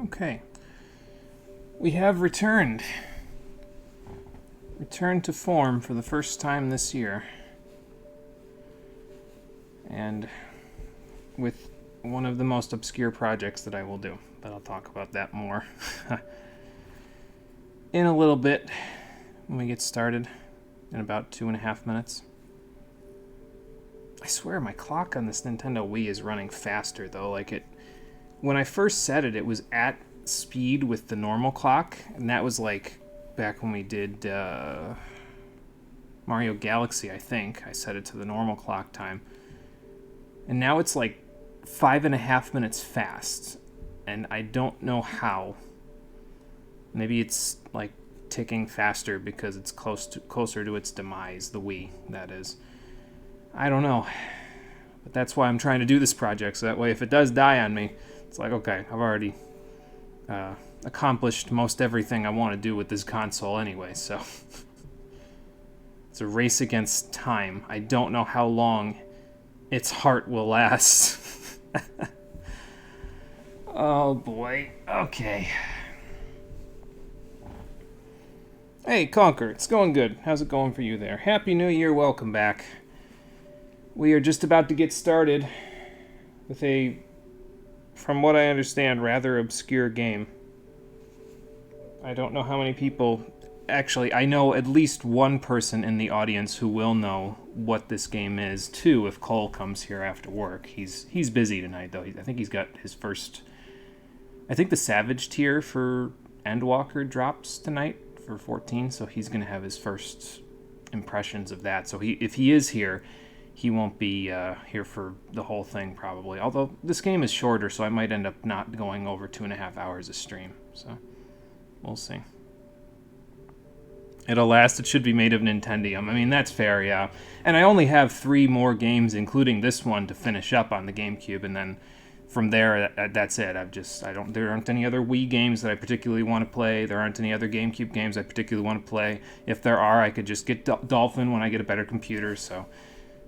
Okay. We have returned. Returned to form for the first time this year. And with one of the most obscure projects that I will do. But I'll talk about that more in a little bit when we get started in about 2.5 minutes. I swear my clock on this Nintendo Wii is running faster though. When I first set it, it was at speed with the normal clock, and that was like back when we did Mario Galaxy, I think. I set it to the normal clock time. And now it's like 5.5 minutes fast, and I don't know how. Maybe it's like ticking faster because it's closer to its demise, the Wii, that is. I don't know. But that's why I'm trying to do this project, so that way if it does die on me, it's like, okay, I've already accomplished most everything I want to do with this console anyway, so. It's a race against time. I don't know how long its heart will last. Oh boy. Okay. Hey, Conker, it's going good. How's it going for you there? Happy New Year, welcome back. We are just about to get started with a, from what I understand, rather obscure game. I don't know how many people... Actually, I know at least one person in the audience who will know what this game is, too, if Cole comes here after work. He's busy tonight, though. I think he's got his first... I think the Savage tier for Endwalker drops tonight for 14, so he's going to have his first impressions of that. So if he is here, he won't be here for the whole thing, probably. Although, this game is shorter, so I might end up not going over 2.5 hours a stream. So, we'll see. It'll last. It should be made of Nintendium. I mean, that's fair, yeah. And I only have 3 more games, including this one, to finish up on the GameCube, and then from there, that's it. There aren't any other Wii games that I particularly want to play. There aren't any other GameCube games I particularly want to play. If there are, I could just get Dolphin when I get a better computer. So,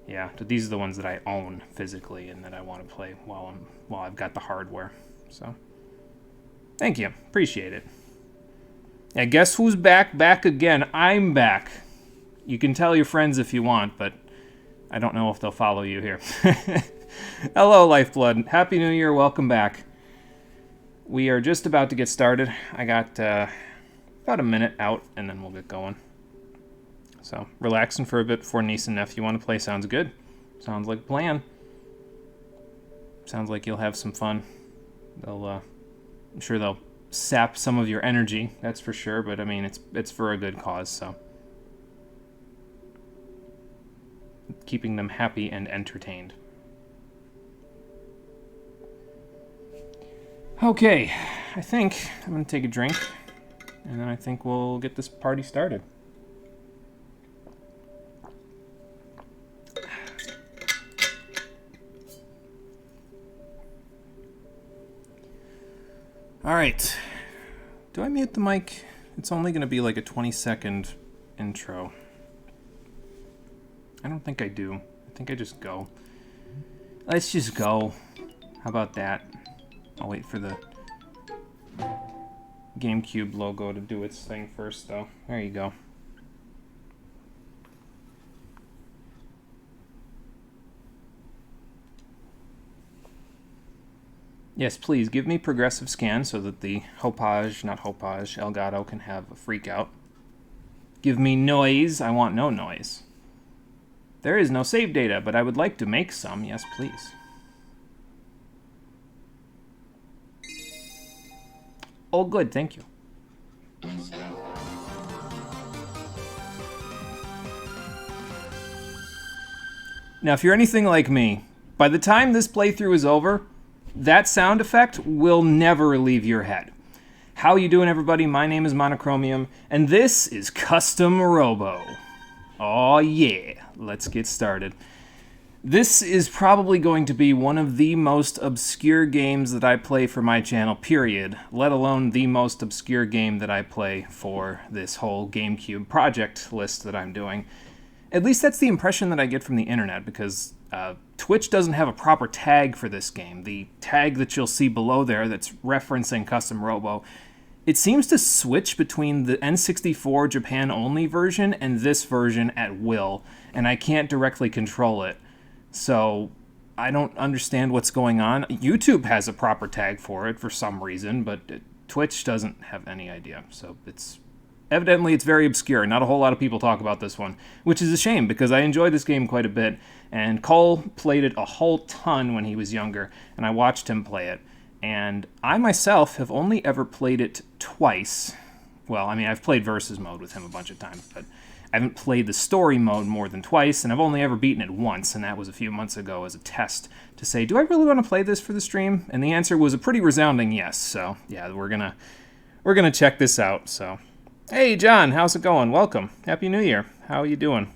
yeah, these are the ones that I own physically and that I want to play while I've got the hardware. So, thank you. Appreciate it. Yeah, guess who's back? Back again. I'm back. You can tell your friends if you want, but I don't know if they'll follow you here. Hello, Lifeblood. Happy New Year. Welcome back. We are just about to get started. I got about a minute out, and then we'll get going. So, relaxing for a bit before niece and nephew want to play. Sounds good. Sounds like a plan. Sounds like you'll have some fun. I'm sure they'll sap some of your energy, that's for sure, but I mean, it's for a good cause, so. Keeping them happy and entertained. Okay, I think I'm going to take a drink, and then I think we'll get this party started. Alright, do I mute the mic? It's only going to be like a 20-second intro. I don't think I do. I think I just go. Let's just go. How about that? I'll wait for the GameCube logo to do its thing first, though. There you go. Yes, please, give me progressive scan so that the Elgato can have a freak out. Give me noise. I want no noise. There is no save data, but I would like to make some. Yes, please. Oh, good, thank you. Now, if you're anything like me, by the time this playthrough is over, that sound effect will never leave your head. How you doing, everybody? My name is Monochromium, and this is Custom Robo. Oh yeah, let's get started. This is probably going to be one of the most obscure games that I play for my channel, period, let alone the most obscure game that I play for this whole GameCube project list that I'm doing. At least that's the impression that I get from the internet, because Twitch doesn't have a proper tag for this game. The tag that you'll see below there that's referencing Custom Robo, it seems to switch between the N64 Japan-only version and this version at will, and I can't directly control it. So I don't understand what's going on. YouTube has a proper tag for it for some reason, but Twitch doesn't have any idea. So evidently it's very obscure. Not a whole lot of people talk about this one, which is a shame because I enjoyed this game quite a bit, and Cole played it a whole ton when he was younger, and I watched him play it. And I myself have only ever played it twice. Well, I mean, I've played versus mode with him a bunch of times, but I haven't played the story mode more than twice, and I've only ever beaten it once, and that was a few months ago as a test to say, do I really want to play this for the stream? And the answer was a pretty resounding yes. So yeah, we're gonna check this out. So hey John, how's it going? Welcome. Happy New Year. How are you doing?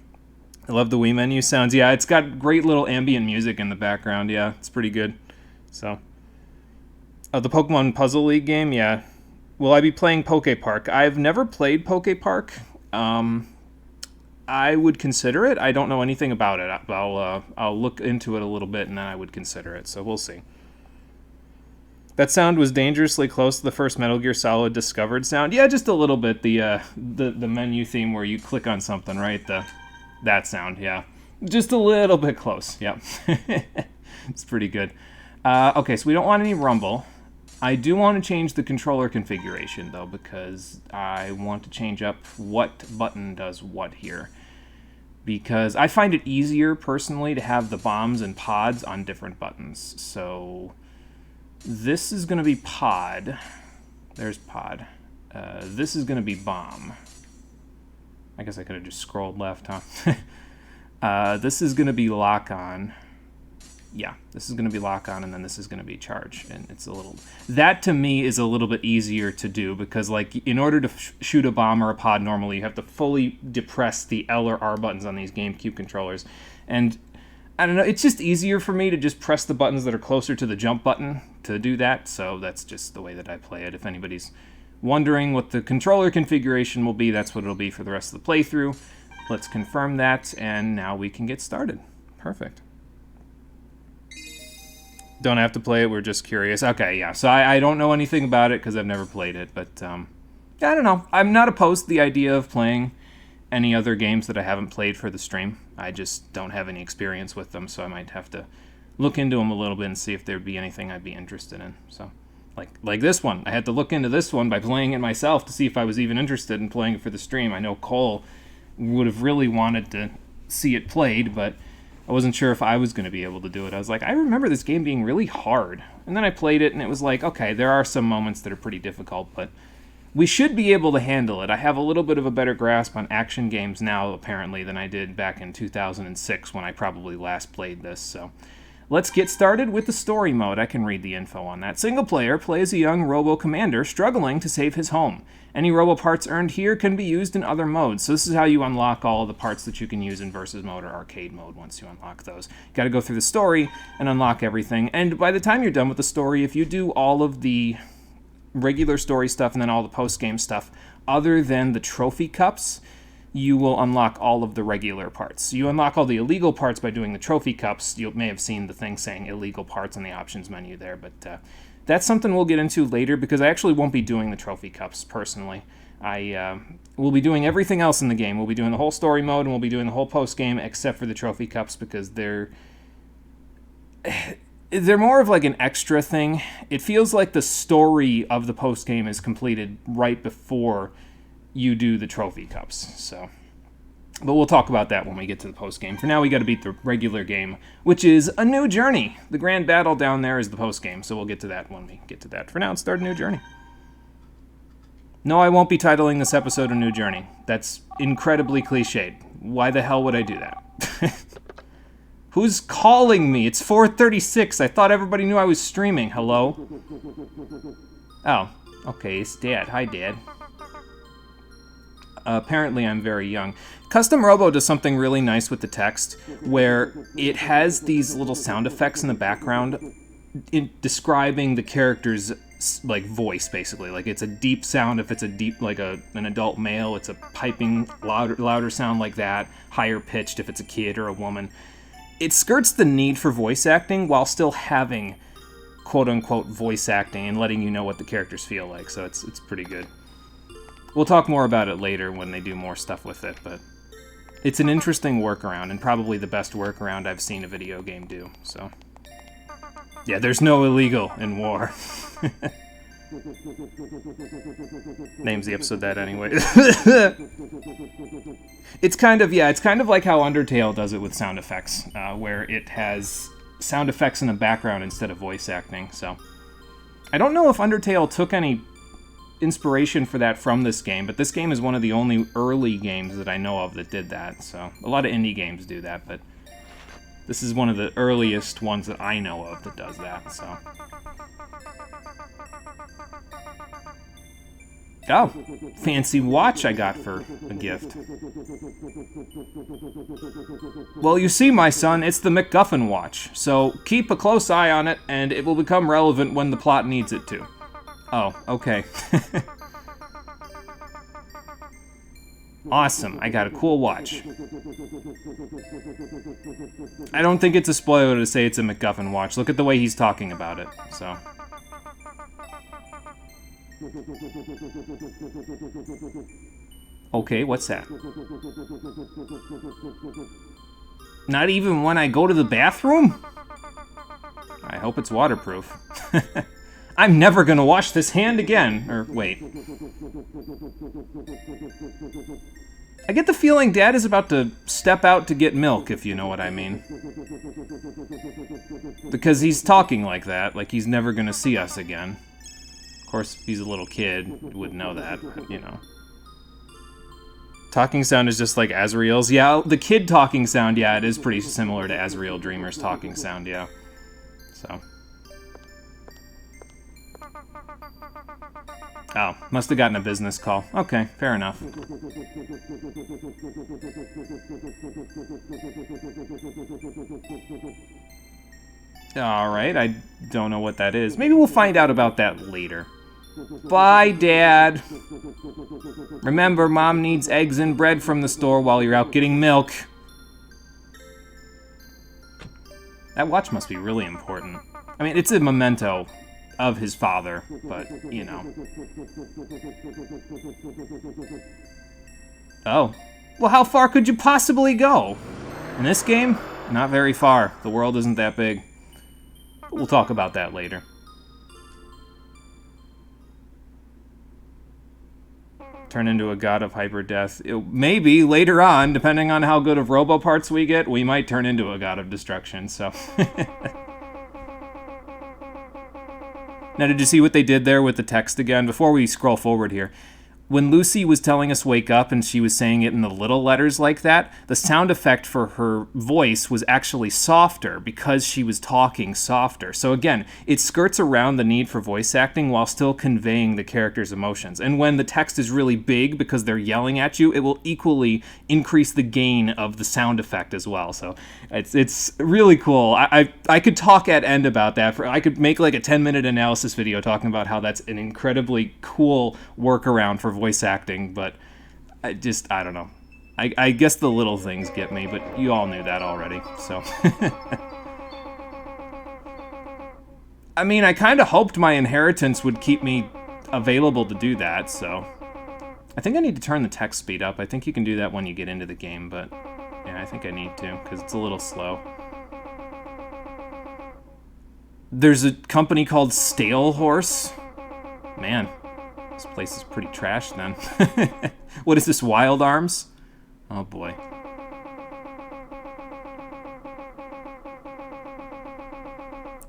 I love the Wii menu sounds. Yeah, it's got great little ambient music in the background. Yeah, it's pretty good. So the Pokemon Puzzle League game, yeah. Will I be playing Poke Park? I've never played Poke Park. I would consider it. I don't know anything about it. I'll look into it a little bit and then I would consider it. So we'll see. That sound was dangerously close to the first Metal Gear Solid Discovered sound. Yeah, just a little bit. The menu theme where you click on something, right? That sound, yeah. Just a little bit close. Yeah. It's pretty good. Okay, so we don't want any rumble. I do want to change the controller configuration, though, because I want to change up what button does what here. Because I find it easier, personally, to have the bombs and pods on different buttons. So this is going to be pod. There's pod. This is going to be bomb. I guess I could have just scrolled left, huh? This is going to be lock on. Yeah, this is going to be lock on, and then this is going to be charge. And it's a little... That, to me, is a little bit easier to do, because, like, in order to shoot a bomb or a pod normally, you have to fully depress the L or R buttons on these GameCube controllers. And, I don't know, it's just easier for me to just press the buttons that are closer to the jump button to do that, so that's just the way that I play it. If anybody's wondering what the controller configuration will be, that's what it'll be for the rest of the playthrough. Let's confirm that, and now we can get started. Perfect. Don't have to play it, we're just curious. Okay, yeah, so I don't know anything about it because I've never played it, but I don't know. I'm not opposed to the idea of playing any other games that I haven't played for the stream. I just don't have any experience with them, so I might have to look into them a little bit and see if there'd be anything I'd be interested in. So, like this one. I had to look into this one by playing it myself to see if I was even interested in playing it for the stream. I know Cole would have really wanted to see it played, but I wasn't sure if I was going to be able to do it. I was like, I remember this game being really hard. And then I played it, and it was like, okay, there are some moments that are pretty difficult, but we should be able to handle it. I have a little bit of a better grasp on action games now, apparently, than I did back in 2006 when I probably last played this. So let's get started with the story mode. I can read the info on that. Single player plays a young Robo commander struggling to save his home. Any Robo parts earned here can be used in other modes. So this is how you unlock all of the parts that you can use in versus mode or arcade mode once you unlock those. You got to go through the story and unlock everything. And by the time you're done with the story, if you do all of the regular story stuff and then all the post-game stuff, other than the trophy cups, you will unlock all of the regular parts. You unlock all the illegal parts by doing the trophy cups. You may have seen the thing saying illegal parts on the options menu there, but that's something we'll get into later because I actually won't be doing the trophy cups personally. I will be doing everything else in the game. We'll be doing the whole story mode and we'll be doing the whole post-game except for the trophy cups because they're more of like an extra thing. It feels like the story of the post-game is completed right before you do the trophy cups. So, but we'll talk about that when we get to the post-game. For now, we got to beat the regular game, which is a new journey. The grand battle down there is the post-game, so we'll get to that when we get to that. For now, let's start a new journey. No, I won't be titling this episode A New Journey. That's incredibly cliched. Why the hell would I do that? Who's calling me? It's 4:36. I thought everybody knew I was streaming. Hello? Oh, okay, it's Dad. Hi, Dad. Apparently I'm very young. Custom Robo does something really nice with the text, where it has these little sound effects in the background describing the character's like voice, basically. Like it's a deep sound if it's a deep, like an adult male. It's a piping, louder sound like that. Higher pitched if it's a kid or a woman. it skirts the need for voice acting while still having quote-unquote voice acting and letting you know what the characters feel like, so it's pretty good. We'll talk more about it later when they do more stuff with it, but it's an interesting workaround, and probably the best workaround I've seen a video game do, so. Yeah, there's no illegal in war. Names the episode that anyway. It's kind of like how Undertale does it with sound effects, where it has sound effects in the background instead of voice acting, so. I don't know if Undertale took any inspiration for that from this game, but this game is one of the only early games that I know of that did that, so. A lot of indie games do that, but this is one of the earliest ones that I know of that does that, so. Oh, fancy watch I got for a gift. Well, you see, my son, it's the MacGuffin watch, so keep a close eye on it, and it will become relevant when the plot needs it to. Oh, okay. Awesome, I got a cool watch. I don't think it's a spoiler to say it's a MacGuffin watch. Look at the way he's talking about it, so. Okay, what's that? Not even when I go to the bathroom? I hope it's waterproof. I'm never gonna wash this hand again. Or, wait. I get the feeling Dad is about to step out to get milk, if you know what I mean. Because he's talking like that, like he's never gonna see us again. Of course, he's a little kid, wouldn't know that, but, you know. Talking sound is just like Azrael's. Yeah, the kid talking sound, yeah, it is pretty similar to Azrael Dreamer's talking sound, yeah. So. Oh, must have gotten a business call. Okay, fair enough. Alright, I don't know what that is. Maybe we'll find out about that later. Bye, Dad. Remember, Mom needs eggs and bread from the store while you're out getting milk. That watch must be really important. I mean, it's a memento of his father, but, you know. Oh. Well, how far could you possibly go? In this game? Not very far. The world isn't that big. But we'll talk about that later. Turn into a god of hyperdeath. Maybe later on, depending on how good of Robo parts we get, we might turn into a god of destruction, so. Now, did you see what they did there with the text again? Before we scroll forward here. When Lucy was telling us wake up and she was saying it in the little letters like that, the sound effect for her voice was actually softer because she was talking softer. So again, it skirts around the need for voice acting while still conveying the character's emotions. And when the text is really big because they're yelling at you, it will equally increase the gain of the sound effect as well. So it's really cool. I could talk at end about that. I could make like a 10-minute analysis video talking about how that's an incredibly cool workaround for voice acting, but I don't know. I guess the little things get me, but you all knew that already, so. I mean, I kind of hoped my inheritance would keep me available to do that, so. I think I need to turn the text speed up. I think you can do that when you get into the game, but yeah, I think I need to, because it's a little slow. There's a company called Stale Horse. Man. This place is pretty trash, then. What is this, Wild Arms? Oh, boy.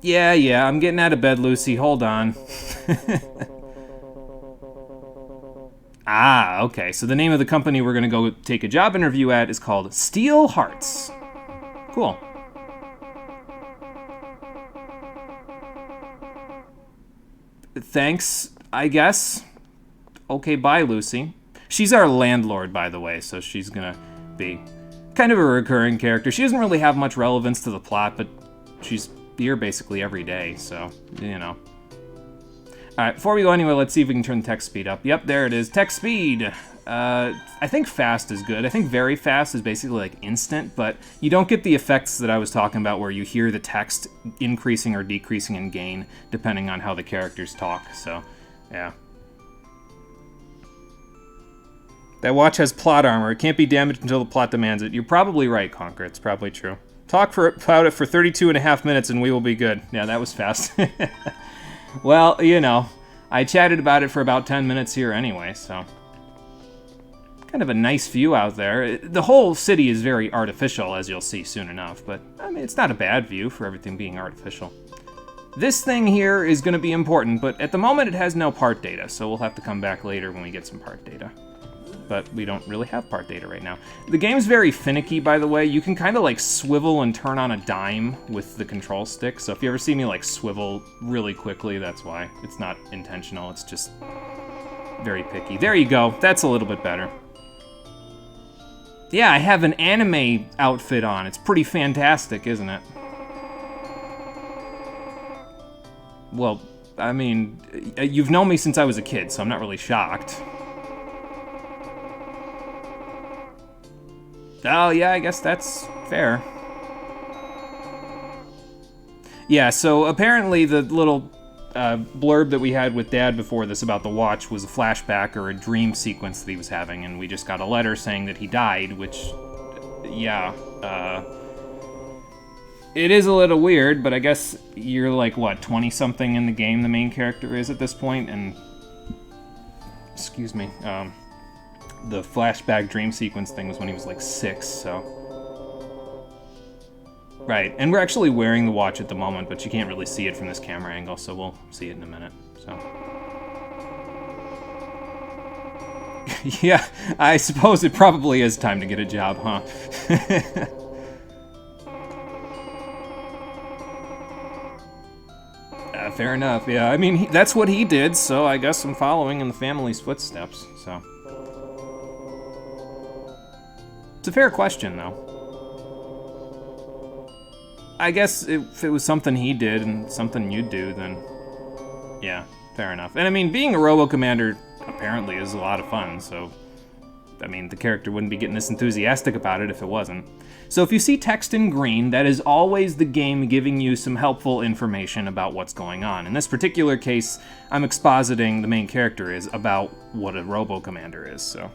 Yeah, I'm getting out of bed, Lucy. Hold on. Ah, okay. So the name of the company we're going to go take a job interview at is called Steel Hearts. Cool. Thanks, I guess. Okay, bye, Lucy. She's our landlord, by the way, so she's gonna be kind of a recurring character. She doesn't really have much relevance to the plot, but she's here basically every day, so, you know. Alright, before we go anywhere, let's see if we can turn the text speed up. Yep, there it is. Text speed! I think fast is good. I think very fast is basically like instant, but you don't get the effects that I was talking about where you hear the text increasing or decreasing in gain depending on how the characters talk, so yeah. That watch has plot armor. It can't be damaged until the plot demands it. You're probably right, Conker. It's probably true. Talk about it for 32.5 minutes and we will be good. Yeah, that was fast. Well, you know, I chatted about it for about 10 minutes here anyway, so... Kind of a nice view out there. The whole city is very artificial, as you'll see soon enough, but, I mean, it's not a bad view for everything being artificial. This thing here is going to be important, but at the moment it has no part data, so we'll have to come back later when we get some part data. But we don't really have part data right now. The game's very finicky, by the way. You can kind of like swivel and turn on a dime with the control stick. So if you ever see me like swivel really quickly, that's why. It's not intentional, it's just very picky. There you go, that's a little bit better. Yeah, I have an anime outfit on. It's pretty fantastic, isn't it? Well, I mean, you've known me since I was a kid, so I'm not really shocked. Oh, yeah, I guess that's fair. Yeah, so apparently the little blurb that we had with Dad before this about the watch was a flashback or a dream sequence that he was having, and we just got a letter saying that he died, which, yeah, it is a little weird, but I guess you're like, what, 20-something in the game the main character is at this point, and, excuse me, the flashback dream sequence thing was when he was like 6, so... Right, and we're actually wearing the watch at the moment, but you can't really see it from this camera angle, so we'll see it in a minute, so... Yeah, I suppose it probably is time to get a job, huh? Fair enough, yeah. I mean, that's what he did, so I guess I'm following in the family's footsteps, so... It's a fair question, though. I guess if it was something he did and something you'd do, then... Yeah, fair enough. And I mean, being a Robo Commander apparently is a lot of fun, so... I mean, the character wouldn't be getting this enthusiastic about it if it wasn't. So if you see text in green, that is always the game giving you some helpful information about what's going on. In this particular case, I'm expositing the main character is about what a Robo Commander is, so...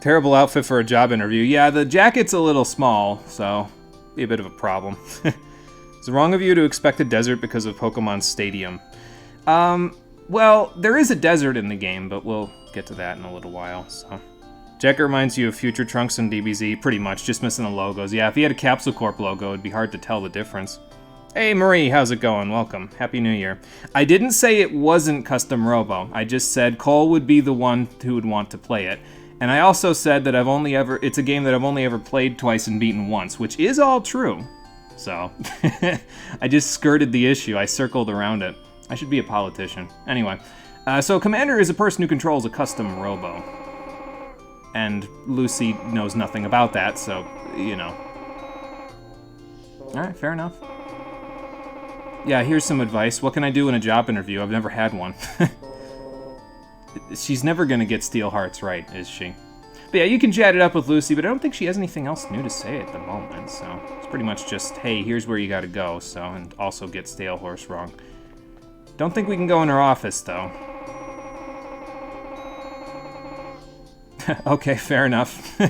Terrible outfit for a job interview. Yeah, the jacket's a little small, so be a bit of a problem. Is it wrong of you to expect a desert because of Pokemon Stadium? Well, there is a desert in the game, but we'll get to that in a little while, so... Jacket reminds you of Future Trunks and DBZ, pretty much, just missing the logos. Yeah, if he had a Capsule Corp logo, it'd be hard to tell the difference. Hey, Marie, how's it going? Welcome. Happy New Year. I didn't say it wasn't Custom Robo. I just said Cole would be the one who would want to play it. And I also said that it's a game that I've only ever played twice and beaten once, which is all true. So, I just skirted the issue. I circled around it. I should be a politician. Anyway, so Commander is a person who controls a custom Robo. And Lucy knows nothing about that, so, you know. Alright, fair enough. Yeah, here's some advice. What can I do in a job interview? I've never had one. She's never gonna get Steel Hearts right, is she? But yeah, you can chat it up with Lucy, but I don't think she has anything else new to say at the moment, so... It's pretty much just, hey, here's where you gotta go, so... And also get Stale Horse wrong. Don't think we can go in her office, though. Okay, fair enough.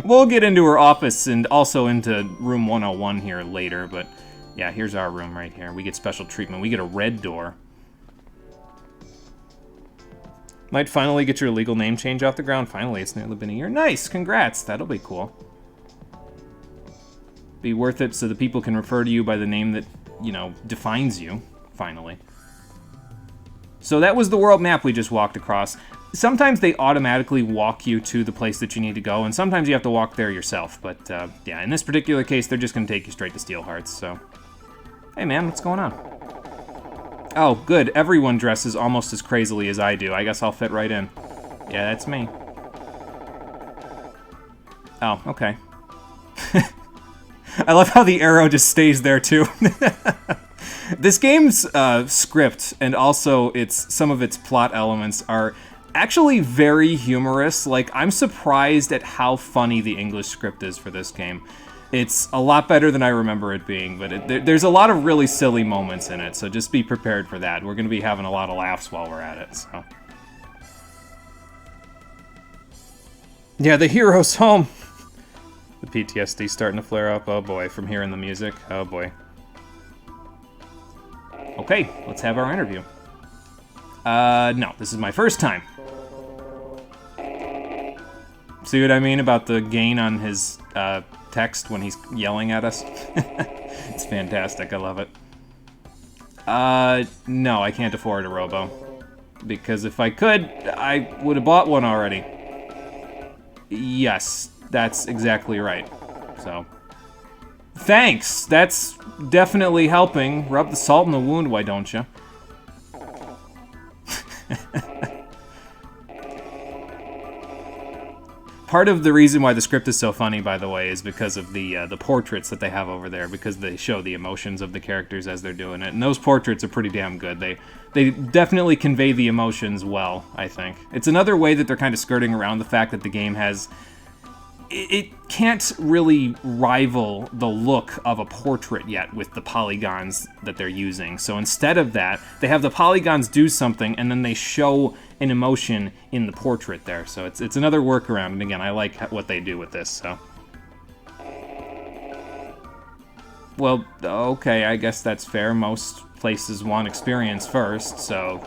We'll get into her office and also into room 101 here later, but... Yeah, here's our room right here. We get special treatment. We get a red door. Might finally get your legal name change off the ground. Finally, it's nearly been a year. Nice! Congrats! That'll be cool. Be worth it so that people can refer to you by the name that, you know, defines you. Finally. So that was the world map we just walked across. Sometimes they automatically walk you to the place that you need to go, and sometimes you have to walk there yourself. But, yeah, in this particular case, they're just going to take you straight to Steel Hearts, so... Hey, man, what's going on? Oh, good. Everyone dresses almost as crazily as I do. I guess I'll fit right in. Yeah, that's me. Oh, okay. I love how the arrow just stays there, too. This game's script and also some of its plot elements are actually very humorous. Like, I'm surprised at how funny the English script is for this game. It's a lot better than I remember it being, but there's a lot of really silly moments in it, so just be prepared for that. We're going to be having a lot of laughs while we're at it, so. Yeah, the hero's home. The PTSD starting to flare up. Oh boy, from hearing the music. Oh boy. Okay, let's have our interview. No, this is my first time. See what I mean about the gain on his text when he's yelling at us? It's fantastic, I love it. No, I can't afford a Robo. Because if I could, I would have bought one already. Yes, that's exactly right. So, thanks! That's definitely helping. Rub the salt in the wound, why don't you? Part of the reason why the script is so funny, by the way, is because of the portraits that they have over there, because they show the emotions of the characters as they're doing it, and those portraits are pretty damn good. They definitely convey the emotions well, I think. It's another way that they're kind of skirting around the fact that the game has... It can't really rival the look of a portrait yet with the polygons that they're using. So instead of that, they have the polygons do something, and then they show an emotion in the portrait there. So it's another workaround, and again, I like what they do with this, so. Well, okay, I guess that's fair. Most places want experience first, so...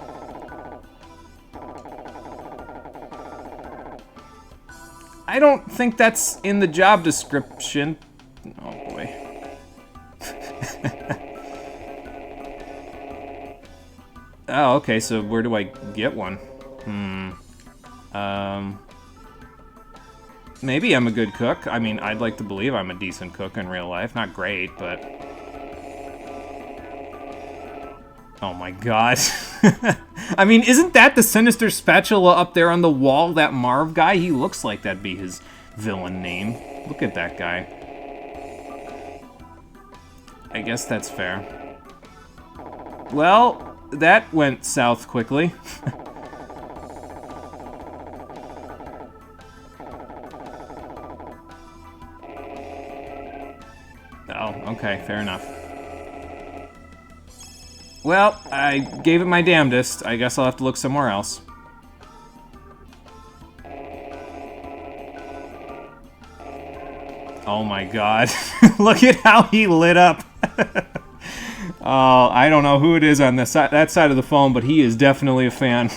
I don't think that's in the job description. Oh, boy. Oh, okay, so where do I get one? Maybe I'm a good cook. I mean, I'd like to believe I'm a decent cook in real life. Not great, but... Oh my god. I mean, isn't that the sinister spatula up there on the wall, that Marv guy? He looks like that'd be his villain name. Look at that guy. I guess that's fair. Well, that went south quickly. Oh, okay, fair enough. Well, I gave it my damnedest. I guess I'll have to look somewhere else. Oh my god. Look at how he lit up. Oh, I don't know who it is on that side of the phone, but he is definitely a fan.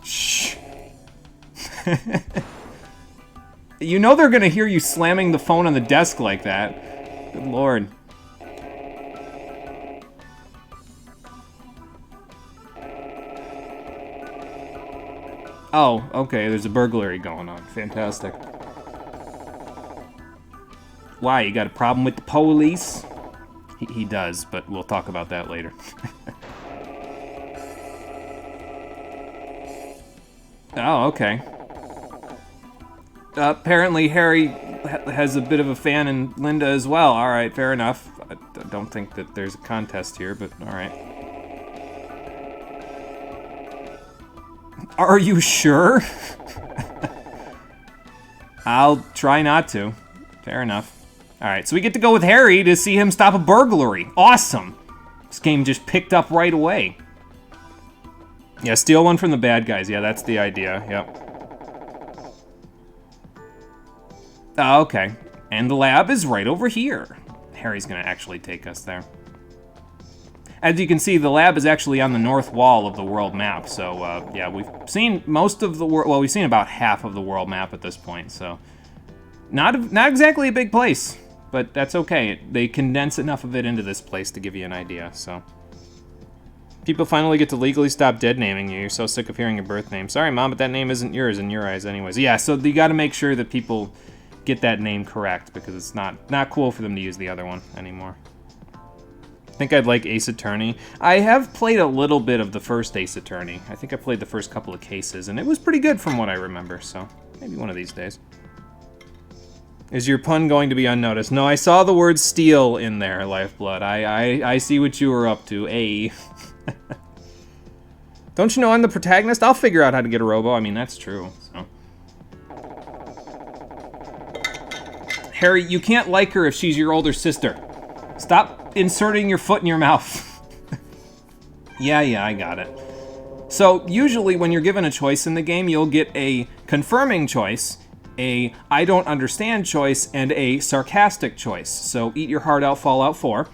Shh. You know they're gonna hear you slamming the phone on the desk like that. Good lord. Oh, okay, there's a burglary going on. Fantastic. Why, you got a problem with the police? He does, but we'll talk about that later. Oh, okay. Apparently Harry has a bit of a fan in Linda as well. Alright, fair enough. I don't think that there's a contest here, but alright. Are you sure? I'll try not to. Fair enough. Alright, so we get to go with Harry to see him stop a burglary. Awesome! This game just picked up right away. Yeah, steal one from the bad guys. Yeah, that's the idea. Yep. Oh, okay. And the lab is right over here. Harry's gonna actually take us there. As you can see, the lab is actually on the north wall of the world map, so, yeah, we've seen most of the world, well, we've seen about half of the world map at this point, so... Not exactly a big place, but that's okay. They condense enough of it into this place to give you an idea, so... People finally get to legally stop dead naming you. You're so sick of hearing your birth name. Sorry, Mom, but that name isn't yours in your eyes anyways. Yeah, so you gotta make sure that people get that name correct, because it's not cool for them to use the other one anymore. I think I'd like Ace Attorney. I have played a little bit of the first Ace Attorney. I think I played the first couple of cases, and it was pretty good from what I remember, so maybe one of these days. Is your pun going to be unnoticed? No, I saw the word steal in there, Lifeblood. I see what you were up to. Don't you know I'm the protagonist? I'll figure out how to get a Robo. I mean, that's true. So. Harry, you can't like her if she's your older sister. Stop inserting your foot in your mouth. Yeah, I got it. So, usually when you're given a choice in the game, you'll get a confirming choice, a I don't understand choice, and a sarcastic choice. So, eat your heart out, Fallout 4.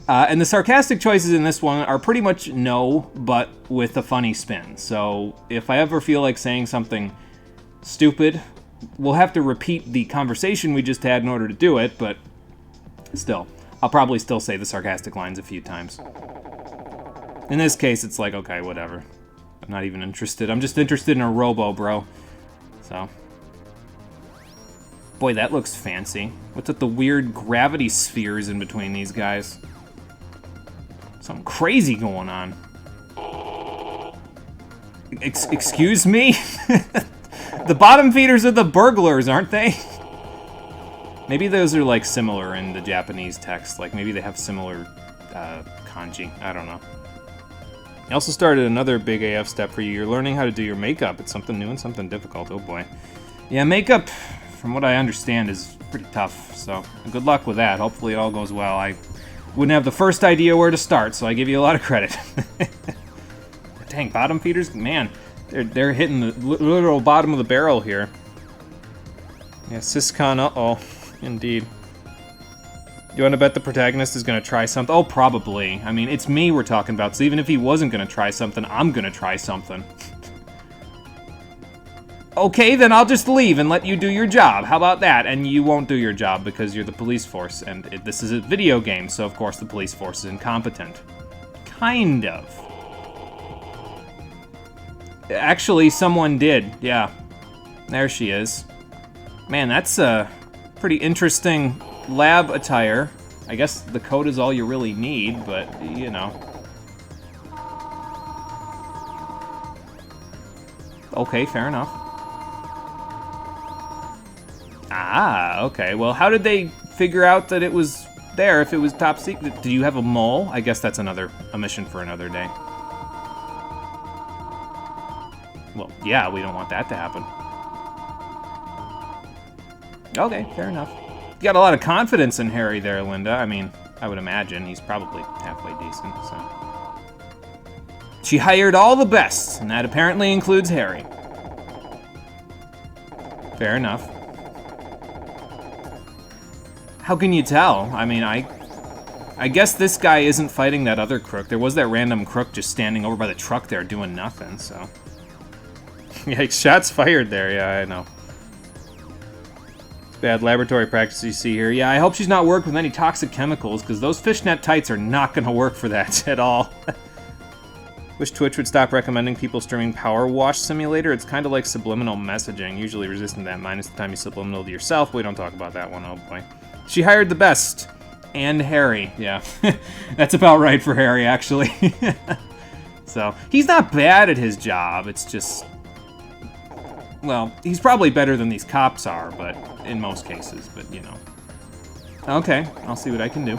And the sarcastic choices in this one are pretty much no, but with a funny spin. So, if I ever feel like saying something stupid, we'll have to repeat the conversation we just had in order to do it, but still, I'll probably still say the sarcastic lines a few times. In this case, it's like, okay, whatever. I'm not even interested. I'm just interested in a Robo, bro. So. Boy, that looks fancy. What's with the weird gravity spheres in between these guys? Something crazy going on. Excuse me? The bottom feeders are the burglars, aren't they? Maybe those are, like, similar in the Japanese text. Like, maybe they have similar kanji. I don't know. I also started another big AF step for you. You're learning how to do your makeup. It's something new and something difficult. Oh, boy. Yeah, makeup, from what I understand, is pretty tough. So, good luck with that. Hopefully it all goes well. I wouldn't have the first idea where to start, so I give you a lot of credit. Dang, bottom feeders? Man, they're hitting the literal bottom of the barrel here. Yeah, Siscon, uh-oh. Indeed. You want to bet the protagonist is going to try something? Oh, probably. I mean, it's me we're talking about, so even if he wasn't going to try something, I'm going to try something. Okay, then I'll just leave and let you do your job. How about that? And you won't do your job because you're the police force, and this is a video game, so of course the police force is incompetent. Kind of. Actually, someone did, yeah. There she is. Man, that's a pretty interesting lab attire. I guess the coat is all you really need, but, you know. Okay, fair enough. Ah, okay. Well, how did they figure out that it was there if it was top secret? Do you have a mole? I guess that's a mission for another day. Well, yeah, we don't want that to happen. Okay, fair enough. You got a lot of confidence in Harry there, Linda. I mean, I would imagine he's probably halfway decent, so. She hired all the best, and that apparently includes Harry. Fair enough. How can you tell? I mean, I guess this guy isn't fighting that other crook. There was that random crook just standing over by the truck there doing nothing, so. Yikes, shots fired there, yeah, I know. Bad laboratory practice you see here. Yeah, I hope she's not working with any toxic chemicals, because those fishnet tights are not going to work for that at all. Wish Twitch would stop recommending people streaming Power Wash Simulator. It's kind of like subliminal messaging, usually resistant to that, minus the time you subliminal to yourself. We don't talk about that one, oh boy. She hired the best. And Harry, yeah. That's about right for Harry, actually. So, he's not bad at his job, it's just... Well, he's probably better than these cops are, but in most cases, but you know. Okay, I'll see what I can do.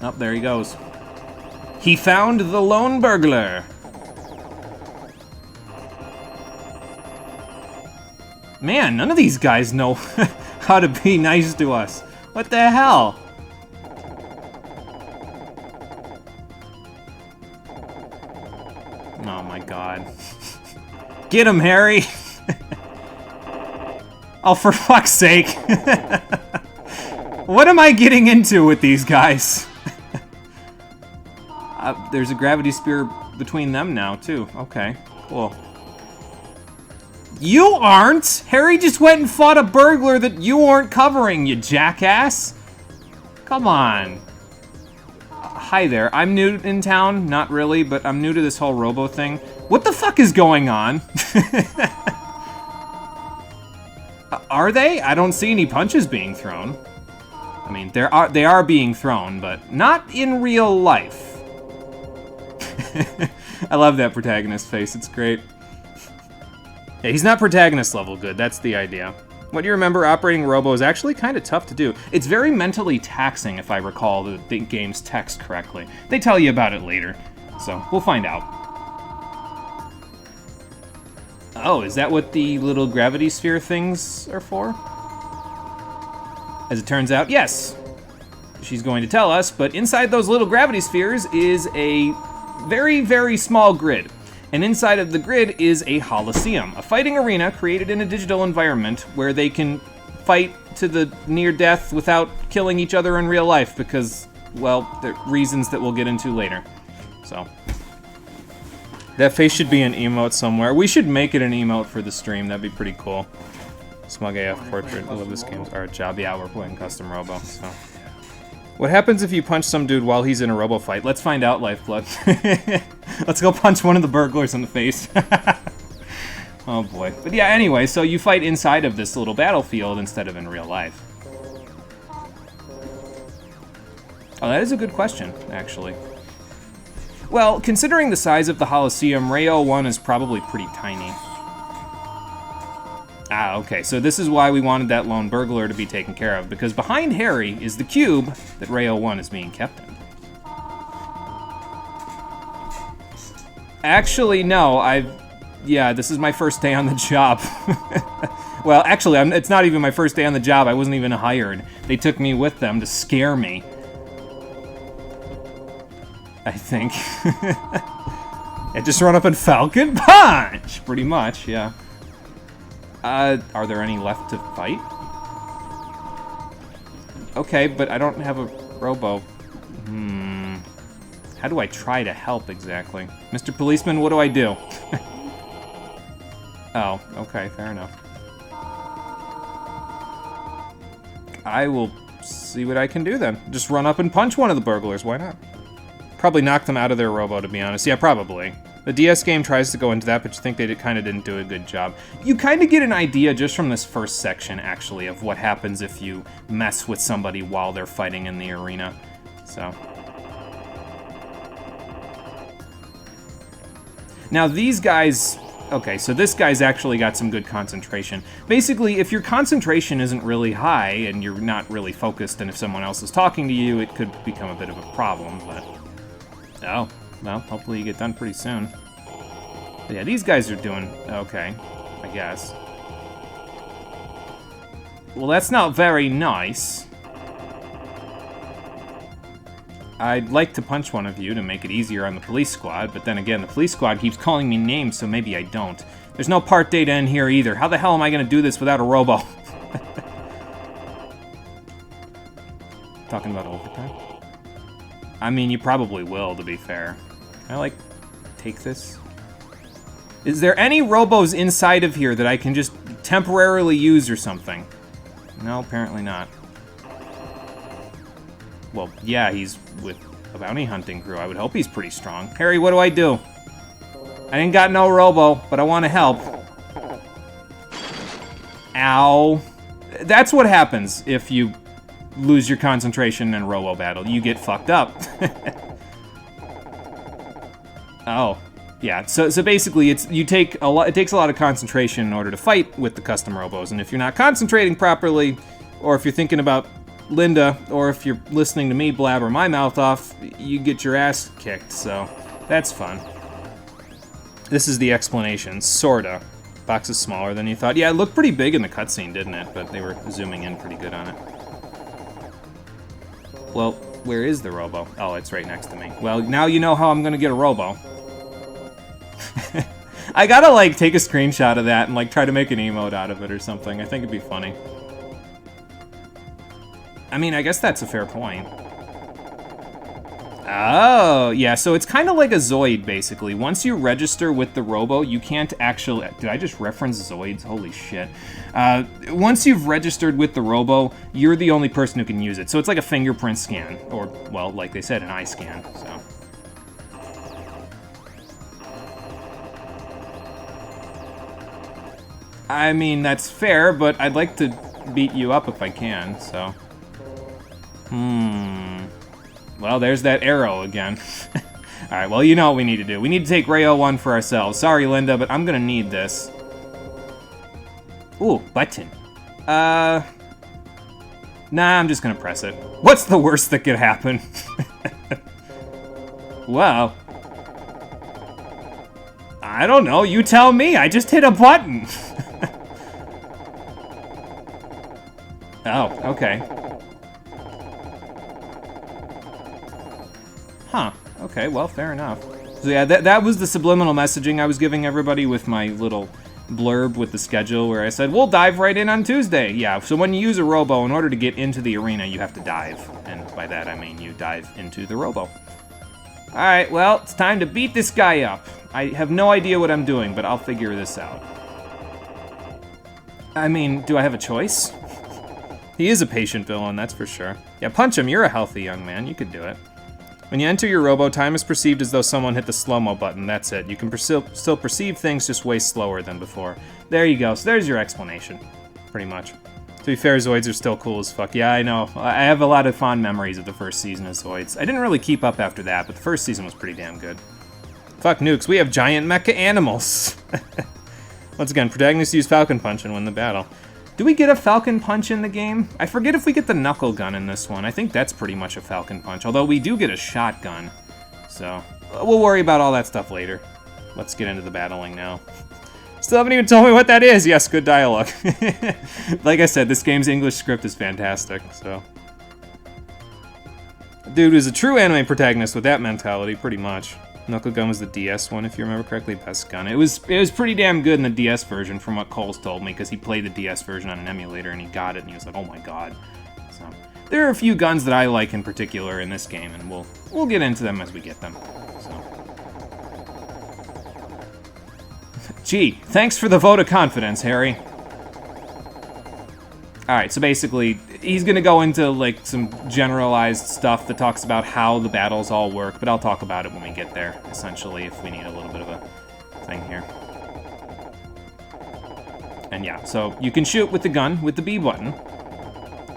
Oh, there he goes. He found the lone burglar. Man, none of these guys know how to be nice to us. What the hell? Oh my god. Get him, Harry! Oh, for fuck's sake. What am I getting into with these guys? There's a gravity spear between them now, too. Okay, cool. You aren't! Harry just went and fought a burglar that you weren't covering, you jackass! Come on. Hi there, I'm new in town, not really, but I'm new to this whole Robo thing. What the fuck is going on? Are they? I don't see any punches being thrown. I mean, they are being thrown, but not in real life. I love that protagonist face, it's great. Yeah, he's not protagonist level good, that's the idea. What do you remember? Operating Robo is actually kind of tough to do. It's very mentally taxing, if I recall the game's text correctly. They tell you about it later, so we'll find out. Oh, is that what the little gravity sphere things are for? As it turns out, yes. She's going to tell us, but inside those little gravity spheres is a very, very small grid. And inside of the grid is a Holosseum, a fighting arena created in a digital environment where they can fight to the near death without killing each other in real life because, well, there are reasons that we'll get into later. So, that face should be an emote somewhere. We should make it an emote for the stream, that'd be pretty cool. Smug AF Portrait, I love this game's art job. Yeah, we're playing custom Robo, so. What happens if you punch some dude while he's in a Robo fight? Let's find out, Lifeblood. Let's go punch one of the burglars in the face. Oh boy. But yeah, anyway, so you fight inside of this little battlefield instead of in real life. Oh, that is a good question, actually. Well, considering the size of the Holosseum, Rayo 1 is probably pretty tiny. Ah, okay, so this is why we wanted that lone burglar to be taken care of, because behind Harry is the cube that Rayo 1 is being kept in. Actually, no, yeah, this is my first day on the job. Well, actually, it's not even my first day on the job. I wasn't even hired. They took me with them to scare me. I think. Yeah, just run up and Falcon Punch! Pretty much, yeah. Are there any left to fight? Okay, but I don't have a Robo. How do I try to help exactly? Mr. Policeman, what do I do? Oh, okay, fair enough. I will see what I can do then. Just run up and punch one of the burglars, why not? Probably knock them out of their Robo, to be honest. Yeah, probably. The DS game tries to go into that, but you think they kind of didn't do a good job. You kind of get an idea just from this first section, actually, of what happens if you mess with somebody while they're fighting in the arena. So. Now, these guys... Okay, so this guy's actually got some good concentration. Basically, if your concentration isn't really high and you're not really focused, and if someone else is talking to you, it could become a bit of a problem, but... Oh. Well, hopefully you get done pretty soon. But yeah, these guys are doing okay, I guess. Well, that's not very nice. I'd like to punch one of you to make it easier on the police squad, but then again, the police squad keeps calling me names, so maybe I don't. There's no part data in here either. How the hell am I gonna do this without a Robo? Talking about overtime? I mean, you probably will, to be fair. Can I, like, take this? Is there any Robos inside of here that I can just temporarily use or something? No, apparently not. Well, yeah, he's with a bounty hunting crew. I would hope he's pretty strong. Harry, what do I do? I ain't got no Robo, but I want to help. Ow. That's what happens if you lose your concentration in Robo battle. You get fucked up. Oh, yeah. So basically, it takes a lot of concentration in order to fight with the custom Robos, and if you're not concentrating properly, or if you're thinking about Linda, or if you're listening to me blabber my mouth off, you get your ass kicked. So that's fun. This is the explanation, sorta. Box is smaller than you thought. Yeah, it looked pretty big in the cutscene, didn't it? But they were zooming in pretty good on it. Well, where is the Robo? Oh, it's right next to me. Well, now you know how I'm gonna get a Robo. I gotta, like, take a screenshot of that and, like, try to make an emote out of it or something. I think it'd be funny. I mean, I guess that's a fair point. Oh, yeah, so it's kind of like a Zoid, basically. Once you register with the Robo, you can't actually... Did I just reference Zoids? Holy shit. Once you've registered with the Robo, you're the only person who can use it. So it's like a fingerprint scan, or, well, like they said, an eye scan, so... I mean, that's fair, but I'd like to beat you up if I can, so... Well, there's that arrow again. Alright, well, you know what we need to do. We need to take Rayo 1 for ourselves. Sorry, Linda, but I'm gonna need this. Ooh, button. Nah, I'm just gonna press it. What's the worst that could happen? Well, I don't know. You tell me. I just hit a button. Oh, okay. Huh. Okay, well, fair enough. So yeah, that was the subliminal messaging I was giving everybody with my little blurb with the schedule where I said, we'll dive right in on Tuesday. Yeah, so when you use a Robo, in order to get into the arena, you have to dive. And by that, I mean you dive into the Robo. Alright, well, it's time to beat this guy up. I have no idea what I'm doing, but I'll figure this out. I mean, do I have a choice? He is a patient villain, that's for sure. Yeah, punch him, you're a healthy young man, you could do it. When you enter your Robo, time is perceived as though someone hit the slow-mo button, that's it. You can still perceive things just way slower than before. There you go, so there's your explanation, pretty much. To be fair, Zoids are still cool as fuck. Yeah, I know. I have a lot of fond memories of the first season of Zoids. I didn't really keep up after that, but the first season was pretty damn good. Fuck nukes, we have giant mecha animals! Once again, protagonists use Falcon Punch and win the battle. Do we get a Falcon Punch in the game? I forget if we get the Knuckle Gun in this one. I think that's pretty much a Falcon Punch, although we do get a Shotgun. So, we'll worry about all that stuff later. Let's get into the battling now. Still haven't even told me what that is! Yes, good dialogue. Like I said, this game's English script is fantastic, so... Dude is a true anime protagonist with that mentality, pretty much. Knuckle Gun was the DS one, if you remember correctly, best gun. It was pretty damn good in the DS version, from what Cole's told me, because he played the DS version on an emulator, and he got it, and he was like, oh my god. So, there are a few guns that I like in particular in this game, and we'll get into them as we get them. So. Gee, thanks for the vote of confidence, Harry. Alright, so basically, he's gonna go into, like, some generalized stuff that talks about how the battles all work, but I'll talk about it when we get there, essentially, if we need a little bit of a thing here. And yeah, so you can shoot with the gun, with the B button.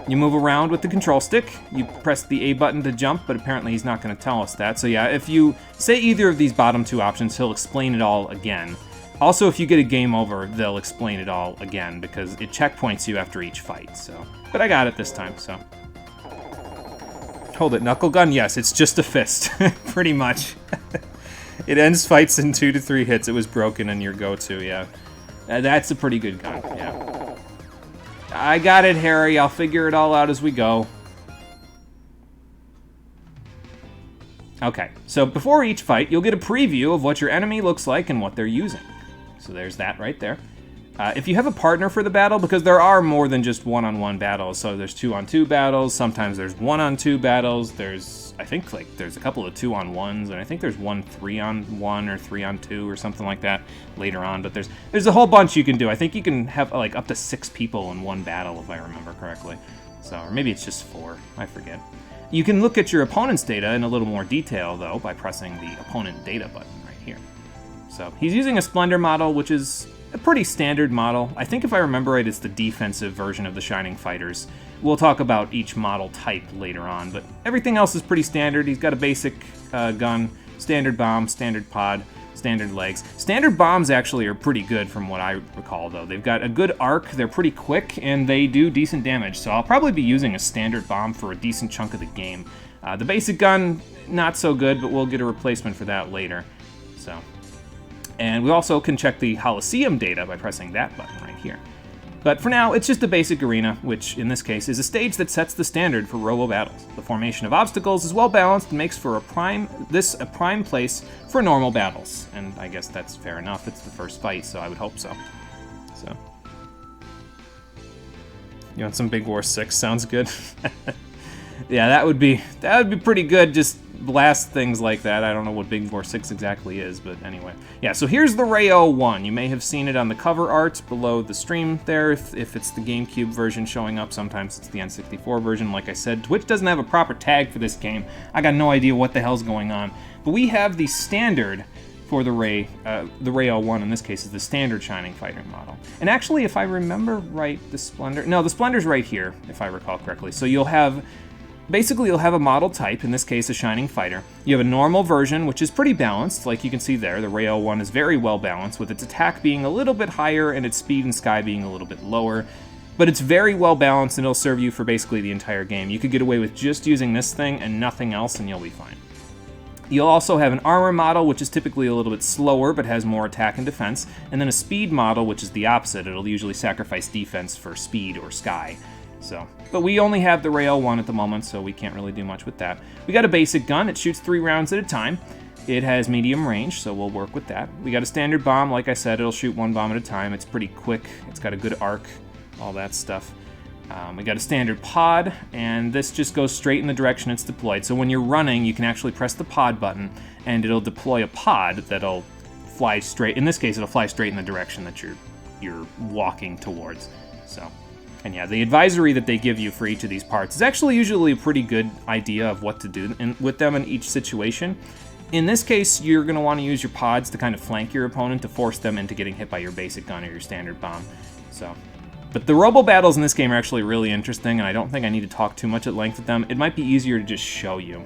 You move around with the control stick. You press the A button to jump, but apparently he's not gonna tell us that. So yeah, if you say either of these bottom two options, he'll explain it all again. Also, if you get a game over, they'll explain it all again, because it checkpoints you after each fight, so... But I got it this time, so... Hold it, Knuckle Gun? Yes, it's just a fist, pretty much. It ends fights in 2 to 3 hits. It was broken in your go-to, yeah. That's a pretty good gun, yeah. I got it, Harry. I'll figure it all out as we go. Okay, so before each fight, you'll get a preview of what your enemy looks like and what they're using. So there's that right there. If you have a partner for the battle, because there are more than just one-on-one battles, so there's 2-on-2 battles, sometimes there's 1-on-2 battles, I think there's a couple of 2-on-1s, and I think there's 1 3-on-1 or 3-on-2 or something like that later on, but there's a whole bunch you can do. I think you can have like up to 6 people in one battle, if I remember correctly. So, or maybe it's just 4, I forget. You can look at your opponent's data in a little more detail, though, by pressing the opponent data button right here. So, he's using a Splendor model, which is a pretty standard model. I think if I remember right, it's the defensive version of the Shining Fighters. We'll talk about each model type later on, but everything else is pretty standard. He's got a basic gun, standard bomb, standard pod, standard legs. Standard bombs actually are pretty good from what I recall, though. They've got a good arc, they're pretty quick, and they do decent damage, so I'll probably be using a standard bomb for a decent chunk of the game. The basic gun, not so good, but we'll get a replacement for that later. So, and we also can check the Coliseum data by pressing that button right here. But for now, it's just a basic arena, which in this case is a stage that sets the standard for Robo battles. The formation of obstacles is well balanced and makes for a prime place for normal battles. And I guess that's fair enough. It's the first fight, so I would hope so. So, you want some Big War 6? Sounds good. Yeah, that would be pretty good. Just blast things like that. I don't know what Big War 6 exactly is, but anyway. Yeah, so here's the Rayo 1. You may have seen it on the cover art below the stream there, if it's the GameCube version showing up. Sometimes it's the N64 version. Like I said, Twitch doesn't have a proper tag for this game. I got no idea what the hell's going on. But we have the standard for the Rayo 1, in this case, is the standard Shining Fighter model. And actually, if I remember right, the Splendor's right here, if I recall correctly. So you'll have basically you'll have a model type, in this case a Shining Fighter. You have a normal version, which is pretty balanced, like you can see there. The Rayo one is very well balanced, with its attack being a little bit higher and its speed and sky being a little bit lower. But it's very well balanced and it'll serve you for basically the entire game. You could get away with just using this thing and nothing else and you'll be fine. You'll also have an armor model, which is typically a little bit slower, but has more attack and defense, and then a speed model, which is the opposite. It'll usually sacrifice defense for speed or sky. But we only have the Rayo one at the moment, so we can't really do much with that. We got a basic gun. It shoots 3 rounds at a time. It has medium range, so we'll work with that. We got a standard bomb. Like I said, it'll shoot 1 bomb at a time. It's pretty quick. It's got a good arc, all that stuff. We got a standard pod, and this just goes straight in the direction it's deployed. So when you're running, you can actually press the pod button, and it'll deploy a pod that'll fly straight. In this case, it'll fly straight in the direction that you're walking towards. And yeah, the advisory that they give you for each of these parts is actually usually a pretty good idea of what to do with them in each situation. In this case, you're going to want to use your pods to kind of flank your opponent to force them into getting hit by your basic gun or your standard bomb. But the Robo battles in this game are actually really interesting, and I don't think I need to talk too much at length with them. It might be easier to just show you,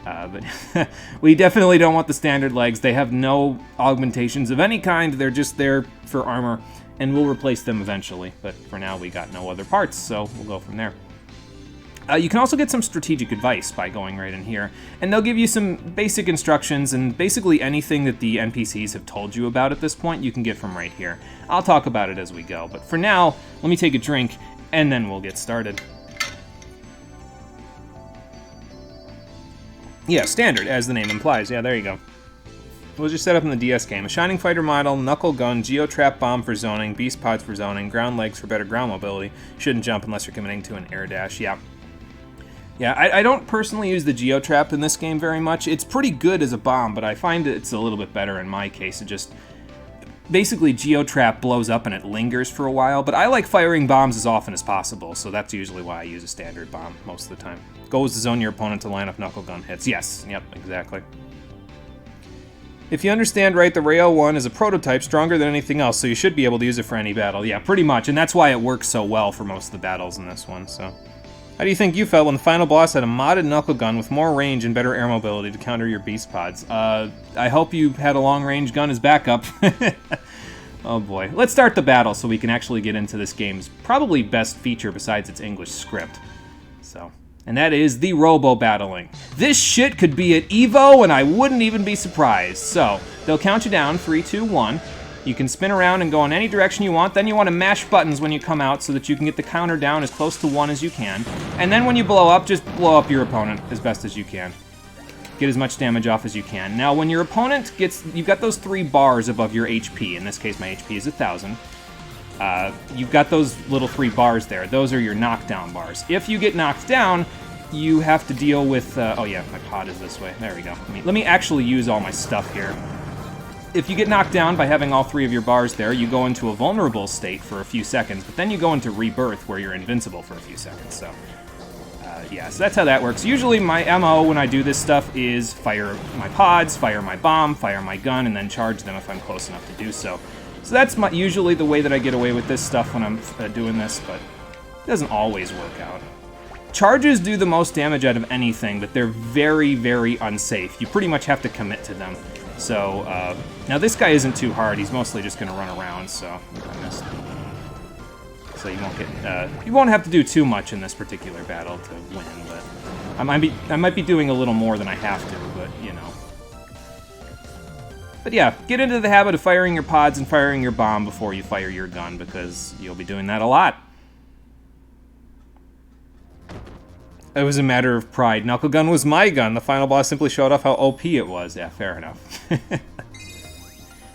but we definitely don't want the standard legs. They have no augmentations of any kind. They're just there for armor, and we'll replace them eventually. But for now, we got no other parts, so we'll go from there. You can also get some strategic advice by going right in here, and they'll give you some basic instructions, and basically anything that the NPCs have told you about at this point, you can get from right here. I'll talk about it as we go, but for now, let me take a drink, and then we'll get started. Yeah, standard, as the name implies. Yeah, there you go. We'll just set up in the DS game. A Shining Fighter model, Knuckle Gun, Geotrap Bomb for zoning, Beast Pods for zoning, Ground Legs for better ground mobility. Shouldn't jump unless you're committing to an air dash. Yeah, I don't personally use the Geotrap in this game very much. It's pretty good as a bomb, but I find it's a little bit better in my case. It just... Basically, Geotrap blows up and it lingers for a while, but I like firing bombs as often as possible, so that's usually why I use a standard bomb most of the time. Goes to zone your opponent to line up Knuckle Gun hits. Yes, yep, exactly. If you understand right, the Rayo 1 is a prototype stronger than anything else, so you should be able to use it for any battle. Yeah, pretty much, and that's why it works so well for most of the battles in this one, so... How do you think you felt when the final boss had a modded Knuckle Gun with more range and better air mobility to counter your Beast Pods? I hope you had a long-range gun as backup. Oh boy. Let's start the battle so we can actually get into this game's probably best feature besides its English script. And that is the Robo battling. This shit could be at Evo and I wouldn't even be surprised. So, they'll count you down, 3, 2, 1. You can spin around and go in any direction you want. Then you want to mash buttons when you come out so that you can get the counter down as close to 1 as you can. And then when you blow up, just blow up your opponent as best as you can. Get as much damage off as you can. Now, when your opponent gets... You've got those 3 bars above your HP. In this case, my HP is 1,000. You've got those little 3 bars there. Those are your knockdown bars. If you get knocked down, you have to deal with... oh yeah, my pod is this way. There we go. Let me actually use all my stuff here. If you get knocked down by having all 3 of your bars there, you go into a vulnerable state for a few seconds, but then you go into rebirth where you're invincible for a few seconds, so... yeah, so that's how that works. Usually my MO when I do this stuff is fire my pods, fire my bomb, fire my gun, and then charge them if I'm close enough to do so. So that's usually the way that I get away with this stuff when I'm doing this, but it doesn't always work out. Charges do the most damage out of anything, but they're very, very unsafe. You pretty much have to commit to them. So, now this guy isn't too hard. He's mostly just going to run around, so I missed. So you won't have to do too much in this particular battle to win, but I might be doing a little more than I have to, but you know. But yeah, get into the habit of firing your pods and firing your bomb before you fire your gun, because you'll be doing that a lot. It was a matter of pride. Knuckle Gun was my gun. The final boss simply showed off how OP it was. Yeah, fair enough.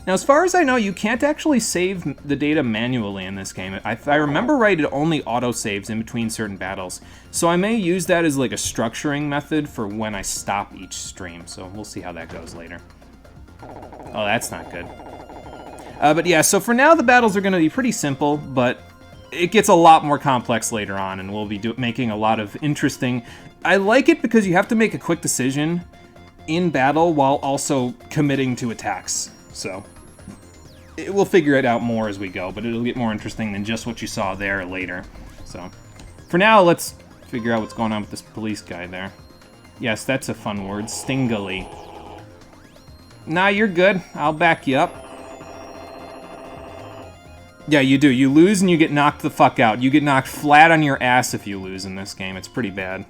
Now, as far as I know, you can't actually save the data manually in this game. If I remember right, it only auto-saves in between certain battles. So I may use that as like a structuring method for when I stop each stream. So we'll see how that goes later. Oh, that's not good. But yeah, so for now, the battles are going to be pretty simple, but it gets a lot more complex later on, and we'll be making a lot of interesting... I like it because you have to make a quick decision in battle while also committing to attacks. So we'll figure it out more as we go, but it'll get more interesting than just what you saw there later. So for now, let's figure out what's going on with this police guy there. Yes, that's a fun word. Stingily. Nah, you're good. I'll back you up. Yeah, you do. You lose and you get knocked the fuck out. You get knocked flat on your ass if you lose in this game. It's pretty bad.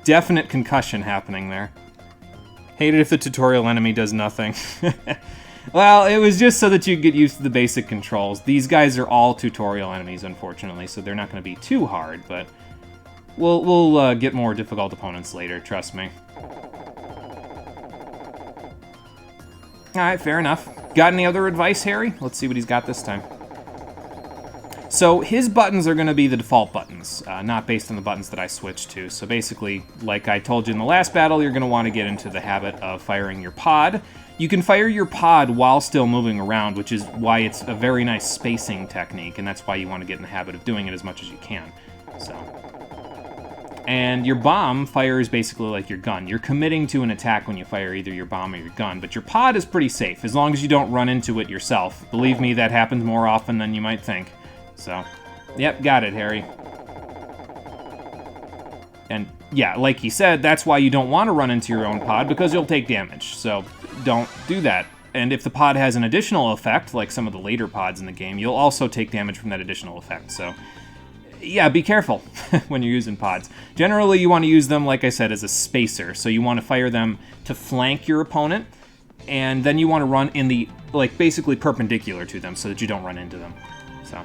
Definite concussion happening there. Hate it if the tutorial enemy does nothing. Well, it was just so that you get used to the basic controls. These guys are all tutorial enemies, unfortunately, so they're not going to be too hard, but we'll get more difficult opponents later, trust me. Alright, fair enough. Got any other advice, Harry? Let's see what he's got this time. So his buttons are going to be the default buttons, not based on the buttons that I switched to. So basically, like I told you in the last battle, you're going to want to get into the habit of firing your pod. You can fire your pod while still moving around, which is why it's a very nice spacing technique, and that's why you want to get in the habit of doing it as much as you can. So, and your bomb fires basically like your gun. You're committing to an attack when you fire either your bomb or your gun, but your pod is pretty safe, as long as you don't run into it yourself. Believe me, that happens more often than you might think. So, yep, got it, Harry. And yeah, like he said, that's why you don't want to run into your own pod, because you'll take damage. So don't do that. And if the pod has an additional effect, like some of the later pods in the game, you'll also take damage from that additional effect. So yeah, be careful when you're using pods. Generally, you want to use them, like I said, as a spacer. So you want to fire them to flank your opponent, and then you want to run in the, like, basically perpendicular to them so that you don't run into them. So.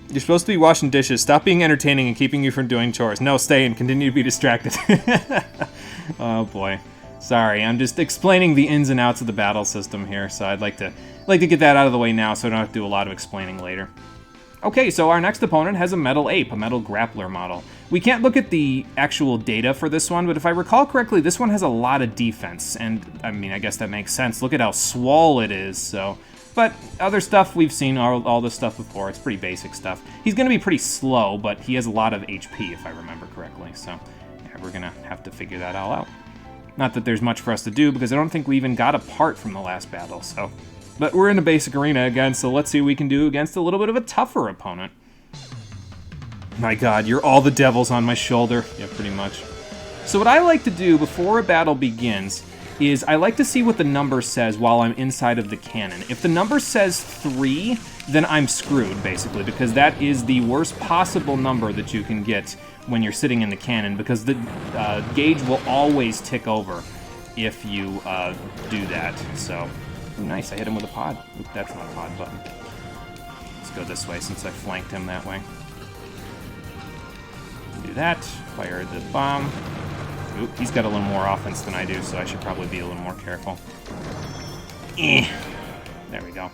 You're supposed to be washing dishes. Stop being entertaining and keeping you from doing chores. No, stay and continue to be distracted. Oh boy. Sorry, I'm just explaining the ins and outs of the battle system here, so I'd like to get that out of the way now so I don't have to do a lot of explaining later. Okay, so our next opponent has a metal ape, a metal grappler model. We can't look at the actual data for this one, but if I recall correctly, this one has a lot of defense, and I mean, I guess that makes sense. Look at how swole it is, so. But other stuff, we've seen all this stuff before. It's pretty basic stuff. He's going to be pretty slow, but he has a lot of HP, if I remember correctly. So yeah, we're going to have to figure that all out. Not that there's much for us to do, because I don't think we even got a part from the last battle. So, but we're in the basic arena again, so let's see what we can do against a little bit of a tougher opponent. My god, you're all the devils on my shoulder. Yeah, pretty much. So what I like to do before a battle begins is I like to see what the number says while I'm inside of the cannon. If the number says 3, then I'm screwed, basically, because that is the worst possible number that you can get when you're sitting in the cannon, because the gauge will always tick over if you do that. So, ooh, nice, I hit him with a pod. Oop, that's not a pod button. Let's go this way since I flanked him that way. Do that, fire the bomb. Oop, he's got a little more offense than I do, so I should probably be a little more careful. There we go.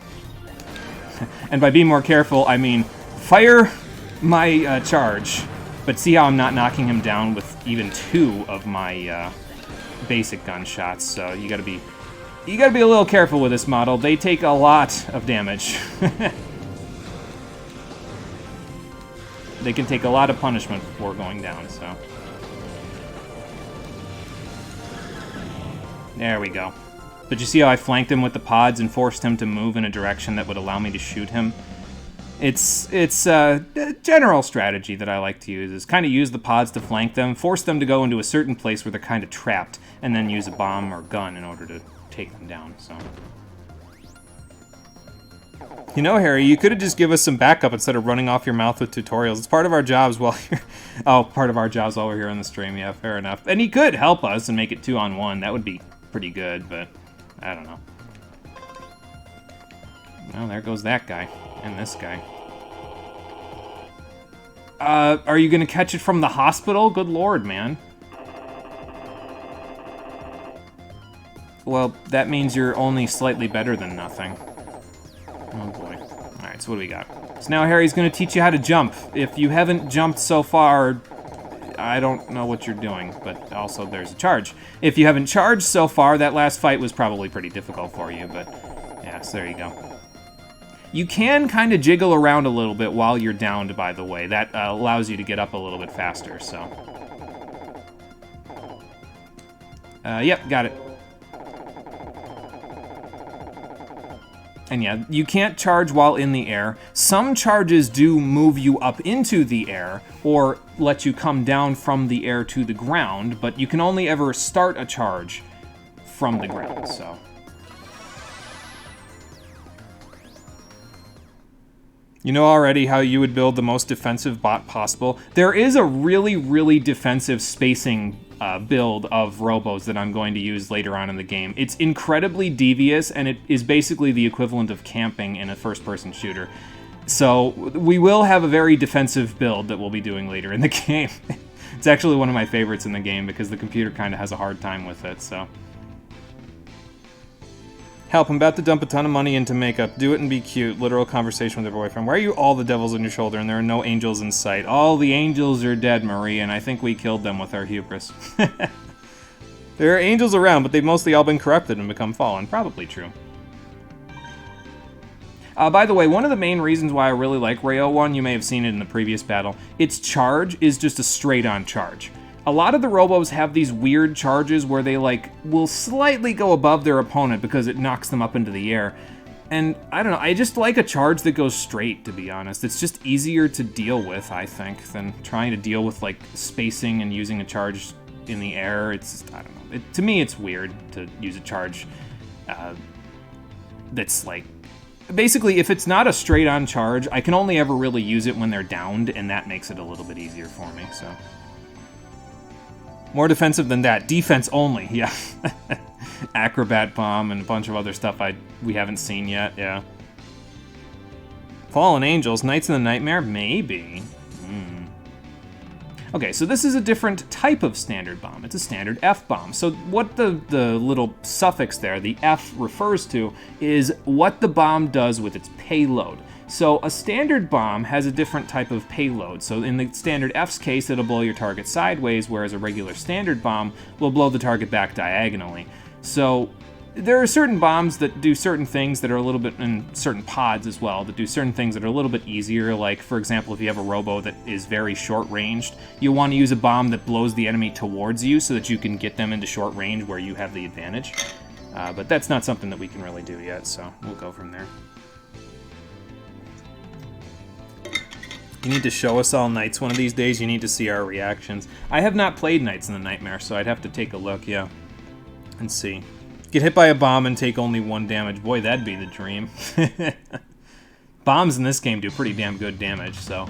And by being more careful, I mean fire my charge, but see how I'm not knocking him down with even 2 of my basic gunshots. So you gotta be a little careful with this model. They take a lot of damage. They can take a lot of punishment before going down. So. There we go. But you see how I flanked him with the pods and forced him to move in a direction that would allow me to shoot him? It's a general strategy that I like to use, is kind of use the pods to flank them, force them to go into a certain place where they're kind of trapped, and then use a bomb or gun in order to take them down, so. You know, Harry, you could have just given us some backup instead of running off your mouth with tutorials. It's part of our jobs while you're... Oh, part of our jobs while we're here on the stream. Yeah, fair enough. And he could help us and make it 2-on-1. That would be pretty good, but I don't know. Well, there goes that guy. And this guy. Are you gonna catch it from the hospital? Good lord, man. Well, that means you're only slightly better than nothing. Oh boy. Alright, so what do we got? So now Harry's gonna teach you how to jump. If you haven't jumped so far, I don't know what you're doing, but also there's a charge. If you haven't charged so far, that last fight was probably pretty difficult for you, but yeah, so there you go. You can kind of jiggle around a little bit while you're downed, by the way. That allows you to get up a little bit faster, so. Yep, got it. And yeah, you can't charge while in the air. Some charges do move you up into the air or let you come down from the air to the ground, but you can only ever start a charge from the ground, so. You know already how you would build the most defensive bot possible? There is a really, really defensive spacing build of Robos that I'm going to use later on in the game. It's incredibly devious, and it is basically the equivalent of camping in a first-person shooter. So we will have a very defensive build that we'll be doing later in the game. It's actually one of my favorites in the game because the computer kind of has a hard time with it, so. Help, I'm about to dump a ton of money into makeup. Do it and be cute. Literal conversation with her boyfriend. Why are you all the devils on your shoulder and there are no angels in sight? All the angels are dead, Marie, and I think we killed them with our hubris. There are angels around, but they've mostly all been corrupted and become fallen. Probably true. By the way, one of the main reasons why I really like Rayo 1, you may have seen it in the previous battle, its charge is just a straight-on charge. A lot of the Robos have these weird charges where they, like, will slightly go above their opponent because it knocks them up into the air. And, I don't know, I just like a charge that goes straight, to be honest. It's just easier to deal with, I think, than trying to deal with, like, spacing and using a charge in the air. It's, I don't know. To me, it's weird to use a charge that's, like... Basically, if it's not a straight-on charge, I can only ever really use it when they're downed, and that makes it a little bit easier for me, so... More defensive than that. Defense only, yeah. Acrobat bomb and a bunch of other stuff we haven't seen yet, yeah. Fallen Angels, Knights in the Nightmare? Maybe. Okay, so this is a different type of standard bomb. It's a standard F bomb. So what the little suffix there, the F, refers to is what the bomb does with its payload. So a standard bomb has a different type of payload. So in the standard F's case, it'll blow your target sideways, whereas a regular standard bomb will blow the target back diagonally. So there are certain bombs that do certain things that are a little bit, and certain pods as well, that do certain things that are a little bit easier. Like, for example, if you have a Robo that is very short-ranged, you want to use a bomb that blows the enemy towards you so that you can get them into short range where you have the advantage. But that's not something that we can really do yet, so we'll go from there. You need to show us all Knights one of these days. You need to see our reactions. I have not played Knights in the Nightmare, so I'd have to take a look, yeah, and see. Get hit by a bomb and take only 1 damage. Boy, that'd be the dream. Bombs in this game do pretty damn good damage, so. All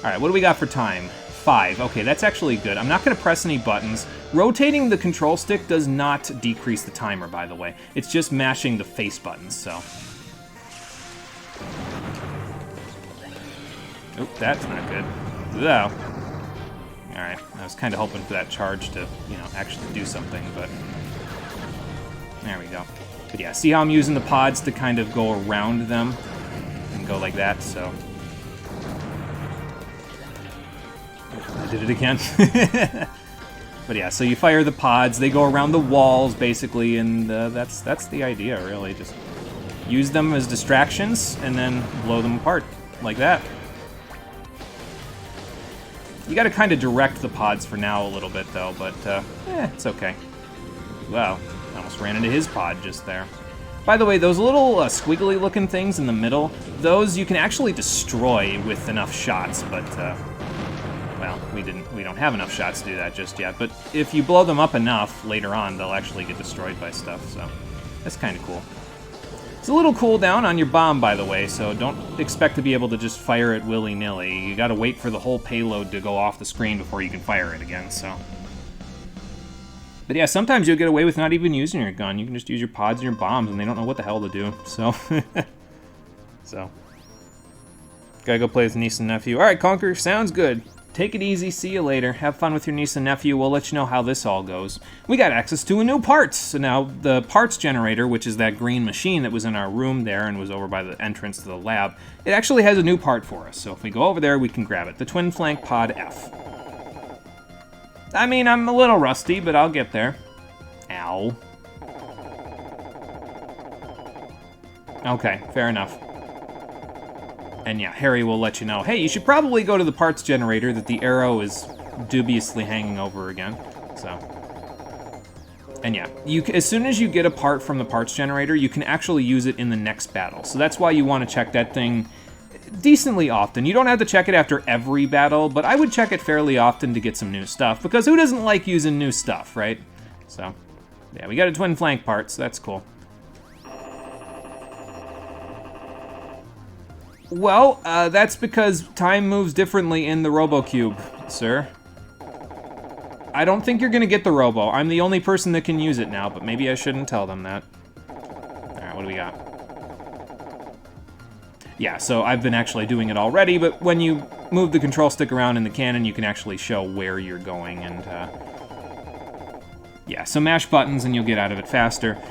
right, what do we got for time? 5. Okay, that's actually good. I'm not going to press any buttons. Rotating the control stick does not decrease the timer, by the way. It's just mashing the face buttons, so. Oop, that's not good. Though. Alright, I was kind of hoping for that charge to, you know, actually do something, but... There we go. But yeah, see how I'm using the pods to kind of go around them? And go like that, so... I did it again. But yeah, so you fire the pods, they go around the walls, basically, and that's the idea, really. Just use them as distractions, and then blow them apart, like that. You gotta kind of direct the pods for now a little bit, though, but, it's okay. Wow, I almost ran into his pod just there. By the way, those little squiggly-looking things in the middle, those you can actually destroy with enough shots, but, well, we don't have enough shots to do that just yet, but if you blow them up enough later on, they'll actually get destroyed by stuff, so that's kind of cool. It's a little cooldown on your bomb, by the way, so don't expect to be able to just fire it willy-nilly. You gotta wait for the whole payload to go off the screen before you can fire it again, so. But yeah, sometimes you'll get away with not even using your gun. You can just use your pods and your bombs, and they don't know what the hell to do, so. So. Gotta go play with niece and nephew. Alright, Conquer, sounds good. Take it easy, see you later. Have fun with your niece and nephew. We'll let you know how this all goes. We got access to a new parts. So now the parts generator, which is that green machine that was in our room there and was over by the entrance to the lab, it actually has a new part for us. So if we go over there, we can grab it. The Twin Flank Pod F. I mean, I'm a little rusty, but I'll get there. Ow. Okay, fair enough. And yeah, Harry will let you know, hey, you should probably go to the parts generator that the arrow is dubiously hanging over again, so. And yeah, as soon as you get a part from the parts generator, you can actually use it in the next battle. So that's why you want to check that thing decently often. You don't have to check it after every battle, but I would check it fairly often to get some new stuff, because who doesn't like using new stuff, right? So, yeah, we got a twin flank part, so that's cool. Well, that's because time moves differently in the Robo Cube, sir. I don't think you're gonna get the Robo. I'm the only person that can use it now, but maybe I shouldn't tell them that. Alright, what do we got? Yeah, so I've been actually doing it already, but when you move the control stick around in the cannon, you can actually show where you're going, and, yeah, so mash buttons and you'll get out of it faster.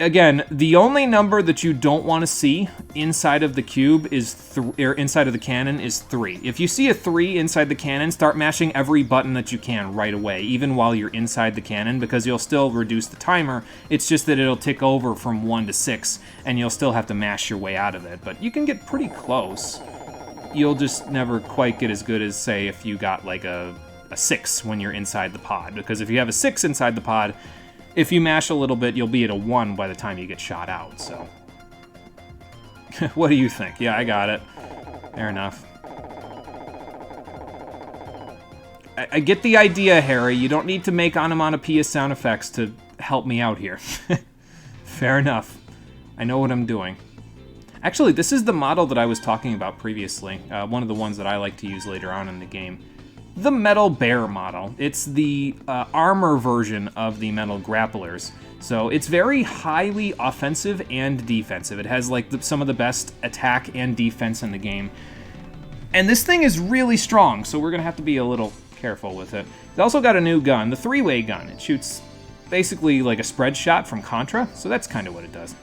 Again, the only number that you don't want to see inside of the cube is inside of the cannon is 3. If you see a 3 inside the cannon, start mashing every button that you can right away, even while you're inside the cannon, because you'll still reduce the timer. It's just that it'll tick over from 1 to 6, and you'll still have to mash your way out of it. But you can get pretty close. You'll just never quite get as good as, say, if you got like a 6 when you're inside the pod, because if you have a 6 inside the pod, if you mash a little bit, you'll be at a 1 by the time you get shot out, so. What do you think? Yeah, I got it. Fair enough. I get the idea, Harry. You don't need to make onomatopoeia sound effects to help me out here. Fair enough. I know what I'm doing. Actually, this is the model that I was talking about previously. One of the ones that I like to use later on in the game. The Metal Bear model. It's the armor version of the Metal Grapplers. So it's very highly offensive and defensive. It has like some of the best attack and defense in the game. And this thing is really strong, so we're gonna have to be a little careful with it. It's also got a new gun, the 3-way gun. It shoots basically like a spread shot from Contra, so that's kind of what it does.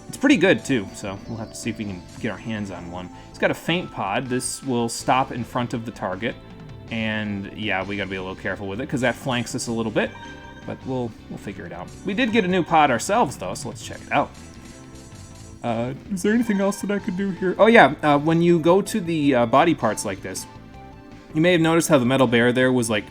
It's pretty good too, so we'll have to see if we can get our hands on one. It's got a feint pod. This will stop in front of the target. And yeah, we gotta be a little careful with it because that flanks us a little bit, but we'll figure it out. We did get a new pod ourselves though, so let's check it out. Is there anything else that I could do here? Oh yeah, when you go to the body parts like this, you may have noticed how the Metal Bear there was like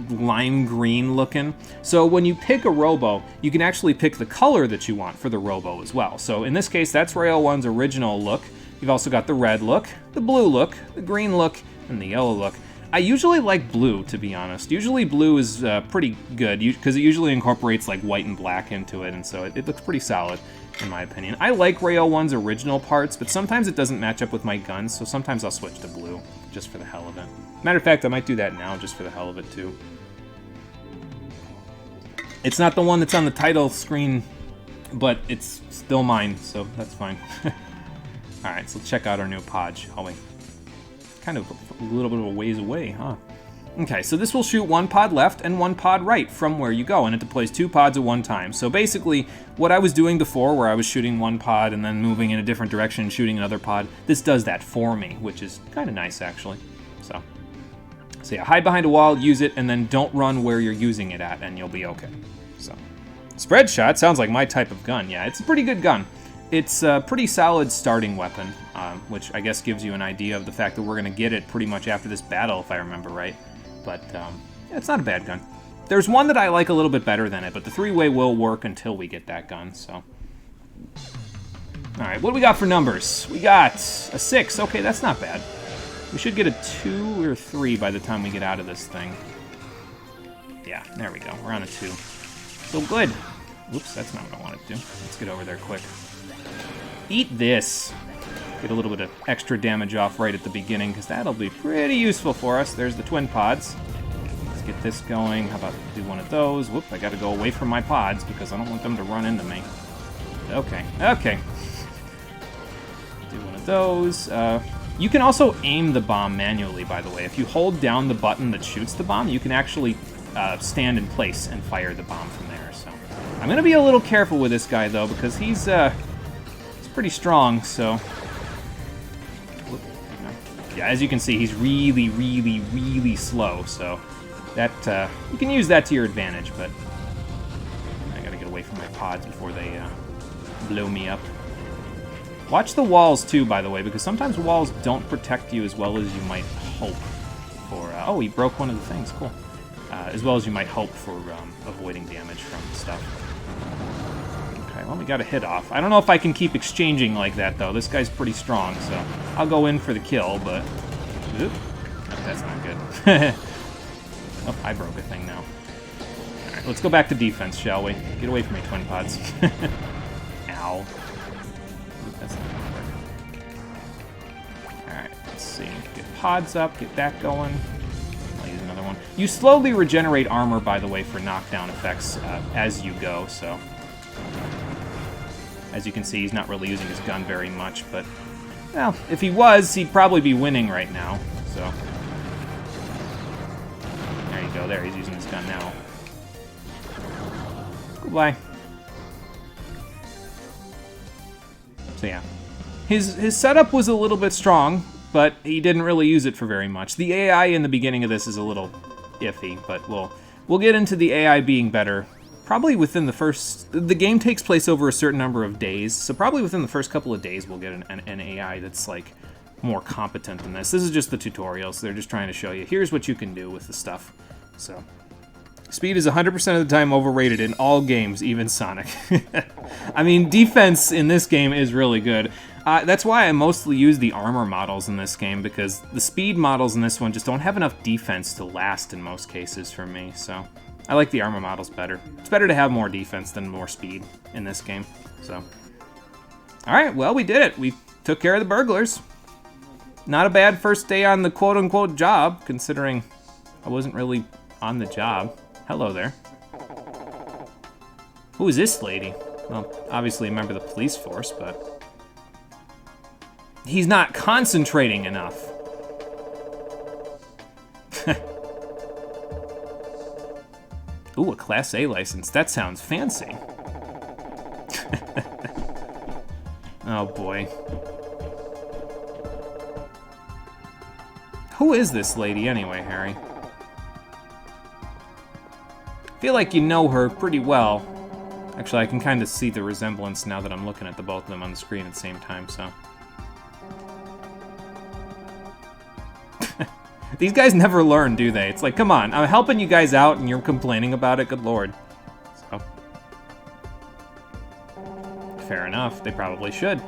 lime green looking. So when you pick a Robo, you can actually pick the color that you want for the Robo as well. So in this case, that's Rail 1's original look. You've also got the red look, the blue look, the green look, and the yellow look. I usually like blue, to be honest. Usually blue is pretty good, because it usually incorporates like white and black into it, and so it looks pretty solid, in my opinion. I like Rail 1's original parts, but sometimes it doesn't match up with my guns, so sometimes I'll switch to blue, just for the hell of it. Matter of fact, I might do that now, just for the hell of it, too. It's not the one that's on the title screen, but it's still mine, so that's fine. Alright, so let's check out our new pod, shall we? Kind of a little bit of a ways away, huh? Okay, so this will shoot 1 pod left and 1 pod right from where you go, and it deploys 2 pods at one time. So basically, what I was doing before, where I was shooting 1 pod and then moving in a different direction and shooting another pod, this does that for me, which is kind of nice, actually. So yeah, hide behind a wall, use it, and then don't run where you're using it at, and you'll be okay. So, spread shot sounds like my type of gun. Yeah, it's a pretty good gun. It's a pretty solid starting weapon, which I guess gives you an idea of the fact that we're going to get it pretty much after this battle, if I remember right. But yeah, it's not a bad gun. There's one that I like a little bit better than it, but the 3-way will work until we get that gun, so. Alright, what do we got for numbers? We got a 6. Okay, that's not bad. We should get a 2 or 3 by the time we get out of this thing. Yeah, there we go. We're on a 2. So good. Oops, that's not what I wanted to do. Let's get over there quick. Eat this. Get a little bit of extra damage off right at the beginning, because that'll be pretty useful for us. There's the twin pods. Let's get this going. How about do one of those? Whoop, I gotta go away from my pods, because I don't want them to run into me. Okay. Do one of those. You can also aim the bomb manually, by the way. If you hold down the button that shoots the bomb, you can actually stand in place and fire the bomb from there. So I'm gonna be a little careful with this guy, though, because he's pretty strong, so. Yeah, as you can see, he's really, really, really slow, so that, you can use that to your advantage, but I gotta get away from my pods before they blow me up. Watch the walls, too, by the way, because sometimes walls don't protect you as well as you might hope for. Oh, he broke one of the things, cool. as well as you might hope for avoiding damage from stuff. Okay, well, we got a hit off. I don't know if I can keep exchanging like that, though. This guy's pretty strong, so I'll go in for the kill, but... Oop. Oh, that's not good. Oh, I broke a thing now. Alright, let's go back to defense, shall we? Get away from me, twin pods. Ow. Oop, that's not gonna work. Alright, let's see. Get pods up, get that going. I'll use another one. You slowly regenerate armor, by the way, for knockdown effects as you go, so... As you can see, he's not really using his gun very much, but... Well, if he was, he'd probably be winning right now, so... There you go, there, he's using his gun now. Goodbye. So yeah. His setup was a little bit strong, but he didn't really use it for very much. The AI in the beginning of this is a little iffy, but we'll get into the AI being better. Probably within the first... The game takes place over a certain number of days, so probably within the first couple of days we'll get an AI that's, like, more competent than this. This is just the tutorial, so they're just trying to show you, here's what you can do with the stuff. So, speed is 100% of the time overrated in all games, even Sonic. I mean, defense in this game is really good. That's why I mostly use the armor models in this game, because the speed models in this one just don't have enough defense to last in most cases for me, so... I like the armor models better. It's better to have more defense than more speed in this game, so. Alright, well, we did it. We took care of the burglars. Not a bad first day on the quote-unquote job, considering I wasn't really on the job. Hello there. Who is this lady? Well, obviously a member of the police force, but... He's not concentrating enough. Ooh, a Class A license. That sounds fancy. Oh, boy. Who is this lady anyway, Harry? I feel like you know her pretty well. Actually, I can kind of see the resemblance now that I'm looking at the both of them on the screen at the same time, so... These guys never learn, do they? It's like, come on, I'm helping you guys out and you're complaining about it, good lord. So. Fair enough, they probably should.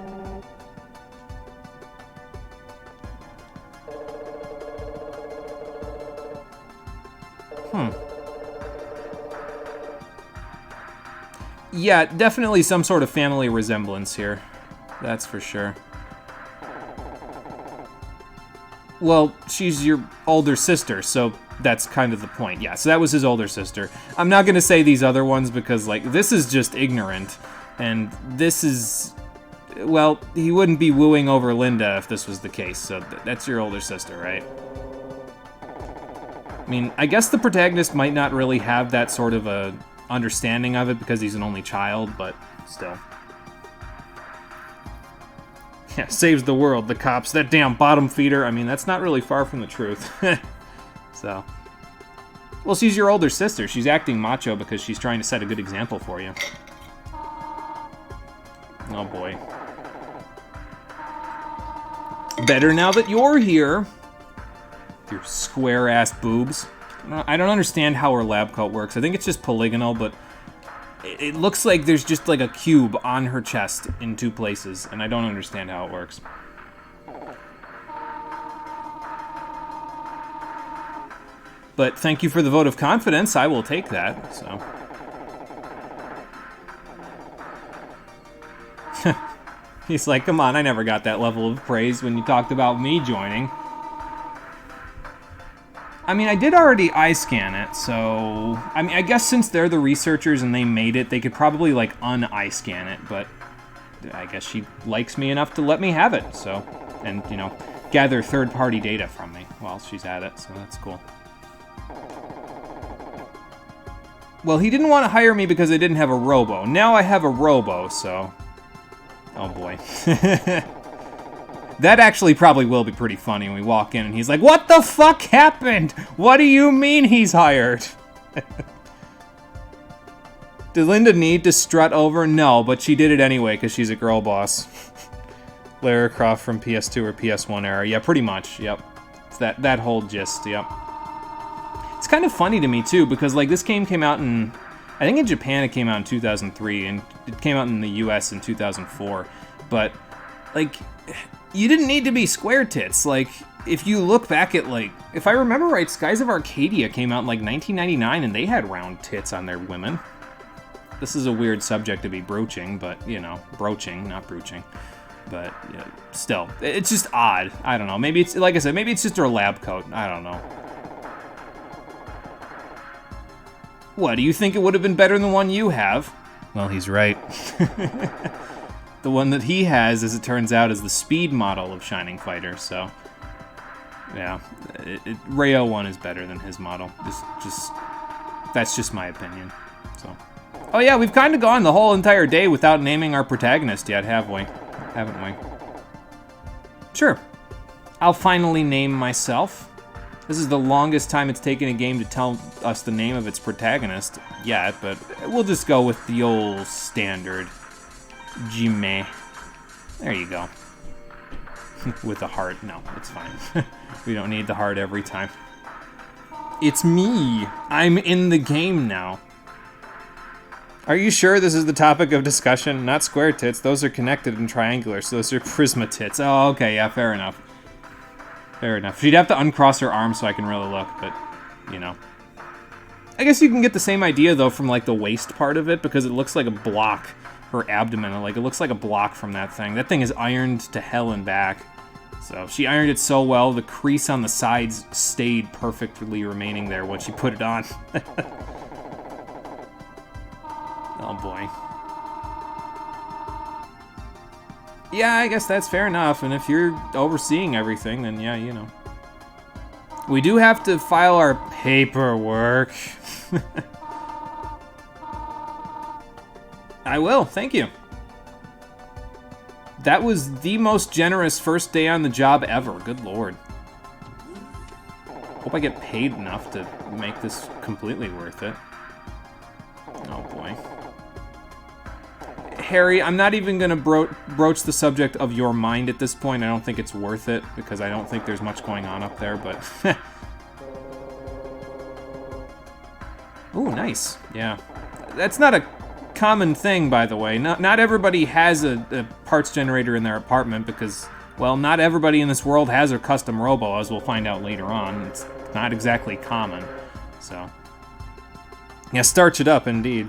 Yeah, definitely some sort of family resemblance here. That's for sure. Well, she's your older sister, so that's kind of the point. Yeah, so that was his older sister. I'm not going to say these other ones because, like, this is just ignorant. And this is... Well, he wouldn't be wooing over Linda if this was the case, so that's your older sister, right? I mean, I guess the protagonist might not really have that sort of a understanding of it because he's an only child, but still. Yeah, saves the world, the cops, that damn bottom feeder. I mean, that's not really far from the truth. So. Well, she's your older sister. She's acting macho because she's trying to set a good example for you. Oh, boy. Better now that you're here. Your square-ass boobs. I don't understand how her lab coat works. I think it's just polygonal, but... It looks like there's just like a cube on her chest in two places, and I don't understand how it works. But thank you for the vote of confidence. I will take that, so. He's like, come on, I never got that level of praise when you talked about me joining. I mean, I did already eye scan it, so... I mean, I guess since they're the researchers and they made it, they could probably, like, un-eye scan it, but... I guess she likes me enough to let me have it, so... And, you know, gather third-party data from me while she's at it, so that's cool. Well, he didn't want to hire me because I didn't have a Robo. Now I have a Robo, so... Oh, boy. That actually probably will be pretty funny when we walk in and he's like, what the fuck happened? What do you mean he's hired? Did Linda need to strut over? No, but she did it anyway because she's a girl boss. Lara Croft from PS2 or PS1 era. Yeah, pretty much, yep. It's that whole gist, yep. It's kind of funny to me, too, because, like, this game came out in... I think in Japan it came out in 2003, and it came out in the US in 2004. But, like, you didn't need to be square tits. Like, if you look back at, like... If I remember right, Skies of Arcadia came out in, like, 1999, and they had round tits on their women. This is a weird subject to be broaching, but, you know, broaching, not brooching. But, yeah, still, it's just odd. I don't know. Maybe it's, like I said, maybe it's just her lab coat. I don't know. What, do you think it would have been better than the one you have? Well, he's right. The one that he has, as it turns out, is the speed model of Shining Fighter, so... Yeah, Rayo 1 is better than his model. That's just my opinion, so... Oh yeah, we've kind of gone the whole entire day without naming our protagonist yet, have we? Haven't we? Sure. I'll finally name myself. This is the longest time it's taken a game to tell us the name of its protagonist yet, but we'll just go with the old standard. Jime. There you go. With a heart. No, it's fine. We don't need the heart every time. It's me. I'm in the game now. Are you sure this is the topic of discussion? Not square tits. Those are connected and triangular, so those are prisma tits. Oh, okay, yeah, fair enough. Fair enough. She'd have to uncross her arms so I can really look, but, you know. I guess you can get the same idea, though, from, like, the waist part of it, because it looks like a block. Her abdomen, like, it looks like a block from that thing. That thing is ironed to hell and back. So, she ironed it so well, the crease on the sides stayed perfectly remaining there when she put it on. Oh, boy. Yeah, I guess that's fair enough, and if you're overseeing everything, then yeah, you know. We do have to file our paperwork. I will, thank you. That was the most generous first day on the job ever, good lord. Hope I get paid enough to make this completely worth it. Oh boy. Harry, I'm not even going to broach the subject of your mind at this point. I don't think it's worth it, because I don't think there's much going on up there, but... Ooh, nice. Yeah. That's not a common thing, by the way. Not everybody has a parts generator in their apartment, because, well, not everybody in this world has a custom Robo, as we'll find out later on. It's not exactly common, so... Yeah, starch it up, indeed.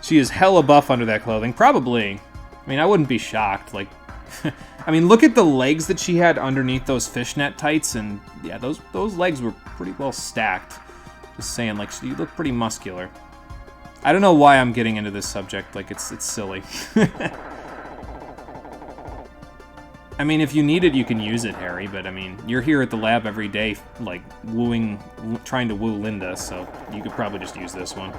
She is hella buff under that clothing. Probably. I mean, I wouldn't be shocked. Like, I mean, look at the legs that she had underneath those fishnet tights, and yeah, those legs were pretty well stacked. Just saying, like, she looked pretty muscular. I don't know why I'm getting into this subject. Like, it's silly. I mean, if you need it, you can use it, Harry. But I mean, you're here at the lab every day, like trying to woo Linda, so you could probably just use this one.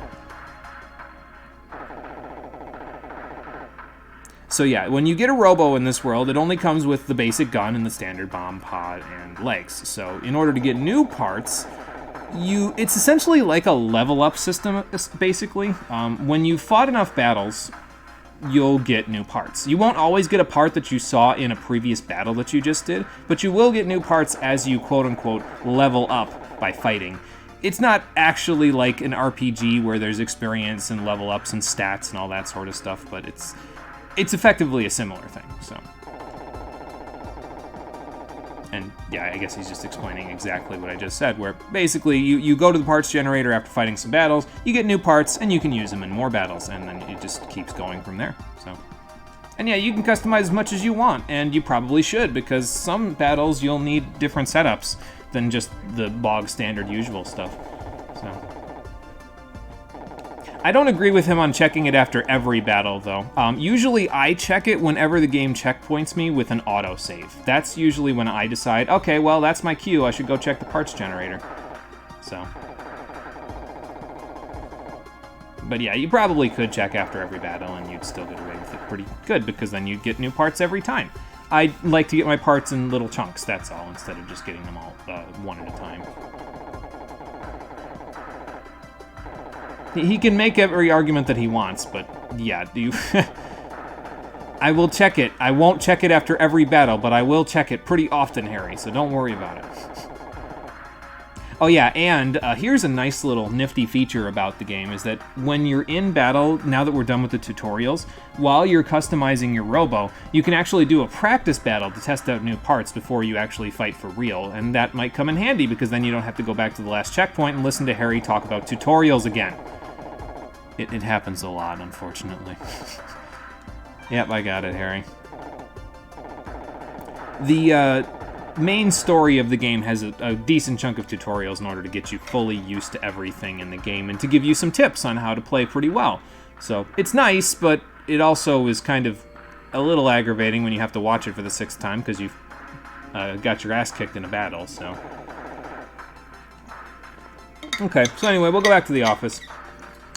So yeah, when you get a Robo in this world, it only comes with the basic gun and the standard bomb pod and legs. So in order to get new parts, it's essentially like a level up system, basically. When you've fought enough battles, you'll get new parts. You won't always get a part that you saw in a previous battle that you just did, but you will get new parts as you quote-unquote level up by fighting. It's not actually like an RPG where there's experience and level ups and stats and all that sort of stuff, but it's effectively a similar thing, so. And yeah, I guess he's just explaining exactly what I just said, where basically you go to the parts generator after fighting some battles, you get new parts, and you can use them in more battles, and then it just keeps going from there, so. And yeah, you can customize as much as you want, and you probably should, because some battles you'll need different setups than just the bog standard usual stuff, so. I don't agree with him on checking it after every battle, though. Usually I check it whenever the game checkpoints me with an autosave. That's usually when I decide, okay, well, that's my cue, I should go check the parts generator. So. But yeah, you probably could check after every battle, and you'd still get away with it pretty good, because then you'd get new parts every time. I like to get my parts in little chunks, that's all, instead of just getting them all one at a time. He can make every argument that he wants, but yeah, I will check it. I won't check it after every battle, but I will check it pretty often, Harry, so don't worry about it. Oh yeah, and here's a nice little nifty feature about the game, is that when you're in battle, now that we're done with the tutorials, while you're customizing your Robo, you can actually do a practice battle to test out new parts before you actually fight for real, and that might come in handy because then you don't have to go back to the last checkpoint and listen to Harry talk about tutorials again. It happens a lot, unfortunately. Yep, I got it, Harry. The main story of the game has a decent chunk of tutorials in order to get you fully used to everything in the game and to give you some tips on how to play pretty well. So it's nice, but it also is kind of a little aggravating when you have to watch it for the 6th time because you've got your ass kicked in a battle, so. Okay, so anyway, we'll go back to the office.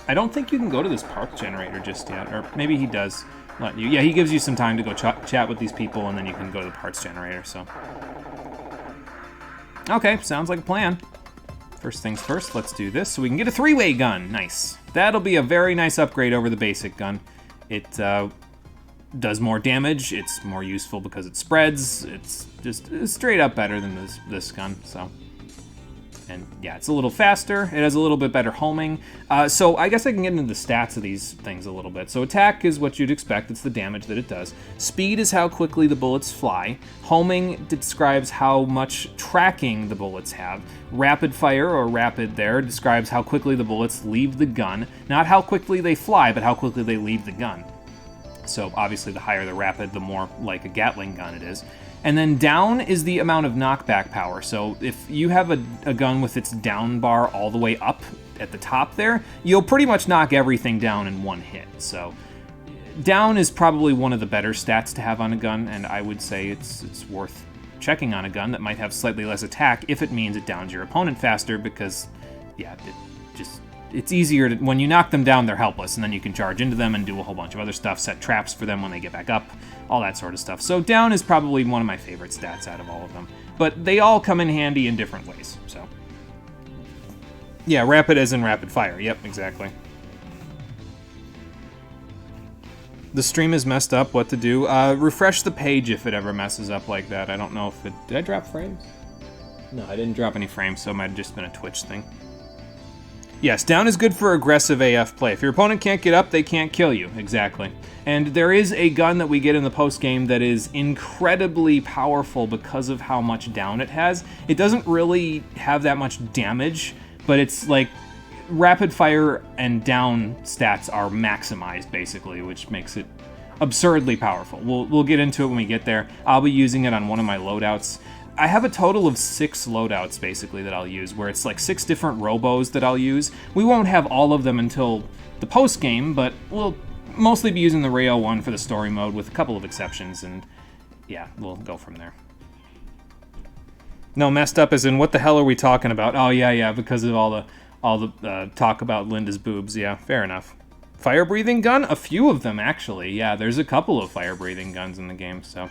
I don't think you can go to this park generator just yet, or maybe he does let you. Yeah, he gives you some time to go chat with these people, and then you can go to the parts generator, so. Okay, sounds like a plan. First things first, let's do this so we can get a 3-way gun. Nice. That'll be a very nice upgrade over the basic gun. It does more damage, it's more useful because it spreads, it's just straight up better than this gun, so. And yeah, it's a little faster, it has a little bit better homing. So I guess I can get into the stats of these things a little bit. So attack is what you'd expect, it's the damage that it does. Speed is how quickly the bullets fly. Homing describes how much tracking the bullets have. Rapid fire, or rapid there, describes how quickly the bullets leave the gun. Not how quickly they fly, but how quickly they leave the gun. So obviously the higher the rapid, the more like a Gatling gun it is. And then down is the amount of knockback power. So if you have a gun with its down bar all the way up at the top there, you'll pretty much knock everything down in one hit. So down is probably one of the better stats to have on a gun, and I would say it's worth checking on a gun that might have slightly less attack if it means it downs your opponent faster, because yeah, it's easier to, when you knock them down, they're helpless, and then you can charge into them and do a whole bunch of other stuff, set traps for them when they get back up, all that sort of stuff. So down is probably one of my favorite stats out of all of them. But they all come in handy in different ways, so. Yeah, rapid as in rapid fire. Yep, exactly. The stream is messed up, what to do? Refresh the page if it ever messes up like that. I don't know if it... Did I drop frames? No, I didn't drop any frames, so it might have just been a Twitch thing. Yes, down is good for aggressive AF play. If your opponent can't get up, they can't kill you. Exactly. And there is a gun that we get in the post-game that is incredibly powerful because of how much down it has. It doesn't really have that much damage, but it's like rapid fire and down stats are maximized, basically, which makes it absurdly powerful. We'll get into it when we get there. I'll be using it on one of my loadouts. I have a total of 6 loadouts, basically, that I'll use, where it's like 6 different Robos that I'll use. We won't have all of them until the post-game, but we'll mostly be using the Rayo one for the story mode, with a couple of exceptions, and yeah, we'll go from there. No, messed up as in, what the hell are we talking about? Oh, yeah, because of all the talk about Linda's boobs. Yeah, fair enough. Fire-breathing gun? A few of them, actually. Yeah, there's a couple of fire-breathing guns in the game, so...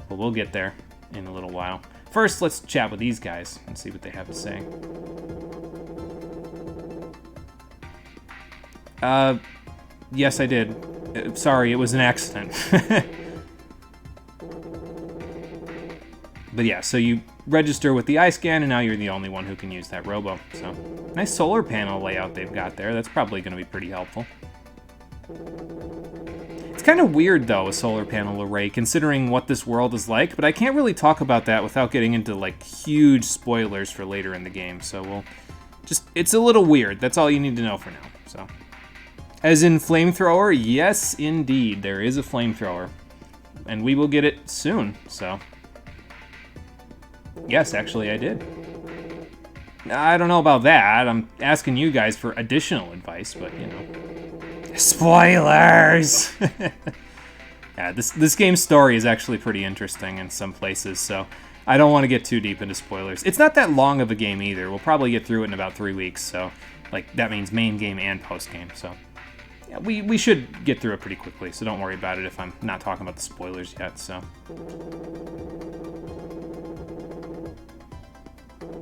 But we'll get there in a little while. First, let's chat with these guys and see what they have to say. Yes, I did. Sorry, it was an accident. But yeah, so you register with the iScan, and now you're the only one who can use that Robo. So, nice solar panel layout they've got there. That's probably going to be pretty helpful. It's kind of weird, though, a solar panel array, considering what this world is like, but I can't really talk about that without getting into, like, huge spoilers for later in the game, so we'll just... It's a little weird. That's all you need to know for now, so... As in flamethrower? Yes, indeed, there is a flamethrower. And we will get it soon, so... Yes, actually, I did. I don't know about that. I'm asking you guys for additional advice, but, you know... Spoilers! Yeah, this game's story is actually pretty interesting in some places, so I don't want to get too deep into spoilers. It's not that long of a game either. We'll probably get through it in about 3 weeks, so like that means main game and post game. So yeah, we should get through it pretty quickly. So don't worry about it if I'm not talking about the spoilers yet. So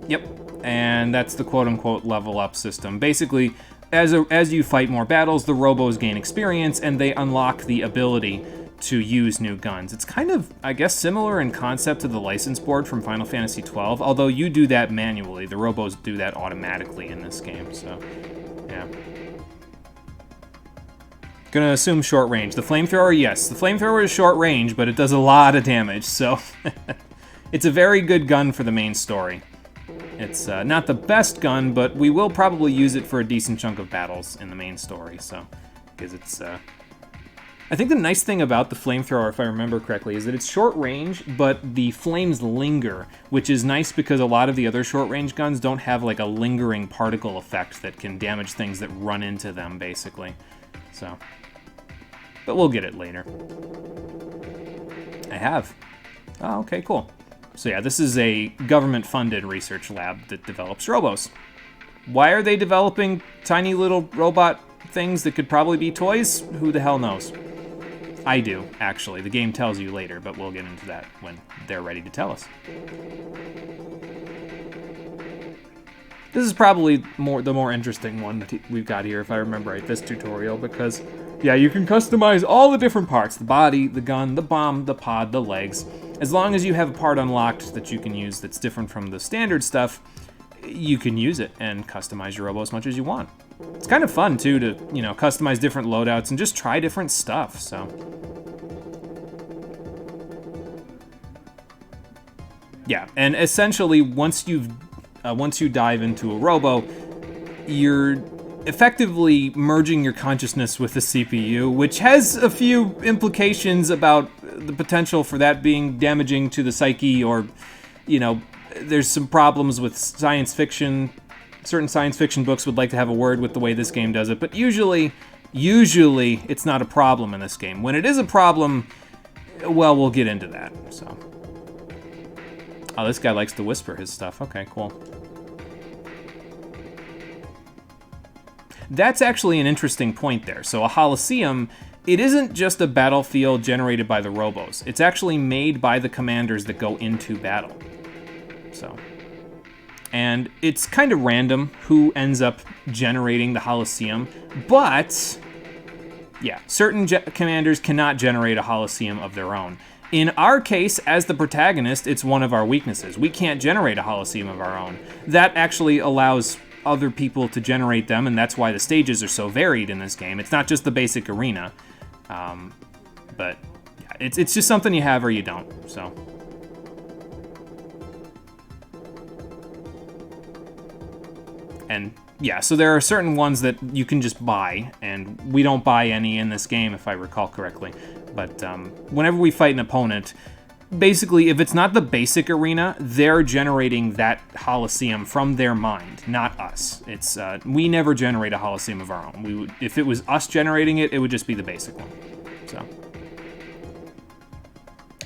yep, and that's the quote-unquote level up system. Basically, as you fight more battles, the Robos gain experience, and they unlock the ability to use new guns. It's kind of, I guess, similar in concept to the license board from Final Fantasy XII, although you do that manually. The Robos do that automatically in this game, so yeah. Gonna assume short range. The flamethrower, yes. The flamethrower is short range, but it does a lot of damage, so it's a very good gun for the main story. It's not the best gun, but we will probably use it for a decent chunk of battles in the main story, so, because it's, I think the nice thing about the flamethrower, if I remember correctly, is that it's short range, but the flames linger, which is nice because a lot of the other short range guns don't have like a lingering particle effect that can damage things that run into them, basically. So, but we'll get it later. I have. Oh, okay, cool. So yeah, this is a government-funded research lab that develops Robos. Why are they developing tiny little robot things that could probably be toys? Who the hell knows? I do, actually. The game tells you later, but we'll get into that when they're ready to tell us. This is probably the more interesting one that we've got here, if I remember right, this tutorial, because, yeah, you can customize all the different parts. The body, the gun, the bomb, the pod, the legs. As long as you have a part unlocked that you can use that's different from the standard stuff, you can use it and customize your Robo as much as you want. It's kind of fun, too, to, you know, customize different loadouts and just try different stuff, so. Yeah, and essentially, once you dive into a Robo, you're effectively merging your consciousness with the CPU, which has a few implications about the potential for that being damaging to the psyche, or, you know, there's some problems with science fiction. Certain science fiction books would like to have a word with the way this game does it, but usually it's not a problem in this game. When it is a problem, well, we'll get into that, so. Oh, this guy likes to whisper his stuff. Okay, cool. That's actually an interesting point there. So a Holosseum, it isn't just a battlefield generated by the Robos. It's actually made by the commanders that go into battle. So, and it's kind of random who ends up generating the Holosseum, but yeah, certain commanders cannot generate a Holosseum of their own. In our case, as the protagonist, it's one of our weaknesses. We can't generate a Holosseum of our own. That actually allows other people to generate them, and that's why the stages are so varied in this game. It's not just the basic arena, but yeah, it's just something you have or you don't, so. And yeah, so there are certain ones that you can just buy, and we don't buy any in this game, if I recall correctly. But whenever we fight an opponent, basically, if it's not the basic arena, they're generating that Holosseum from their mind, not us. It's we never generate a Holosseum of our own. If it was us generating it, it would just be the basic one. So.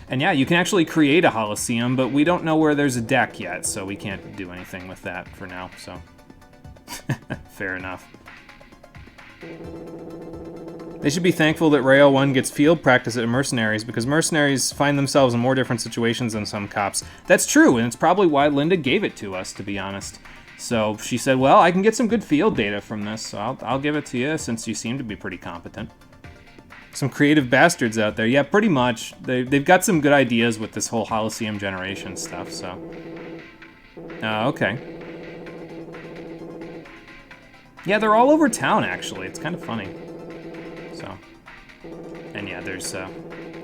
And yeah, you can actually create a Holosseum, but we don't know where there's a deck yet, so we can't do anything with that for now, so. Fair enough. They should be thankful that Rail 1 gets field practice at mercenaries, because mercenaries find themselves in more different situations than some cops. That's true, and it's probably why Linda gave it to us, to be honest. So she said, well, I can get some good field data from this, so I'll give it to you, since you seem to be pretty competent. Some creative bastards out there. Yeah, pretty much. They've got some good ideas with this whole Holosseum generation stuff, so. Okay. Yeah, they're all over town, actually. It's kind of funny. So, and yeah, there's,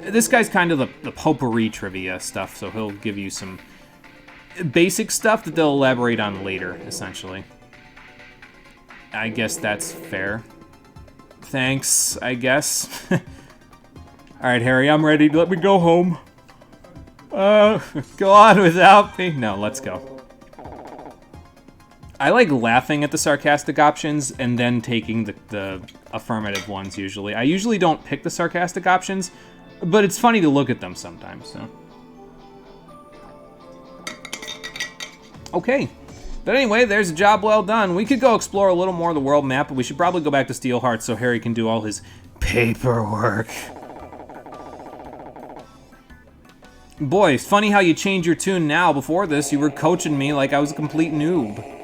this guy's kind of the potpourri trivia stuff, so he'll give you some basic stuff that they'll elaborate on later, essentially. I guess that's fair. Thanks, I guess. Alright, Harry, I'm ready. Let me go home. Go on without me. No, let's go. I like laughing at the sarcastic options and then taking the affirmative ones, usually. I usually don't pick the sarcastic options, but it's funny to look at them sometimes, so. Okay. But anyway, there's a job well done. We could go explore a little more of the world map, but we should probably go back to Steelheart so Harry can do all his paperwork. Boy, it's funny how you change your tune now. Before this, you were coaching me like I was a complete noob.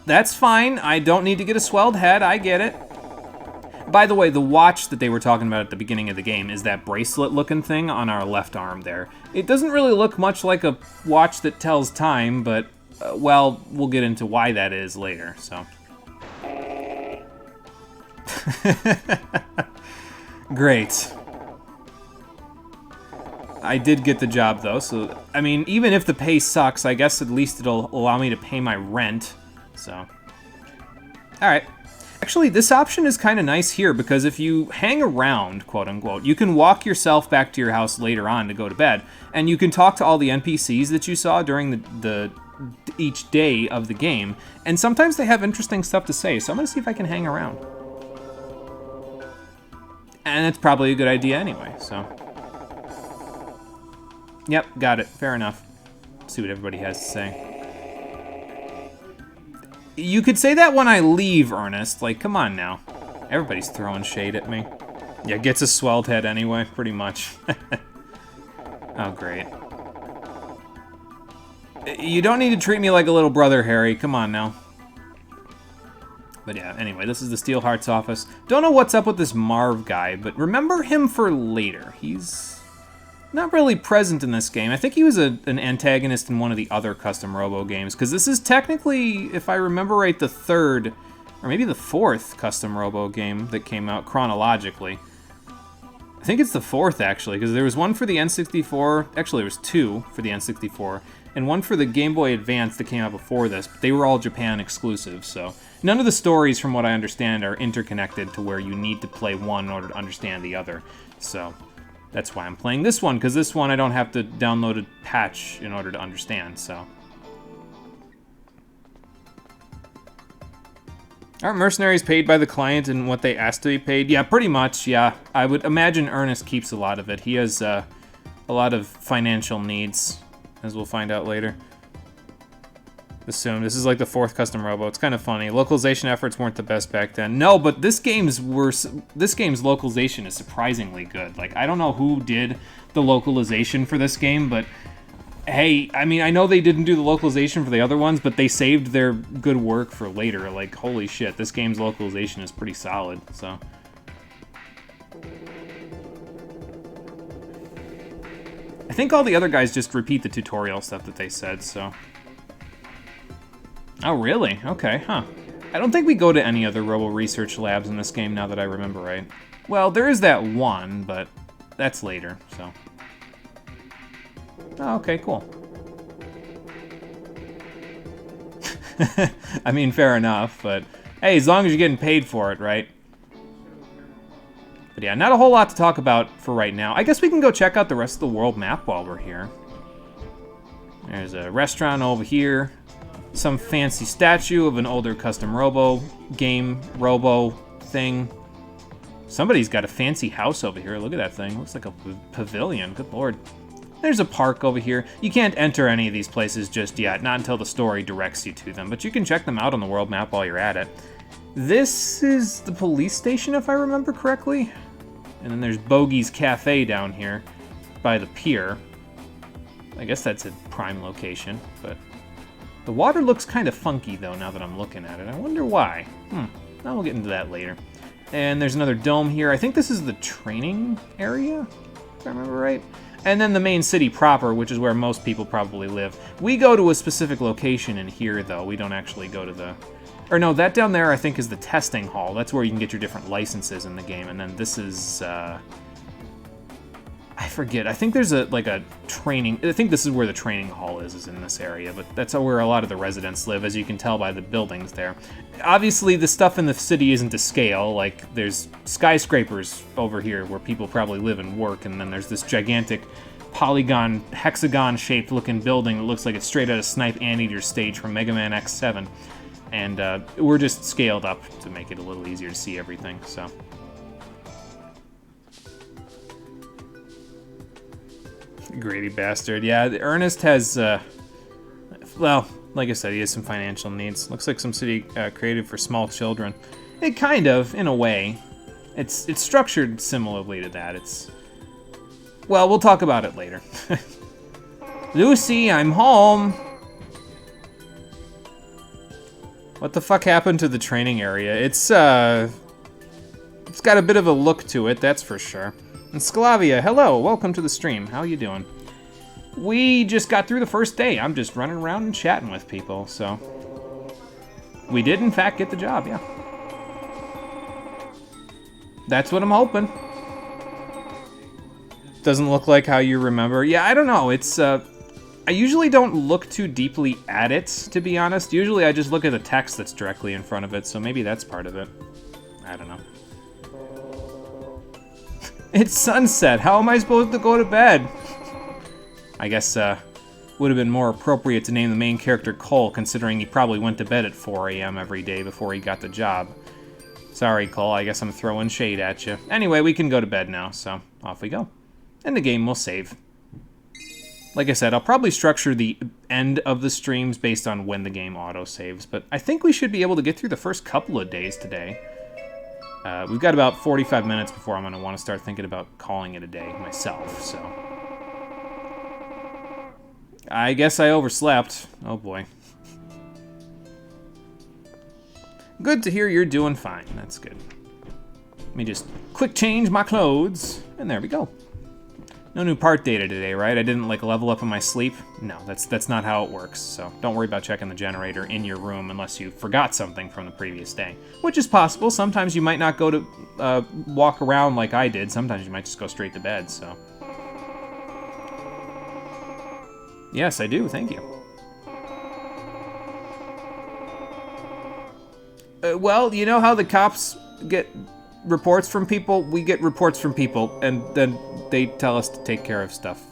that's fine. I don't need to get a swelled head. I get it. By the way, the watch that they were talking about at the beginning of the game is that bracelet-looking thing on our left arm there. It doesn't really look much like a watch that tells time, but, well, we'll get into why that is later, so. Great. I did get the job, though, so, I mean, even if the pay sucks, I guess at least it'll allow me to pay my rent, so. Alright. Actually, this option is kind of nice here, because if you hang around, quote-unquote, you can walk yourself back to your house later on to go to bed, and you can talk to all the NPCs that you saw during each day of the game, and sometimes they have interesting stuff to say, so I'm going to see if I can hang around. And it's probably a good idea anyway, so. Yep, got it. Fair enough. Let's see what everybody has to say. You could say that when I leave, Ernest. Like, come on now. Everybody's throwing shade at me. Yeah, gets a swelled head anyway, pretty much. Oh, great. You don't need to treat me like a little brother, Harry. Come on now. But yeah, anyway, this is the Steel Heart's office. Don't know what's up with this Marv guy, but remember him for later. He's not really present in this game. I think he was an antagonist in one of the other custom Robo games, because this is technically, if I remember right, the third, or maybe the fourth custom Robo game that came out chronologically. I think it's the fourth, actually, because there was one for the N64, actually there was two for the N64, and one for the Game Boy Advance that came out before this, but they were all Japan exclusive, so none of the stories, from what I understand, are interconnected to where you need to play one in order to understand the other, so that's why I'm playing this one, because this one I don't have to download a patch in order to understand, so. Aren't mercenaries paid by the client in what they asked to be paid? Yeah, pretty much, yeah. I would imagine Ernest keeps a lot of it. He has a lot of financial needs, as we'll find out later. Assume this is like the fourth custom Robo. It's kind of funny. Localization efforts weren't the best back then. No, but this game's localization is surprisingly good. Like, I don't know who did the localization for this game, but hey, I mean, I know they didn't do the localization for the other ones, but they saved their good work for later. Like, holy shit, this game's localization is pretty solid, so. I think all the other guys just repeat the tutorial stuff that they said, so. Oh, really? Okay, huh. I don't think we go to any other Robo research labs in this game now that I remember right. Well, there is that one, but that's later, so. Oh, okay, cool. I mean, fair enough, but hey, as long as you're getting paid for it, right? But yeah, not a whole lot to talk about for right now. I guess we can go check out the rest of the world map while we're here. There's a restaurant over here. Some fancy statue of an older custom Robo game, Robo thing. Somebody's got a fancy house over here. Look at that thing. Looks like a pavilion. Good lord. There's a park over here. You can't enter any of these places just yet, not until the story directs you to them, but you can check them out on the world map while you're at it. This is the police station, if I remember correctly. And then there's Bogey's Cafe down here by the pier. I guess that's a prime location, but the water looks kind of funky, though, now that I'm looking at it. I wonder why. Now we'll get into that later. And there's another dome here. I think this is the training area, if I remember right. And then the main city proper, which is where most people probably live. We go to a specific location in here, though. We don't actually go to the... Or no, that down there, I think, is the testing hall. That's where you can get your different licenses in the game. And then this is... I forget. I think there's a training... I think this is where the training hall is in this area, but that's where a lot of the residents live, as you can tell by the buildings there. Obviously, the stuff in the city isn't to scale. Like, there's skyscrapers over here where people probably live and work, and then there's this gigantic polygon, hexagon-shaped looking building that looks like it's straight out of Snipe Anteater's stage from Mega Man X7. And we're just scaled up to make it a little easier to see everything, so... Greedy bastard. Yeah, Ernest has, well, like I said, he has some financial needs. Looks like some city created for small children. It kind of, in a way. It's structured similarly to that. It's... Well, we'll talk about it later. Lucy, I'm home! What the fuck happened to the training area? It's got a bit of a look to it, that's for sure. And Sclavia, hello, welcome to the stream. How you doing? We just got through the first day. I'm just running around and chatting with people, so. We did, in fact, get the job, yeah. That's what I'm hoping. Doesn't look like how you remember. Yeah, I don't know. It's, I usually don't look too deeply at it, to be honest. Usually I just look at the text that's directly in front of it, so maybe that's part of it. I don't know. It's sunset. How am I supposed to go to bed? I guess, would have been more appropriate to name the main character Cole, considering he probably went to bed at 4 a.m. every day before he got the job. Sorry, Cole, I guess I'm throwing shade at you. Anyway, we can go to bed now, so off we go. And the game will save. Like I said, I'll probably structure the end of the streams based on when the game auto-saves, but I think we should be able to get through the first couple of days today. We've got about 45 minutes before I'm going to want to start thinking about calling it a day myself, so. I guess I overslept. Oh boy. Good to hear you're doing fine. That's good. Let me just quick change my clothes, and there we go. No new part data today, right? I didn't like level up in my sleep? No, that's not how it works, so don't worry about checking the generator in your room unless you forgot something from the previous day. Which is possible. Sometimes you might not go to walk around like I did. Sometimes you might just go straight to bed, so. Yes, I do, thank you. Well, you know how the cops get reports from people? We get reports from people, and then they tell us to take care of stuff.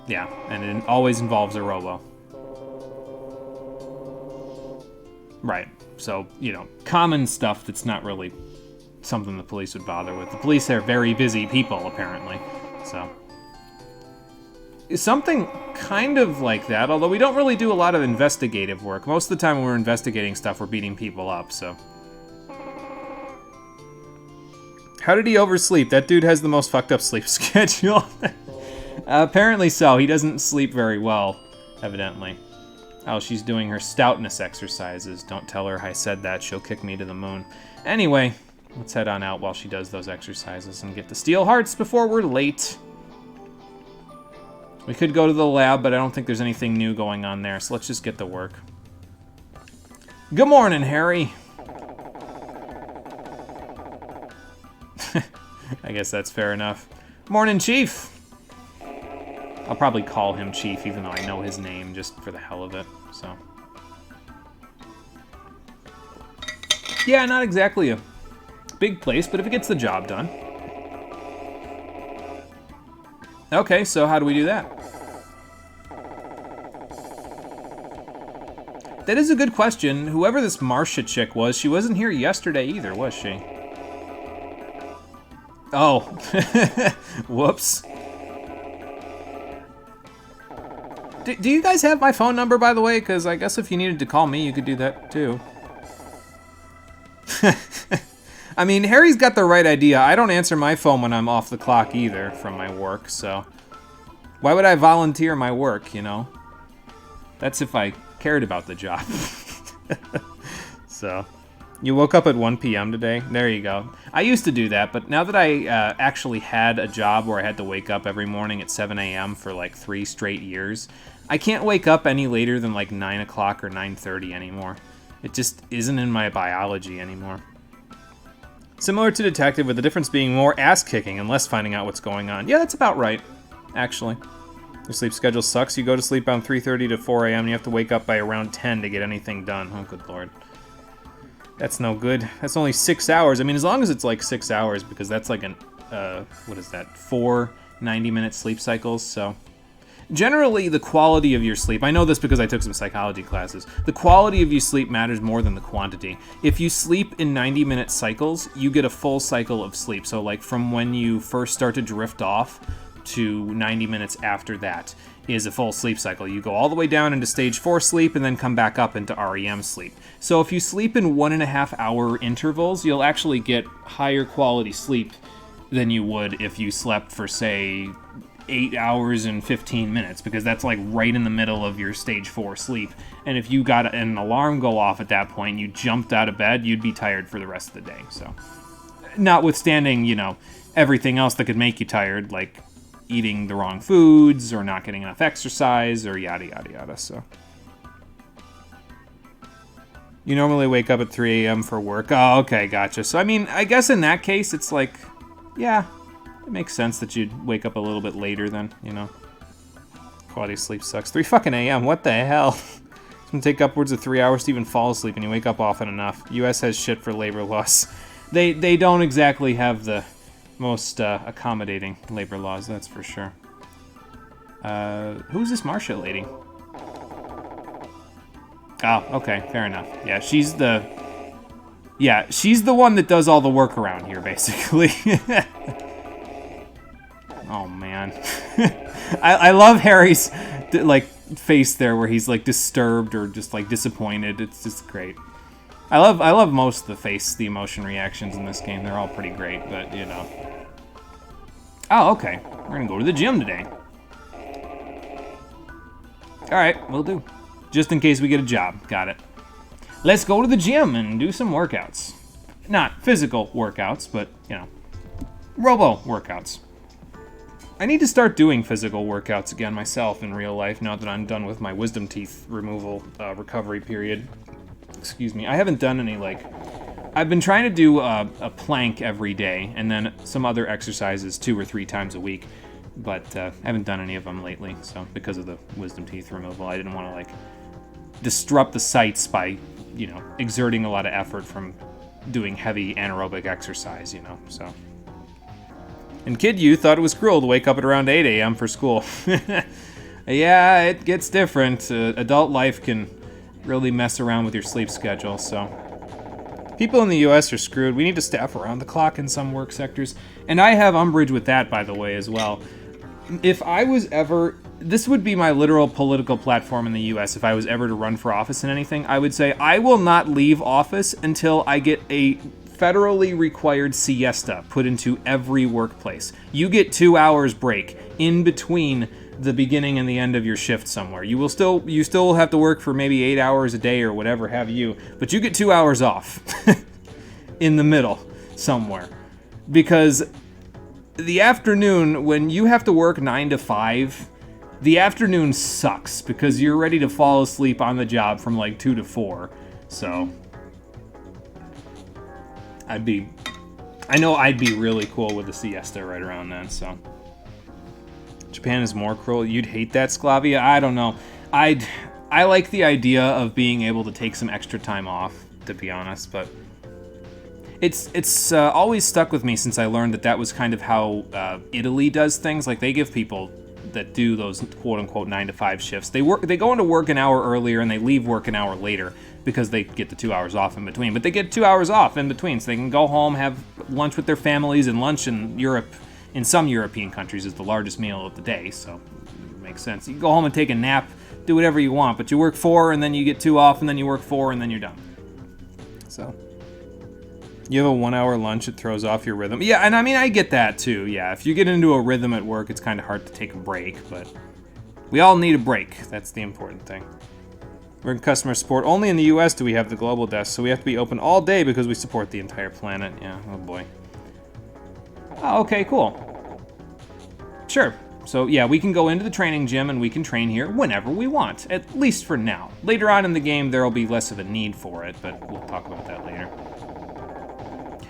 Yeah, and it always involves a Robo. Right, so, you know, common stuff that's not really something the police would bother with. The police are very busy people, apparently, so. Something kind of like that, although we don't really do a lot of investigative work. Most of the time when we're investigating stuff, we're beating people up, so. How did he oversleep? That dude has the most fucked up sleep schedule. Apparently so. He doesn't sleep very well, evidently. Oh, she's doing her stoutness exercises. Don't tell her I said that. She'll kick me to the moon. Anyway, let's head on out while she does those exercises and get the steel hearts before we're late. We could go to the lab, but I don't think there's anything new going on there, so let's just get to work. Good morning, Harry. I guess that's fair enough. Morning, Chief. I'll probably call him Chief, even though I know his name, just for the hell of it, so. Yeah, not exactly a big place, but if it gets the job done. Okay, so how do we do that? That is a good question. Whoever this Marcia chick was, she wasn't here yesterday either, was she? Oh. Whoops. Do you guys have my phone number, by the way? Because I guess if you needed to call me, you could do that too. I mean, Harry's got the right idea. I don't answer my phone when I'm off the clock either from my work, so why would I volunteer my work, you know? That's if I cared about the job. So, you woke up at 1 p.m. today? There you go. I used to do that, but now that I actually had a job where I had to wake up every morning at 7 a.m. for like 3 straight years, I can't wake up any later than like 9 o'clock or 9:30 anymore. It just isn't in my biology anymore. Similar to Detective, with the difference being more ass-kicking and less finding out what's going on. Yeah, that's about right, actually. Your sleep schedule sucks. You go to sleep around 3:30 to 4 a.m. and you have to wake up by around 10 to get anything done. Oh, good lord. That's no good. That's only 6 hours. I mean, as long as it's like 6 hours, because that's like an, what is that, 4 90-minute sleep cycles, so. Generally, the quality of your sleep, I know this because I took some psychology classes, the quality of your sleep matters more than the quantity. If you sleep in 90-minute cycles, you get a full cycle of sleep. So like from when you first start to drift off to 90 minutes after that is a full sleep cycle. You go all the way down into stage 4 sleep and then come back up into REM sleep. So if you sleep in 1.5 hour intervals, you'll actually get higher quality sleep than you would if you slept for, say, 8 hours and 15 minutes, because that's like right in the middle of your stage 4 sleep. And if you got an alarm go off at that point and you jumped out of bed, you'd be tired for the rest of the day. So, notwithstanding, you know, everything else that could make you tired, like eating the wrong foods or not getting enough exercise or yada yada yada. So you normally wake up at 3 a.m. for work. Oh, okay, gotcha. So I mean, I guess in that case it's like, yeah, it makes sense that you'd wake up a little bit later then, you know. Quality of sleep sucks. 3 fucking a.m. What the hell? It's gonna take upwards of 3 hours to even fall asleep, and you wake up often enough. US has shit for labor laws. They don't exactly have the most accommodating labor laws, that's for sure. Who's this Marcia lady? Oh, okay, fair enough. Yeah, she's the one that does all the work around here, basically. Oh man, I love Harry's like face there, where he's like disturbed or just like disappointed. It's just great. I love most of the emotion reactions in this game. They're all pretty great, but you know. Oh, okay. We're gonna go to the gym today. All right, will do. Just in case we get a job. Got it. Let's go to the gym and do some workouts. Not physical workouts, but you know, Robo workouts. I need to start doing physical workouts again myself in real life now that I'm done with my wisdom teeth removal recovery period. Excuse me. I haven't done any, like... I've been trying to do a plank every day and then some other exercises 2 or 3 times a week, but I haven't done any of them lately, so because of the wisdom teeth removal, I didn't want to, like, disrupt the sights by, you know, exerting a lot of effort from doing heavy anaerobic exercise, you know, so... And kid you thought it was cruel to wake up at around 8 a.m. for school. Yeah, it gets different. Adult life can really mess around with your sleep schedule, so... People in the US are screwed. We need to staff around the clock in some work sectors. And I have umbrage with that, by the way, as well. If I was ever... This would be my literal political platform in the US if I was ever to run for office in anything. I would say, I will not leave office until I get a federally required siesta put into every workplace. You get 2 hours break in between the beginning and the end of your shift somewhere. You still have to work for maybe 8 hours a day or whatever have you, but you get 2 hours off in the middle somewhere. Because the afternoon, when you have to work 9 to 5, the afternoon sucks because you're ready to fall asleep on the job from like 2 to 4. So I know I'd be really cool with a siesta right around then, so. Japan is more cruel. You'd hate that, Sklavia? I don't know. I like the idea of being able to take some extra time off, to be honest, but it's always stuck with me since I learned that was kind of how Italy does things. Like, they give people that do those quote-unquote 9 to 5 shifts. They go into work an hour earlier and they leave work an hour later because they get the 2 hours off in between. But they get 2 hours off in between, so they can go home, have lunch with their families, and lunch in Europe, in some European countries, is the largest meal of the day, so it makes sense. You can go home and take a nap, do whatever you want, but you work 4 and then you get 2 off, and then you work 4 and then you're done. So you have a 1 hour lunch, it throws off your rhythm. Yeah, and I mean, I get that too. Yeah, if you get into a rhythm at work, it's kind of hard to take a break, but we all need a break. That's the important thing. We're in customer support. Only in the US do we have the global desk, so we have to be open all day because we support the entire planet. Yeah, oh boy. Oh, okay, cool. Sure. So yeah, we can go into the training gym and we can train here whenever we want, at least for now. Later on in the game, there'll be less of a need for it, but we'll talk about that later.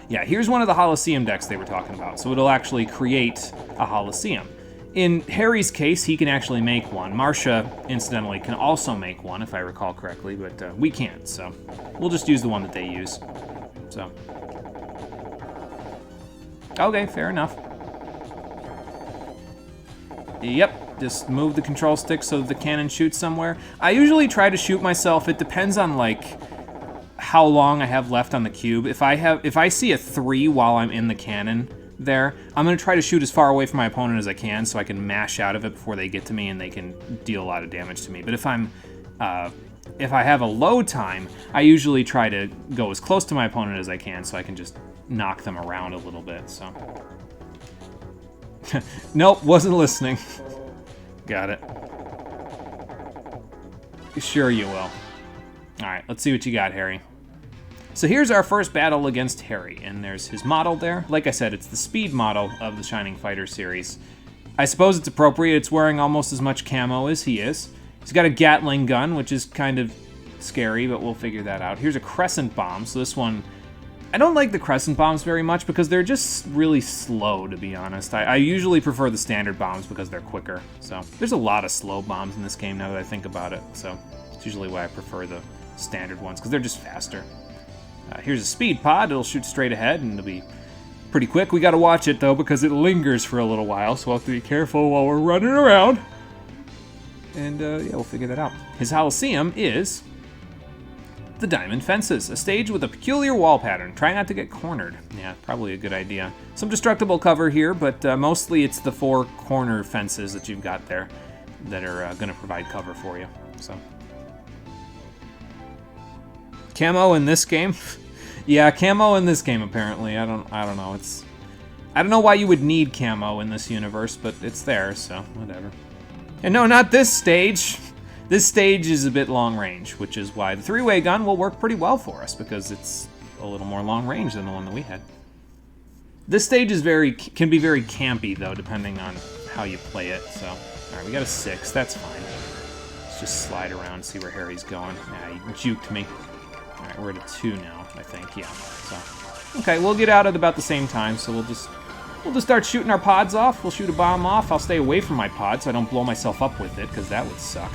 Yeah, here's one of the Holosseum decks they were talking about, so it'll actually create a Holosseum. In Harry's case, he can actually make one. Marcia, incidentally, can also make one, if I recall correctly, but we can't, so we'll just use the one that they use. So. Okay, fair enough. Yep, just move the control stick so that the cannon shoots somewhere. I usually try to shoot myself. It depends on, like, how long I have left on the cube. If I see a 3 while I'm in the cannon there, I'm gonna try to shoot as far away from my opponent as I can so I can mash out of it before they get to me and they can deal a lot of damage to me. But if I have a low time, I usually try to go as close to my opponent as I can so I can just knock them around a little bit, so. Nope, wasn't listening. Got it. Sure you will. Alright, let's see what you got, Harry. So here's our first battle against Harry, and there's his model there. Like I said, it's the speed model of the Shining Fighter series. I suppose it's appropriate. It's wearing almost as much camo as he is. He's got a Gatling gun, which is kind of scary, but we'll figure that out. Here's a Crescent Bomb, so this one... I don't like the Crescent Bombs very much because they're just really slow, to be honest. I usually prefer the standard bombs because they're quicker. So there's a lot of slow bombs in this game now that I think about it. So it's usually why I prefer the standard ones, because they're just faster. Here's a speed pod. It'll shoot straight ahead, and it'll be pretty quick. We gotta watch it, though, because it lingers for a little while, so we'll have to be careful while we're running around. And, yeah, we'll figure that out. His Coliseum is the Diamond Fences, a stage with a peculiar wall pattern. Try not to get cornered. Yeah, probably a good idea. Some destructible cover here, but mostly it's the 4 corner fences that you've got there that are going to provide cover for you. So, camo in this game? Yeah, camo in this game apparently. I don't know. I don't know why you would need camo in this universe, but it's there, so whatever. And no, not this stage. This stage is a bit long range, which is why the 3-way gun will work pretty well for us, because it's a little more long range than the one that we had. This stage is can be very campy, though, depending on how you play it. So, all right, we got a 6. That's fine. Let's just slide around and see where Harry's going. Yeah, he juked me. All right, we're at a 2 now, I think. Yeah. So, okay, we'll get out at about the same time. So we'll just start shooting our pods off. We'll shoot a bomb off. I'll stay away from my pod so I don't blow myself up with it, because that would suck.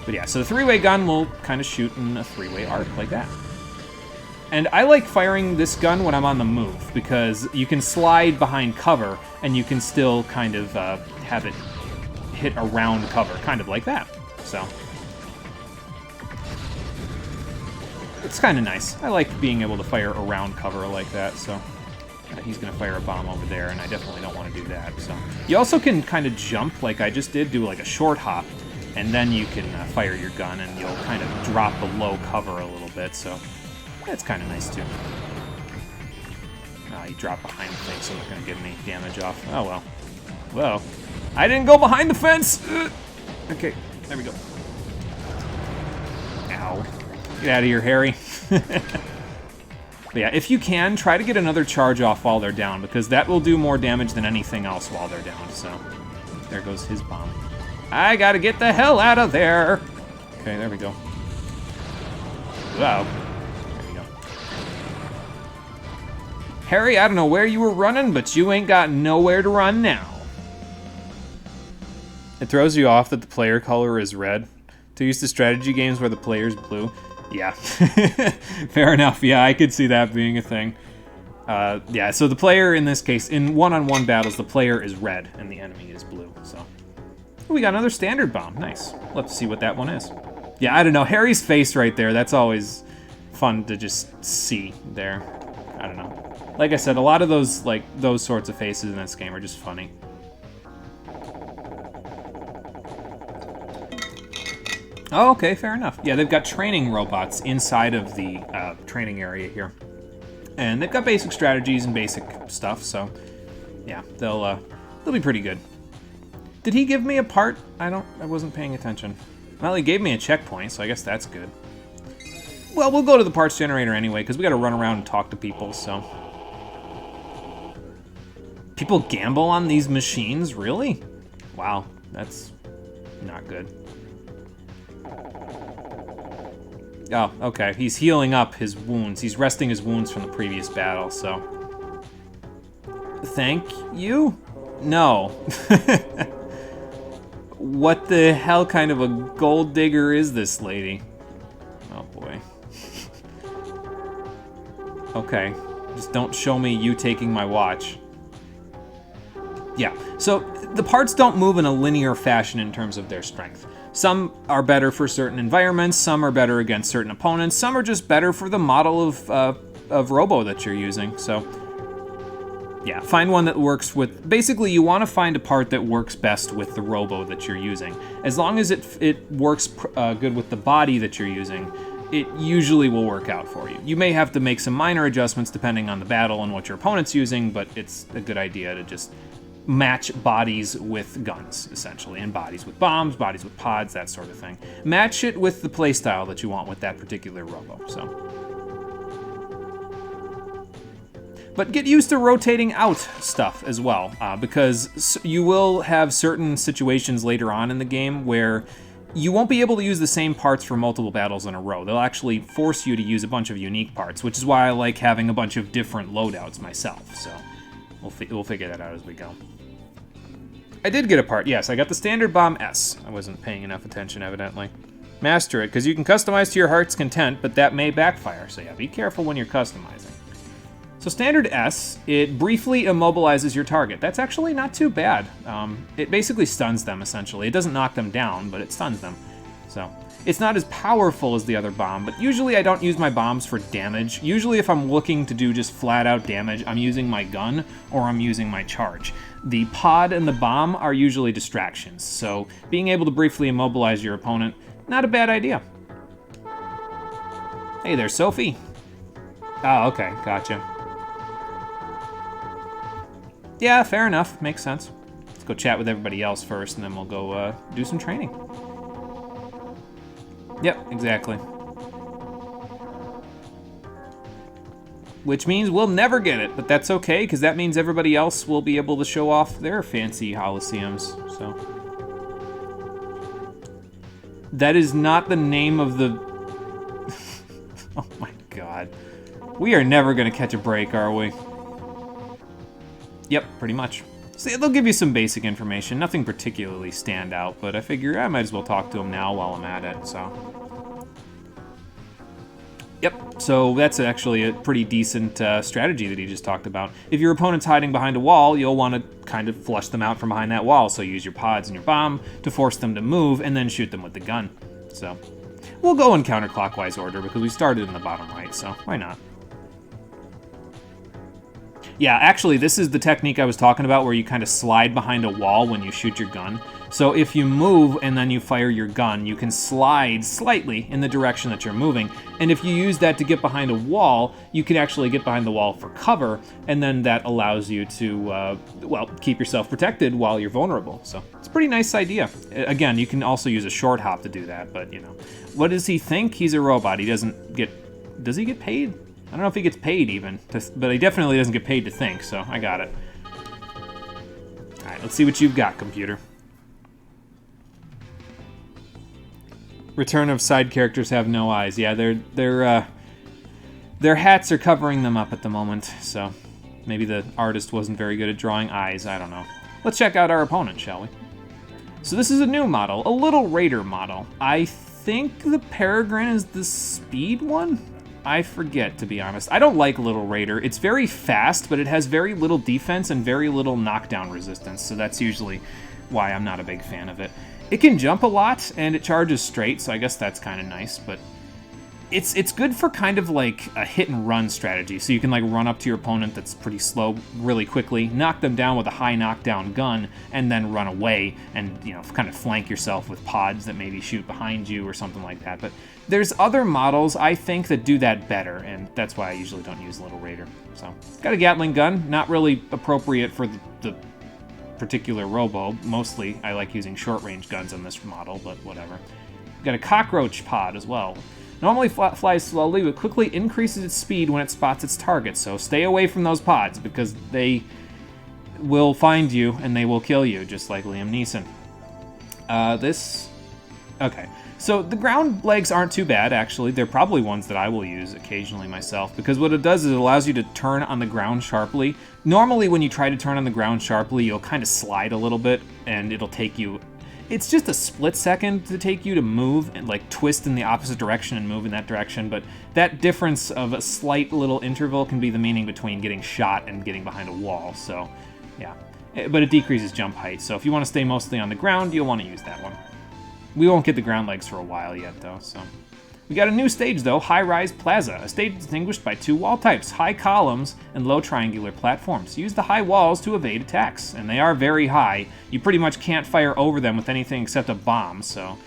But yeah, so the 3-way gun will kind of shoot in a 3-way arc like that. And I like firing this gun when I'm on the move, because you can slide behind cover, and you can still kind of have it hit around cover, kind of like that. So it's kind of nice. I like being able to fire around cover like that, so he's going to fire a bomb over there, and I definitely don't want to do that. So you also can kind of jump, like I just did, do like a short hop, and then you can fire your gun, and you'll kind of drop below cover a little bit, so that's kind of nice, too. You drop behind the thing, so I'm not going to get any damage off. Oh, well. Well, I didn't go behind the fence! Okay, there we go. Ow. Get out of here, Harry. But yeah, if you can, try to get another charge off while they're down, because that will do more damage than anything else while they're down, so there goes his bomb. I gotta get the hell out of there! Okay, there we go. Wow. There we go. Harry, I don't know where you were running, but you ain't got nowhere to run now. It throws you off that the player color is red. Too used to strategy games where the player's blue. Yeah. Fair enough. Yeah, I could see that being a thing. Yeah, so the player in this case, in one-on-one battles, the player is red and the enemy is blue, so. We got another standard bomb. Nice. We'll have to see what that one is. Yeah, I don't know. Harry's face right there, that's always fun to just see there. I don't know. Like I said, a lot of those sorts of faces in this game are just funny. Oh, okay, fair enough. Yeah, they've got training robots inside of the training area here. And they've got basic strategies and basic stuff, so yeah, they'll be pretty good. Did he give me a part? I wasn't paying attention. Well, he gave me a checkpoint, so I guess that's good. Well, we'll go to the parts generator anyway, because we gotta run around and talk to people, so. People gamble on these machines? Really? Wow, that's not good. Oh, okay. He's healing up his wounds. He's resting his wounds from the previous battle, so. Thank you? No. What the hell kind of a gold digger is this lady? Oh boy. Okay. Just don't show me you taking my watch. Yeah, so the parts don't move in a linear fashion in terms of their strength. Some are better for certain environments, some are better against certain opponents, some are just better for the model of Robo that you're using, so. Yeah, find one that works with, basically you want to find a part that works best with the Robo that you're using. As long as it works good with the body that you're using, it usually will work out for you. You may have to make some minor adjustments depending on the battle and what your opponent's using, but it's a good idea to just match bodies with guns, essentially, and bodies with bombs, bodies with pods, that sort of thing. Match it with the playstyle that you want with that particular Robo, so. But get used to rotating out stuff as well, because you will have certain situations later on in the game where you won't be able to use the same parts for multiple battles in a row. They'll actually force you to use a bunch of unique parts, which is why I like having a bunch of different loadouts myself, so we'll figure that out as we go. I did get a part, yes, I got the standard bomb S. I wasn't paying enough attention, evidently. Master it, because you can customize to your heart's content, but that may backfire, so yeah, be careful when you're customizing. So standard S, it briefly immobilizes your target. That's actually not too bad. It basically stuns them, essentially. It doesn't knock them down, but it stuns them. So it's not as powerful as the other bomb, but usually I don't use my bombs for damage. Usually if I'm looking to do just flat out damage, I'm using my gun or I'm using my charge. The pod and the bomb are usually distractions, so being able to briefly immobilize your opponent, not a bad idea. Hey there, Sophie. Oh, okay, gotcha. Yeah, fair enough, makes sense. Let's go chat with everybody else first, and then we'll go do some training. Yep, exactly. Which means we'll never get it, but that's okay, because that means everybody else will be able to show off their fancy Holosseums, so. That is not the name of the... Oh my god. We are never gonna catch a break, are we? Yep, pretty much. So they'll give you some basic information, nothing particularly stand out, but I figure I might as well talk to them now while I'm at it, so. Yep, so that's actually a pretty decent strategy that he just talked about. If your opponent's hiding behind a wall, you'll want to kind of flush them out from behind that wall, so use your pods and your bomb to force them to move and then shoot them with the gun. So we'll go in counterclockwise order because we started in the bottom right, so why not? Yeah, actually, this is the technique I was talking about where you kind of slide behind a wall when you shoot your gun. So if you move and then you fire your gun, you can slide slightly in the direction that you're moving. And if you use that to get behind a wall, you can actually get behind the wall for cover, and then that allows you to, well, keep yourself protected while you're vulnerable. So it's a pretty nice idea. Again, you can also use a short hop to do that, but, you know. What does he think? He's a robot. He doesn't get... Does he get paid? I don't know if he gets paid even, but he definitely doesn't get paid to think, so I got it. Alright, let's see what you've got, computer. Return of side characters have no eyes. Yeah, their hats are covering them up at the moment, so maybe the artist wasn't very good at drawing eyes, I don't know. Let's check out our opponent, shall we? So this is a new model, a Little Raider model. I think the Peregrine is the speed one? I forget, to be honest. I don't like Little Raider. It's very fast, but it has very little defense and very little knockdown resistance, so that's usually why I'm not a big fan of it. It can jump a lot, and it charges straight, so I guess that's kind of nice, but it's good for kind of like a hit-and-run strategy, so you can like run up to your opponent that's pretty slow really quickly, knock them down with a high knockdown gun, and then run away and, you know, kind of flank yourself with pods that maybe shoot behind you or something like that. But there's other models, I think, that do that better, and that's why I usually don't use Little Raider. So, got a Gatling gun, not really appropriate for the particular Robo. Mostly, I like using short-range guns on this model, but whatever. Got a Cockroach pod as well. Normally flies slowly, but quickly increases its speed when it spots its target, so stay away from those pods, because they will find you, and they will kill you, just like Liam Neeson. Okay. So the ground legs aren't too bad, actually. They're probably ones that I will use occasionally myself, because what it does is it allows you to turn on the ground sharply. Normally, when you try to turn on the ground sharply, you'll kind of slide a little bit, and it'll take you... It's just a split second to take you to move and like twist in the opposite direction and move in that direction, but that difference of a slight little interval can be the meaning between getting shot and getting behind a wall, so yeah. But it decreases jump height, so if you want to stay mostly on the ground, you'll want to use that one. We won't get the ground legs for a while yet, though, so... We got a new stage, though, High-Rise Plaza, a stage distinguished by two wall types, high columns and low triangular platforms. Use the high walls to evade attacks, and they are very high. You pretty much can't fire over them with anything except a bomb, so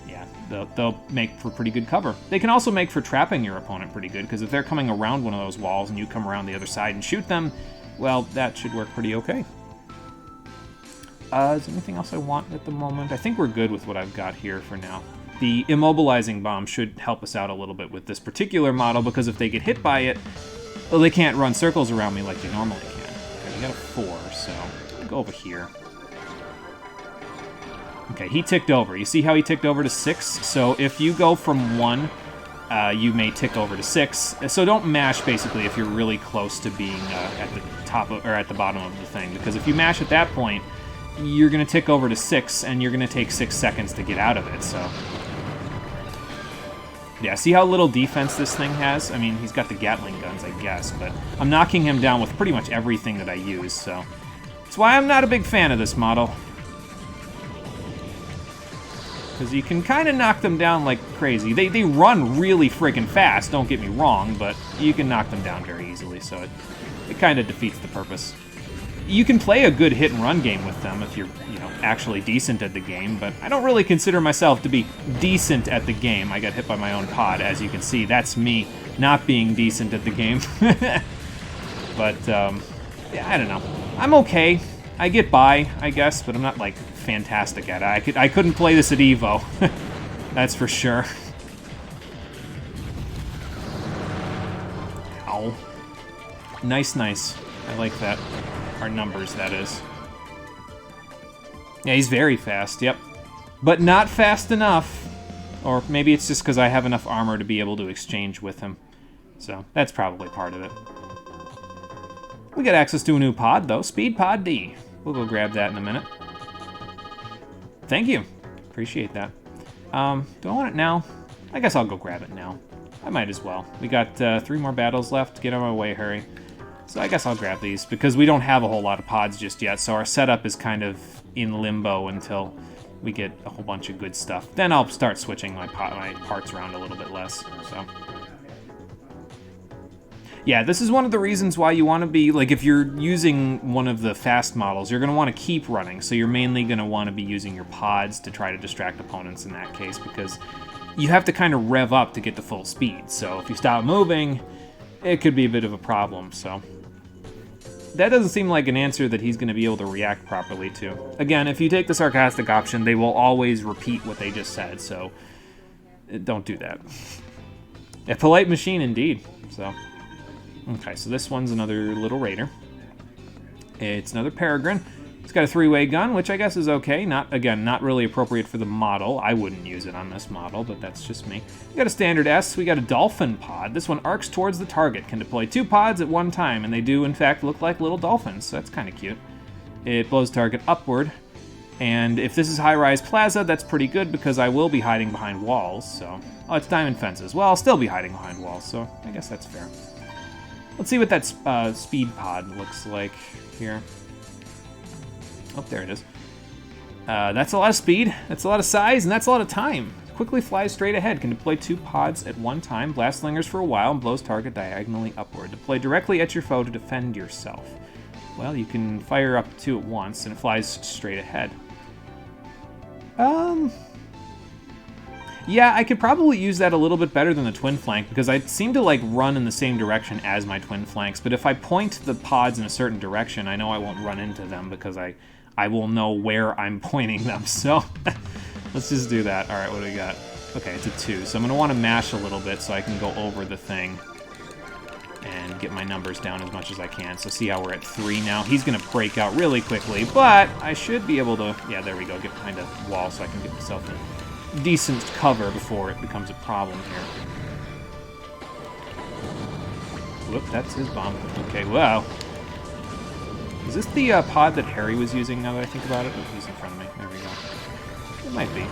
yeah, they'll make for pretty good cover. They can also make for trapping your opponent pretty good, because if they're coming around one of those walls and you come around the other side and shoot them, well, that should work pretty okay. Is there anything else I want at the moment? I think we're good with what I've got here for now. The immobilizing bomb should help us out a little bit with this particular model, because if they get hit by it, well, they can't run circles around me like they normally can. Okay, we got a 4, so I'll go over here. Okay, he ticked over. You see how he ticked over to 6? So if you go from 1, you may tick over to 6. So don't mash, basically, if you're really close to being at the top of, or at the bottom of the thing, because if you mash at that point, you're going to tick over to 6, and you're going to take 6 seconds to get out of it, so... Yeah, see how little defense this thing has? I mean, he's got the Gatling guns, I guess, but I'm knocking him down with pretty much everything that I use, so... That's why I'm not a big fan of this model. Because you can kind of knock them down like crazy. They run really freaking fast, don't get me wrong, but you can knock them down very easily, so it kind of defeats the purpose. You can play a good hit-and-run game with them if you're, actually decent at the game, but I don't really consider myself to be decent at the game. I got hit by my own pod, as you can see. That's me not being decent at the game. But, yeah, I don't know. I'm okay. I get by, I guess, but I'm not, like, fantastic at it. I couldn't play this at EVO. That's for sure. Ow. Nice, nice. I like that. Our numbers, that is. Yeah, he's very fast, yep. But not fast enough. Or maybe it's just because I have enough armor to be able to exchange with him. So, that's probably part of it. We got access to a new pod, though. Speed Pod D. We'll go grab that in a minute. Thank you. Appreciate that. Do I want it now? I guess I'll go grab it now. I might as well. We got 3 more battles left. Get on my way, hurry. So I guess I'll grab these, because we don't have a whole lot of pods just yet, so our setup is kind of in limbo until we get a whole bunch of good stuff. Then I'll start switching my parts around a little bit less, so... Yeah, this is one of the reasons why you want to be, like, if you're using one of the fast models, you're going to want to keep running, so you're mainly going to want to be using your pods to try to distract opponents in that case, because you have to kind of rev up to get to full speed, so if you stop moving, it could be a bit of a problem, so... That doesn't seem like an answer that he's going to be able to react properly to. Again, if you take the sarcastic option, they will always repeat what they just said, so don't do that. A polite machine indeed, so... Okay, so this one's another little raider. It's another Peregrine. It's got a 3-way gun, which I guess is okay. Not really appropriate for the model. I wouldn't use it on this model, but that's just me. We got a standard S. We got a dolphin pod. This one arcs towards the target. Can deploy 2 pods at one time, and they do, in fact, look like little dolphins, so that's kind of cute. It blows target upward, and if this is high-rise plaza, that's pretty good because I will be hiding behind walls, so... Oh, it's diamond fences. Well, I'll still be hiding behind walls, so I guess that's fair. Let's see what that speed pod looks like here. Oh, there it is. That's a lot of speed, that's a lot of size, and that's a lot of time. Quickly flies straight ahead, can deploy 2 pods at one time, blast lingers for a while, and blows target diagonally upward. Deploy directly at your foe to defend yourself. Well, you can fire up 2 at once, and it flies straight ahead. Yeah, I could probably use that a little bit better than the twin flank, because I seem to, like, run in the same direction as my twin flanks, but if I point the pods in a certain direction, I know I won't run into them, because I will know where I'm pointing them, so let's just do that. Alright, what do we got? Okay, it's a 2, so I'm going to want to mash a little bit so I can go over the thing and get my numbers down as much as I can. So see how we're at 3 now? He's going to break out really quickly, but I should be able to... Yeah, there we go, get behind a wall so I can get myself in decent cover before it becomes a problem here. Whoop, that's his bomb. Okay, wow. Is this the pod that Harry was using, now that I think about it? Oh, he's in front of me. There we go. It might be.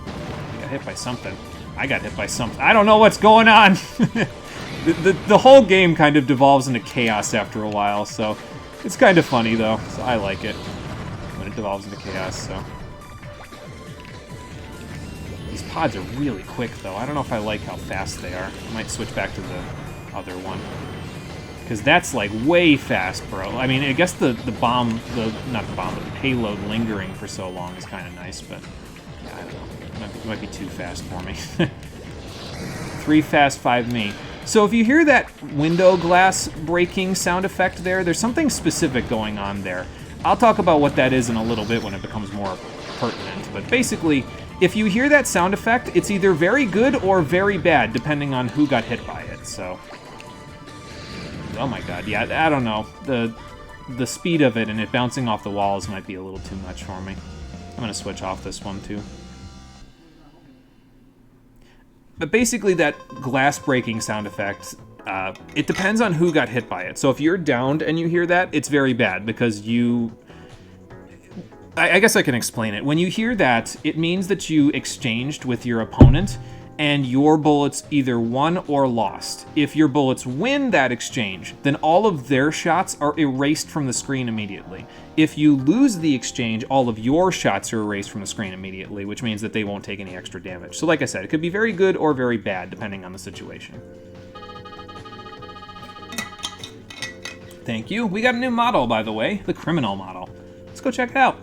I got hit by something. I got hit by something. I don't know what's going on! the whole game kind of devolves into chaos after a while, so... It's kind of funny, though, so I like it when it devolves into chaos, so... These pods are really quick, though. I don't know if I like how fast they are. I might switch back to the other one. Because that's, like, way fast, bro. I mean, I guess the bomb... not the bomb, but the payload lingering for so long is kind of nice, but... Yeah, I don't know. might be too fast for me. 3 fast, 5 me. So if you hear that window glass breaking sound effect there, there's something specific going on there. I'll talk about what that is in a little bit when it becomes more pertinent. But basically, if you hear that sound effect, it's either very good or very bad, depending on who got hit by it. So, oh my god, yeah, I don't know. The speed of it and it bouncing off the walls might be a little too much for me. I'm gonna switch off this one too. But basically, that glass breaking sound effect, it depends on who got hit by it. So if you're downed and you hear that, it's very bad because you... I guess I can explain it. When you hear that, it means that you exchanged with your opponent and your bullets either won or lost. If your bullets win that exchange, then all of their shots are erased from the screen immediately. If you lose the exchange, all of your shots are erased from the screen immediately, which means that they won't take any extra damage. So like I said, it could be very good or very bad, depending on the situation. Thank you. We got a new model, by the way, the criminal model. Let's go check it out.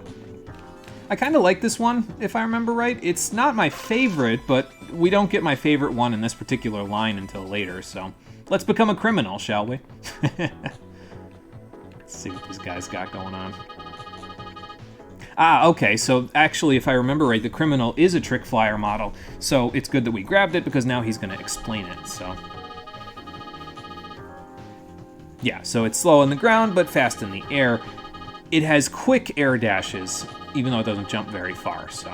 I kind of like this one, if I remember right. It's not my favorite, but we don't get my favorite one in this particular line until later, so let's become a criminal, shall we? Let's see what this guy's got going on. Ah, okay, so actually, if I remember right, the criminal is a trick flyer model, so it's good that we grabbed it because now he's going to explain it, so... Yeah, so it's slow on the ground, but fast in the air. It has quick air dashes, even though it doesn't jump very far, so...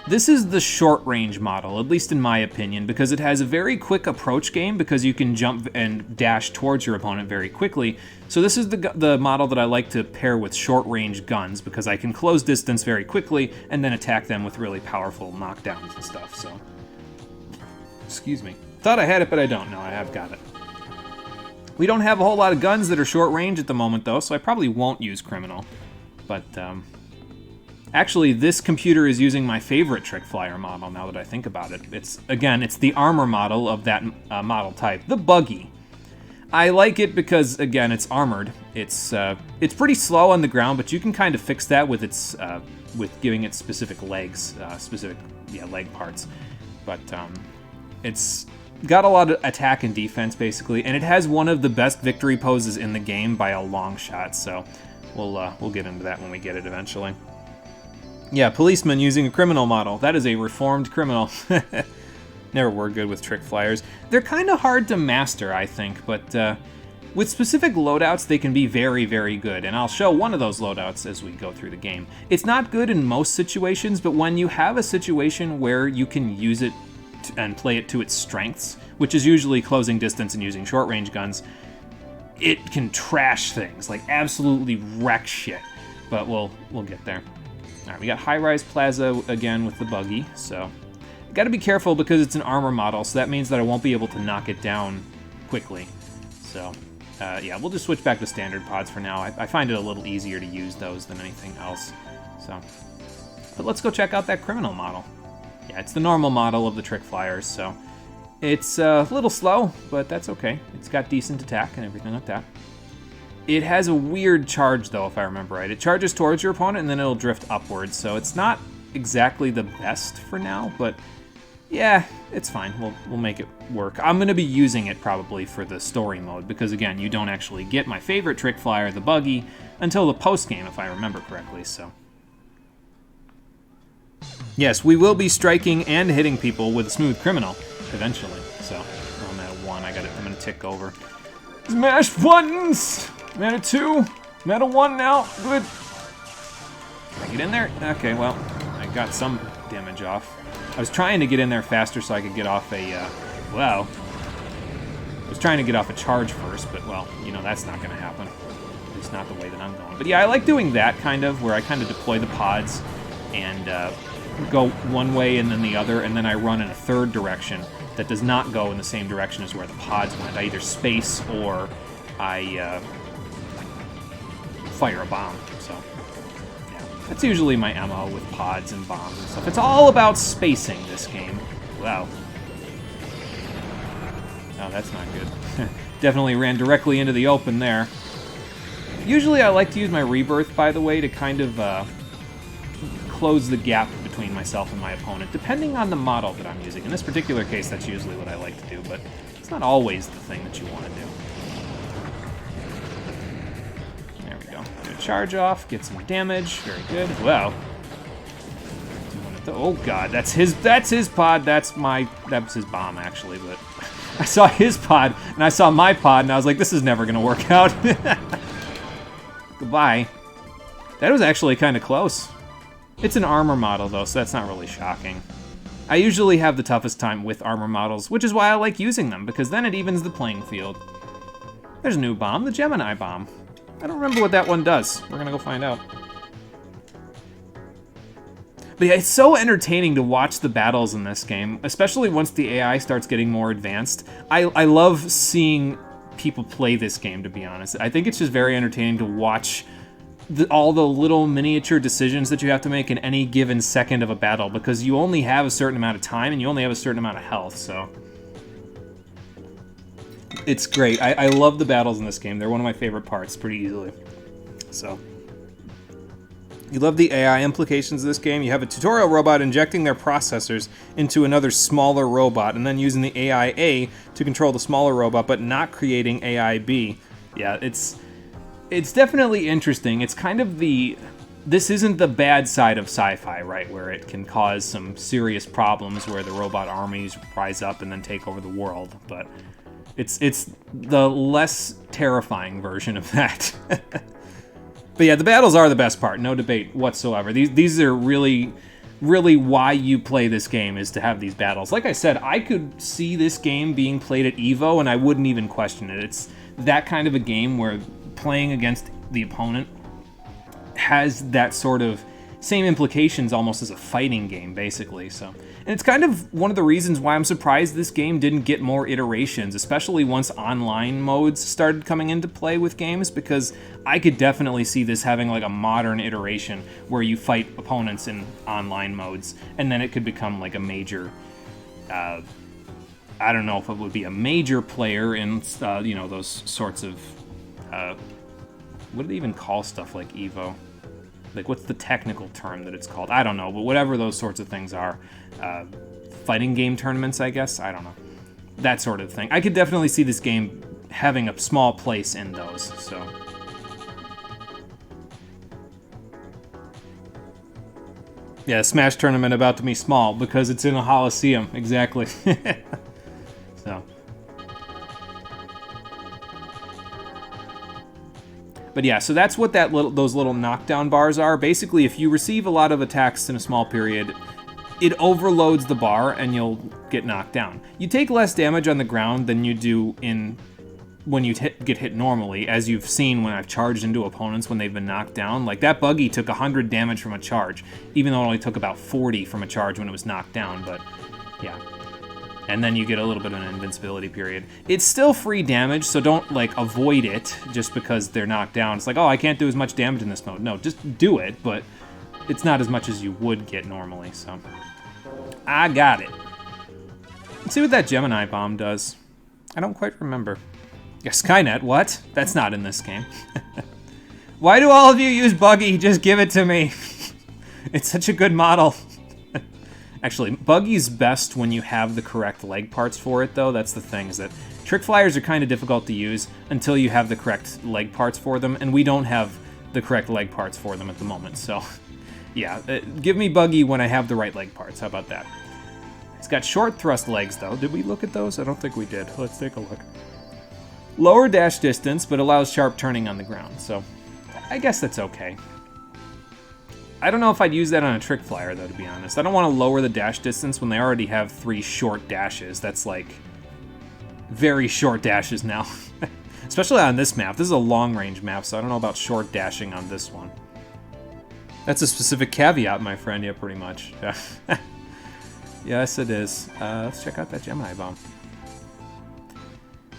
This is the short-range model, at least in my opinion, because it has a very quick approach game because you can jump and dash towards your opponent very quickly. So this is the model that I like to pair with short-range guns because I can close distance very quickly and then attack them with really powerful knockdowns and stuff, so... Excuse me. Thought I had it, but I don't. No, I have got it. We don't have a whole lot of guns that are short-range at the moment, though, so I probably won't use Criminal. But, actually, this computer is using my favorite trick flyer model, now that I think about it. It's the armor model of that model type, the Buggy. I like it because, again, it's armored. It's pretty slow on the ground, but you can kind of fix that with its with giving it specific legs, leg parts. But it's got a lot of attack and defense, basically, and it has one of the best victory poses in the game by a long shot. So we'll get into that when we get it eventually. Yeah, policeman using a criminal model. That is a reformed criminal. Never were good with trick flyers. They're kind of hard to master, I think, but with specific loadouts, they can be very, very good, and I'll show one of those loadouts as we go through the game. It's not good in most situations, but when you have a situation where you can use it and play it to its strengths, which is usually closing distance and using short-range guns, it can trash things, like absolutely wreck shit, but we'll get there. All right, we got high-rise plaza again with the Buggy, so got to be careful because it's an armor model, so that means that I won't be able to knock it down quickly. So, yeah, we'll just switch back to standard pods for now. I find it a little easier to use those than anything else. So, but let's go check out that criminal model. Yeah, it's the normal model of the trick flyers, so it's a little slow, but that's okay. It's got decent attack and everything like that. It has a weird charge, though, if I remember right. It charges towards your opponent, and then it'll drift upwards, so it's not exactly the best for now, but yeah, it's fine. We'll make it work. I'm going to be using it probably for the story mode, because, again, you don't actually get my favorite trick flyer, the Buggy, until the post-game, if I remember correctly, so... Yes, we will be striking and hitting people with a smooth criminal, eventually, so... Well, I'm at a 1. I'm going to tick over. Smash buttons! I'm at a 2. I'm at a 1 now. Good. Can I get in there? Okay, well, I got some damage off. I was trying to get in there faster so I could get off a, well... I was trying to get off a charge first, but, well, you know, that's not going to happen. At least not the way that I'm going. But yeah, I like doing that, kind of, where I kind of deploy the pods and go one way and then the other, and then I run in a third direction that does not go in the same direction as where the pods went. I either space or I fire a bomb, so yeah. That's usually my MO with pods and bombs and stuff. It's all about spacing, this game. Wow. Oh, that's not good. Definitely ran directly into the open there. Usually I like to use my rebirth, by the way, to kind of close the gap between myself and my opponent, depending on the model that I'm using. In this particular case, that's usually what I like to do, but it's not always the thing that you want to do. There we go. Get a charge off, get some damage. Very good. Wow. Oh god, that's his pod. That's his bomb actually, but I saw his pod and I saw my pod and I was like, this is never gonna work out. Goodbye. That was actually kind of close. It's an armor model though, so that's not really shocking. I usually have the toughest time with armor models, which is why I like using them, because then it evens the playing field. There's a new bomb, the Gemini bomb. I don't remember what that one does. We're gonna go find out. But yeah, it's so entertaining to watch the battles in this game, especially once the AI starts getting more advanced. I love seeing people play this game, to be honest. I think it's just very entertaining to watch all the little miniature decisions that you have to make in any given second of a battle, because you only have a certain amount of time and you only have a certain amount of health, so... It's great. I love the battles in this game. They're one of my favorite parts, pretty easily. So... You love the AI implications of this game. You have a tutorial robot injecting their processors into another smaller robot and then using the AI A to control the smaller robot, but not creating AI B. Yeah, it's definitely interesting. It's kind of this isn't the bad side of sci-fi, right, where it can cause some serious problems where the robot armies rise up and then take over the world, but it's the less terrifying version of that. But yeah, the battles are the best part, no debate whatsoever. These are really, really why you play this game, is to have these battles. Like I said, I could see this game being played at EVO and I wouldn't even question it. It's that kind of a game where playing against the opponent has that sort of same implications almost as a fighting game, basically. So, and it's kind of one of the reasons why I'm surprised this game didn't get more iterations, especially once online modes started coming into play with games, because I could definitely see this having like a modern iteration where you fight opponents in online modes, and then it could become like a major, I don't know if it would be a major player in, you know, those sorts of, what do they even call stuff like EVO? Like, what's the technical term that it's called? I don't know, but whatever those sorts of things are. Fighting game tournaments, I guess? I don't know. That sort of thing. I could definitely see this game having a small place in those, so... Yeah, Smash tournament about to be small, because it's in a Coliseum, exactly. So... But yeah, so that's what those little knockdown bars are. Basically, if you receive a lot of attacks in a small period, it overloads the bar and you'll get knocked down. You take less damage on the ground than you do when you get hit normally, as you've seen when I've charged into opponents when they've been knocked down. Like, that buggy took 100 damage from a charge, even though it only took about 40 from a charge when it was knocked down, but yeah. And then you get a little bit of an invincibility period. It's still free damage, so don't, like, avoid it just because they're knocked down. It's like, oh, I can't do as much damage in this mode. No, just do it, but it's not as much as you would get normally, so... I got it. Let's see what that Gemini bomb does. I don't quite remember. Yeah, Skynet, what? That's not in this game. Why do all of you use Buggy? Just give it to me. It's such a good model. Actually, Buggy's best when you have the correct leg parts for it, though. That's the thing, is that Trick Flyers are kind of difficult to use until you have the correct leg parts for them, and we don't have the correct leg parts for them at the moment, so... Yeah, give me Buggy when I have the right leg parts. How about that? It's got short thrust legs, though. Did we look at those? I don't think we did. Let's take a look. Lower dash distance, but allows sharp turning on the ground, so I guess that's okay. I don't know if I'd use that on a Trick Flyer, though, to be honest. I don't want to lower the dash distance when they already have 3 short dashes. That's, like, very short dashes now. Especially on this map. This is a long-range map, so I don't know about short dashing on this one. That's a specific caveat, my friend. Yeah, pretty much. Yes, it is. Let's check out that Gemini bomb.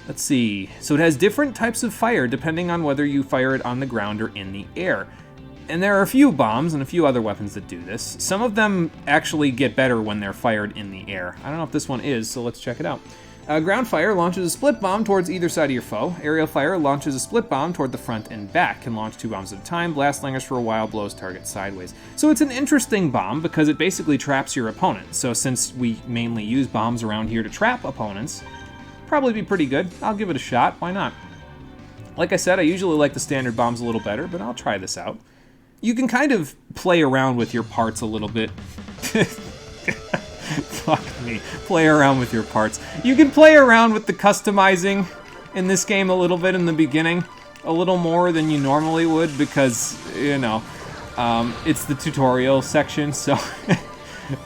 Let's see. So it has different types of fire depending on whether you fire it on the ground or in the air. And there are a few bombs and a few other weapons that do this. Some of them actually get better when they're fired in the air. I don't know if this one is, so let's check it out. Ground fire launches a split bomb towards either side of your foe. Aerial fire launches a split bomb toward the front and back. Can launch 2 bombs at a time. Blast lingers for a while, blows target sideways. So it's an interesting bomb because it basically traps your opponent. So since we mainly use bombs around here to trap opponents, probably be pretty good. I'll give it a shot. Why not? Like I said, I usually like the standard bombs a little better, but I'll try this out. You can kind of play around with your parts a little bit. Fuck me. Play around with your parts. You can play around with the customizing in this game a little bit in the beginning. A little more than you normally would because, you know, it's the tutorial section, so...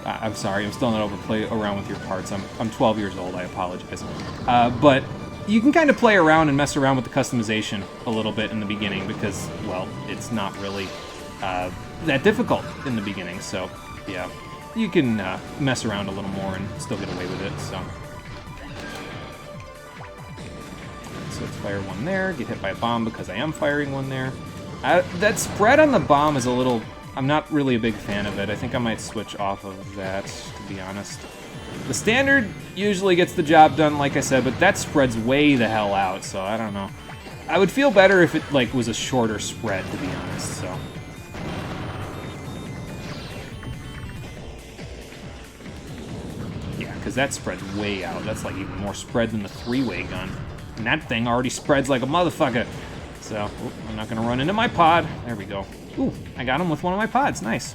I'm sorry, I'm still not able to play around with your parts. I'm 12 years old, I apologize. But you can kind of play around and mess around with the customization a little bit in the beginning because, well, it's not really that difficult in the beginning, so, yeah. You can mess around a little more and still get away with it, so. So let's fire one there, get hit by a bomb because I am firing one there. That spread on the bomb is a little... I'm not really a big fan of it. I think I might switch off of that, to be honest. The standard usually gets the job done, like I said, but that spreads way the hell out, so I don't know. I would feel better if it like was a shorter spread, to be honest, so. Yeah, because that spreads way out. That's like even more spread than the 3-way gun. And that thing already spreads like a motherfucker. So, I'm not going to run into my pod. There we go. Ooh, I got him with one of my pods. Nice.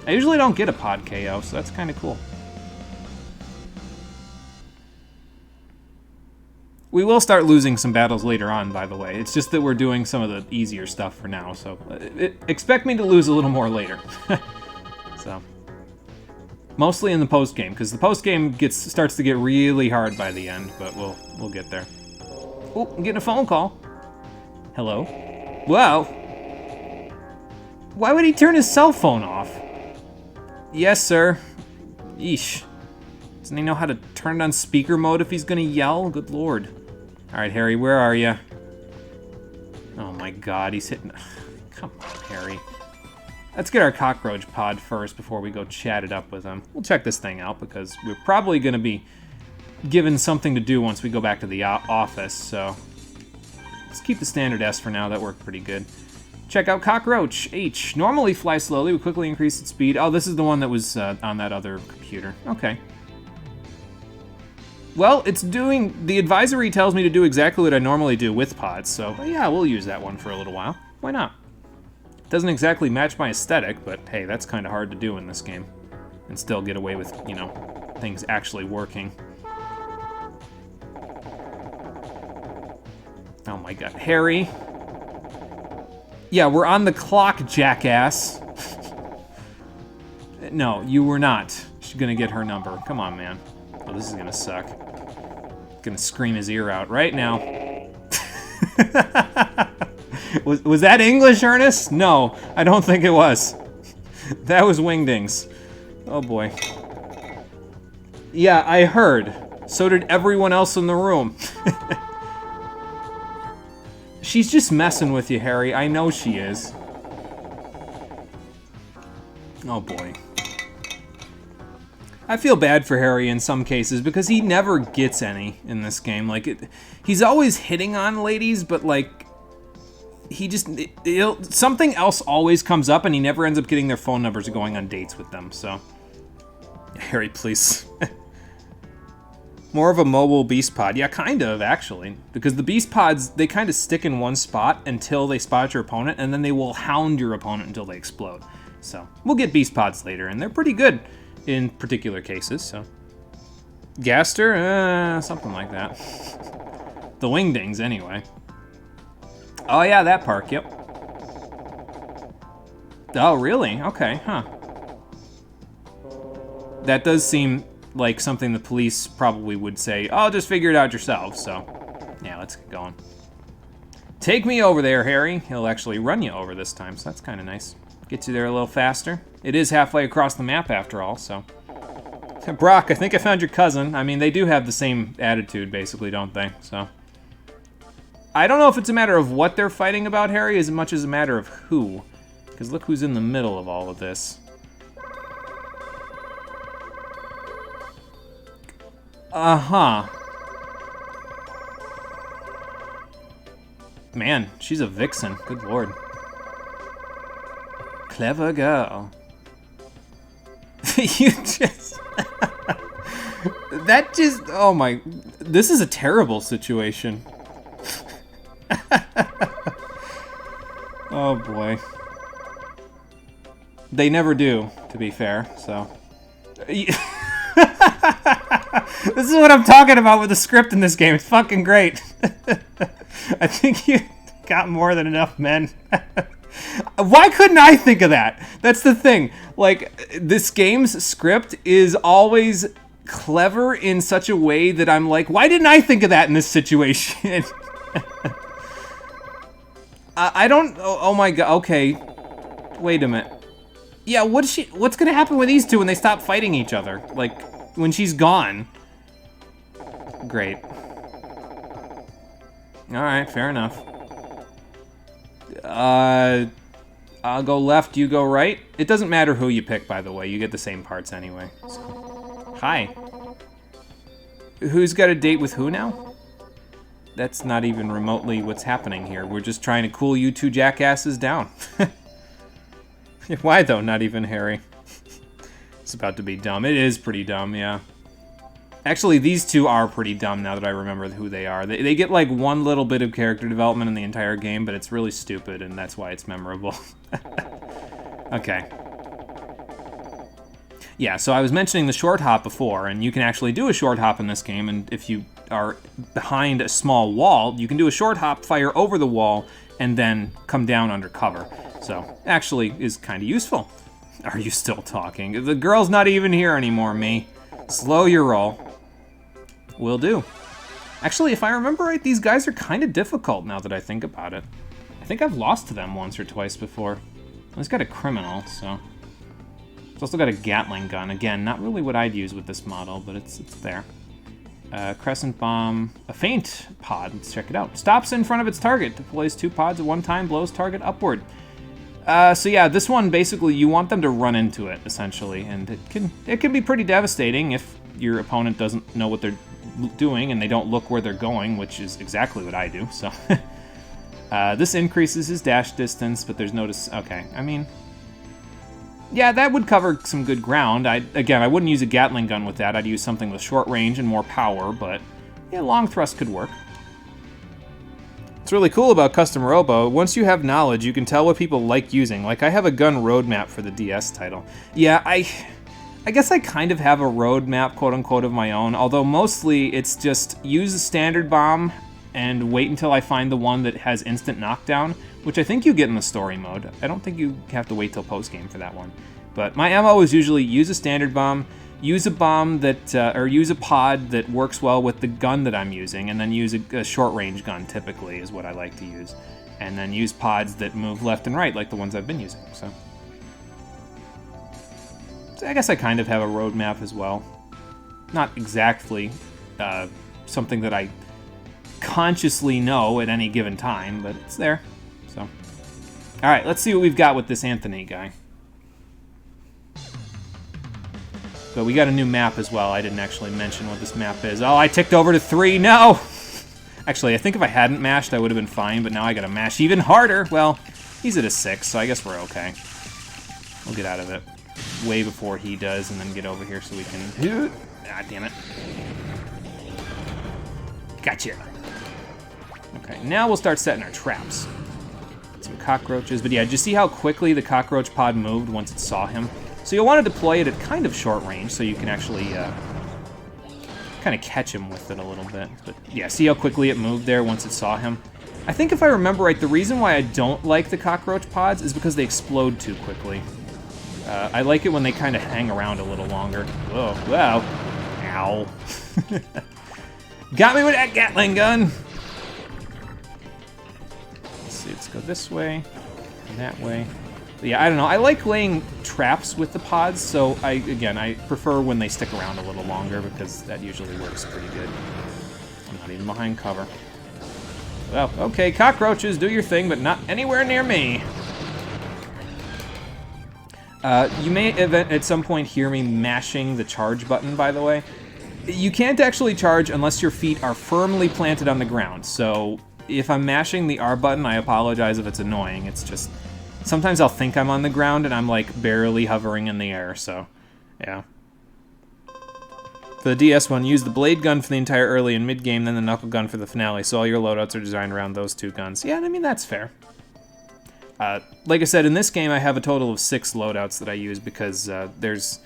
I usually don't get a pod KO, so that's kind of cool. We will start losing some battles later on, by the way. It's just that we're doing some of the easier stuff for now, so expect me to lose a little more later. So, mostly in the post-game, because the post-game starts to get really hard by the end, but we'll get there. Oh, I'm getting a phone call. Hello? Wow. Why would he turn his cell phone off? Yes, sir. Yeesh. Doesn't he know how to turn it on speaker mode if he's gonna yell? Good lord. Alright, Harry, where are you? Oh my god, he's hitting... Come on, Harry. Let's get our cockroach pod first before we go chat it up with him. We'll check this thing out because we're probably gonna be given something to do once we go back to the office, so... Let's keep the standard S for now, that worked pretty good. Check out Cockroach H. Normally fly slowly, would quickly increase its speed. Oh, this is the one that was on that other computer. Okay. Well, it's doing... The advisory tells me to do exactly what I normally do with pods, so yeah, we'll use that one for a little while. Why not? Doesn't exactly match my aesthetic, but hey, that's kind of hard to do in this game. And still get away with, you know, things actually working. Oh my god. Harry. Yeah, we're on the clock, jackass. No, you were not. She's gonna get her number. Come on, man. Oh, this is gonna suck. Gonna scream his ear out right now. Was that English, Ernest? No, I don't think it was. That was Wingdings. Oh boy. Yeah, I heard. So did everyone else in the room. She's just messing with you, Harry. I know she is. Oh boy. I feel bad for Harry in some cases because he never gets any in this game. Like, he's always hitting on ladies, but like, he just, something else always comes up and he never ends up getting their phone numbers or going on dates with them, so. Harry, please. More of a mobile beast pod. Yeah, kind of, actually. Because the beast pods, they kind of stick in one spot until they spot your opponent, and then they will hound your opponent until they explode. So, we'll get beast pods later, and they're pretty good in particular cases, so. Gaster? Something like that. The Wingdings, anyway. Oh yeah, that park, yep. Oh, really? Okay, huh. That does seem like something the police probably would say, oh, just figure it out yourself, so. Yeah, let's get going. Take me over there, Harry. He'll actually run you over this time, so that's kind of nice. Gets you there a little faster. It is halfway across the map after all, so. Brock, I think I found your cousin. I mean, they do have the same attitude, basically, don't they? So. I don't know if it's a matter of what they're fighting about, Harry, as much as a matter of who. Because look who's in the middle of all of this. Uh-huh. Man, she's a vixen. Good lord. Clever girl. You just... that just... Oh my... This is a terrible situation. Oh boy. They never do, to be fair, so... This is what I'm talking about with the script in this game. It's fucking great. I think you got more than enough men. Why couldn't I think of that? That's the thing. Like, this game's script is always clever in such a way that I'm like, why didn't I think of that in this situation? I don't... Oh my god. Okay. Wait a minute. Yeah, what's gonna happen with these two when they stop fighting each other? Like, when she's gone. Great. Alright, fair enough. I'll go left, you go right. It doesn't matter who you pick, by the way. You get the same parts anyway. So. Hi. Who's got a date with who now? That's not even remotely what's happening here. We're just trying to cool you two jackasses down. Why, though? Not even Harry. It's about to be dumb. It is pretty dumb, yeah. Actually, these two are pretty dumb now that I remember who they are. They get, like, one little bit of character development in the entire game, but it's really stupid, and that's why it's memorable. Okay. Yeah, so I was mentioning the short hop before, and you can actually do a short hop in this game, and if you are behind a small wall, you can do a short hop, fire over the wall, and then come down under cover. So, actually is kind of useful. Are you still talking? The girl's not even here anymore, me. Slow your roll. Will do. Actually, if I remember right, these guys are kind of difficult now that I think about it. I think I've lost to them once or twice before. He's got a criminal, so... He's also got a Gatling gun. Again, not really what I'd use with this model, but it's there. Crescent bomb, a feint pod. Let's check it out. Stops in front of its target, deploys 2 pods at one time, blows target upward. So yeah, this one basically you want them to run into it essentially, and it can be pretty devastating if your opponent doesn't know what they're doing and they don't look where they're going, which is exactly what I do. So this increases his dash distance, but there's no okay. I mean, yeah, that would cover some good ground. Again, I wouldn't use a Gatling gun with that. I'd use something with short range and more power, but yeah, long thrust could work. What's really cool about Custom Robo, once you have knowledge, you can tell what people like using. Like, I have a gun roadmap for the DS title. Yeah, I guess I kind of have a roadmap, quote-unquote, of my own, although mostly it's just use a standard bomb and wait until I find the one that has instant knockdown, which I think you get in the story mode. I don't think you have to wait till post-game for that one. But my MO is usually use a standard bomb, use a bomb that, or use a pod that works well with the gun that I'm using, and then use a short-range gun, typically, is what I like to use. And then use pods that move left and right, like the ones I've been using, so I guess I kind of have a roadmap as well. Not exactly something that I consciously know at any given time, but it's there, so. Alright, let's see what we've got with this Anthony guy. But we got a new map as well. I didn't actually mention what this map is. Oh, I ticked over to 3. No! Actually, I think if I hadn't mashed, I would have been fine, but now I gotta mash even harder. Well, he's at a 6, so I guess we're okay. We'll get out of it way before he does, and then get over here so we can... Ah, damn it. Gotcha. Okay, now we'll start setting our traps. Some cockroaches. But yeah, did you see how quickly the cockroach pod moved once it saw him? So you'll want to deploy it at kind of short range so you can actually kind of catch him with it a little bit. But yeah, see how quickly it moved there once it saw him? I think if I remember right, the reason why I don't like the cockroach pods is because they explode too quickly. I like it when they kind of hang around a little longer. Whoa, wow. Ow. Got me with that Gatling gun! Let's see, let's go this way, and that way. But yeah, I don't know. I like laying traps with the pods, so I prefer when they stick around a little longer because that usually works pretty good. I'm not even behind cover. Well, okay, cockroaches, do your thing, but not anywhere near me. You may at some point hear me mashing the charge button, by the way. You can't actually charge unless your feet are firmly planted on the ground, so if I'm mashing the R button, I apologize if it's annoying. It's just, sometimes I'll think I'm on the ground and I'm like barely hovering in the air, so yeah. For the DS one, use the blade gun for the entire early and mid game, then the knuckle gun for the finale, so all your loadouts are designed around those two guns. Yeah, I mean, that's fair. Like I said, in this game I have a total of 6 loadouts that I use because there's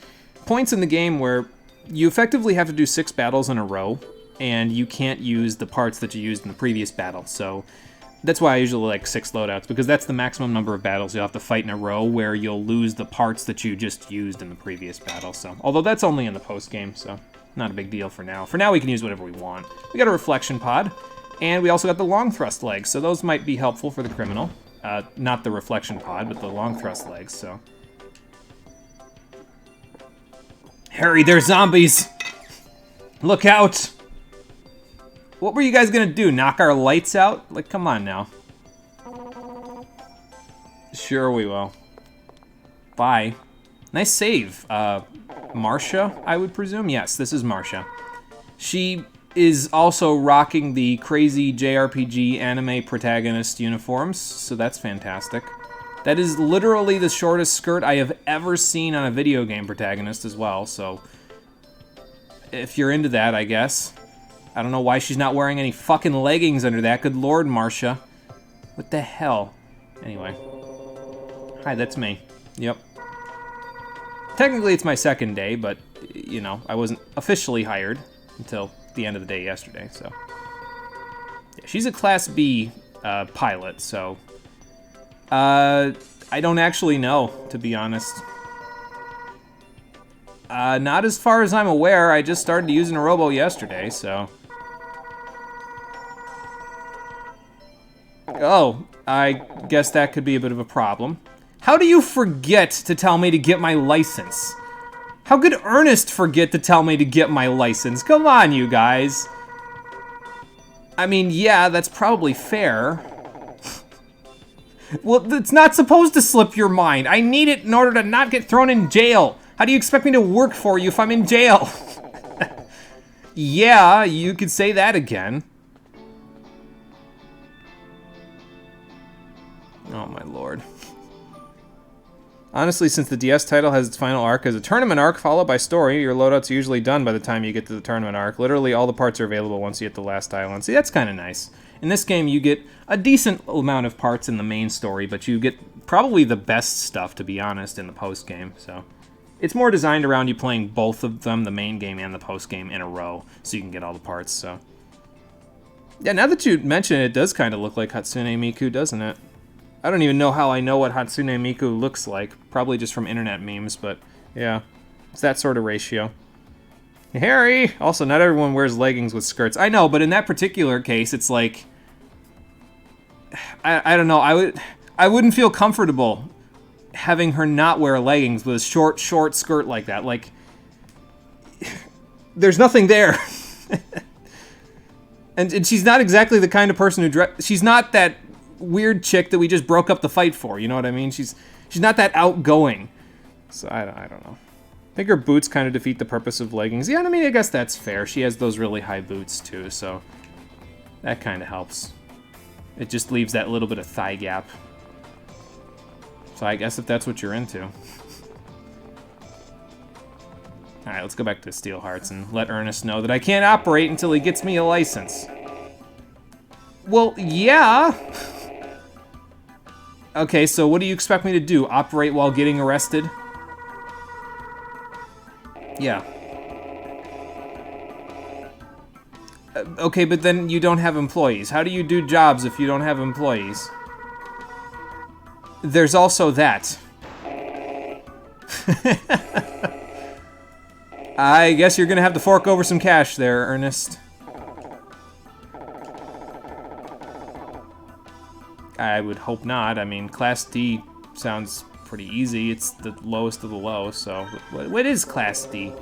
points in the game where you effectively have to do 6 battles in a row, and you can't use the parts that you used in the previous battle, so that's why I usually like 6 loadouts, because that's the maximum number of battles you'll have to fight in a row where you'll lose the parts that you just used in the previous battle, so. Although that's only in the post-game, so not a big deal for now. For now, we can use whatever we want. We got a reflection pod, and we also got the long thrust legs, so those might be helpful for the criminal. Not the reflection pod, but the long thrust legs, so. Harry, they're zombies! Look out! What were you guys gonna do, knock our lights out? Like, come on now. Sure we will. Bye. Nice save. Marcia, I would presume? Yes, this is Marcia. She is also rocking the crazy JRPG anime protagonist uniforms, so that's fantastic. That is literally the shortest skirt I have ever seen on a video game protagonist as well, so if you're into that, I guess. I don't know why she's not wearing any fucking leggings under that. Good lord, Marcia. What the hell? Anyway. Hi, that's me. Yep. Technically, it's my second day, but, you know, I wasn't officially hired until the end of the day yesterday, so. Yeah, she's a Class B pilot, so. I don't actually know, to be honest. Not as far as I'm aware. I just started using a Robo yesterday, so. Oh, I guess that could be a bit of a problem. How do you forget to tell me to get my license? How could Ernest forget to tell me to get my license? Come on, you guys. I mean, yeah, that's probably fair. Well, it's not supposed to slip your mind. I need it in order to not get thrown in jail. How do you expect me to work for you if I'm in jail? Yeah, you could say that again. Oh my lord. Honestly, since the DS title has its final arc as a tournament arc followed by story, your loadouts are usually done by the time you get to the tournament arc. Literally, all the parts are available once you hit the last island. See, that's kind of nice. In this game, you get a decent amount of parts in the main story, but you get probably the best stuff, to be honest, in the post-game, so. It's more designed around you playing both of them, the main game and the post-game, in a row, so you can get all the parts, so. Yeah, now that you mention it, it does kind of look like Hatsune Miku, doesn't it? I don't even know how I know what Hatsune Miku looks like. Probably just from internet memes, but yeah. It's that sort of ratio. Harry! Also, not everyone wears leggings with skirts. I know, but in that particular case, it's like... I don't know, I wouldn't feel comfortable having her not wear leggings with a short skirt like that. Like, there's nothing there. and she's not exactly the kind of person who she's not that weird chick that we just broke up the fight for, you know what I mean? She's not that outgoing. So I don't know. I think her boots kind of defeat the purpose of leggings. Yeah, I mean, I guess that's fair. She has those really high boots too, so that kind of helps. It just leaves that little bit of thigh gap. So I guess if that's what you're into. Alright, let's go back to Steel Hearts and let Ernest know that I can't operate until he gets me a license. Well, yeah. Okay, so what do you expect me to do? Operate while getting arrested? Yeah. Okay, but then you don't have employees. How do you do jobs if you don't have employees? There's also that. I guess you're gonna have to fork over some cash there, Ernest. I would hope not. I mean, Class D sounds pretty easy. It's the lowest of the low, so... What is Class D?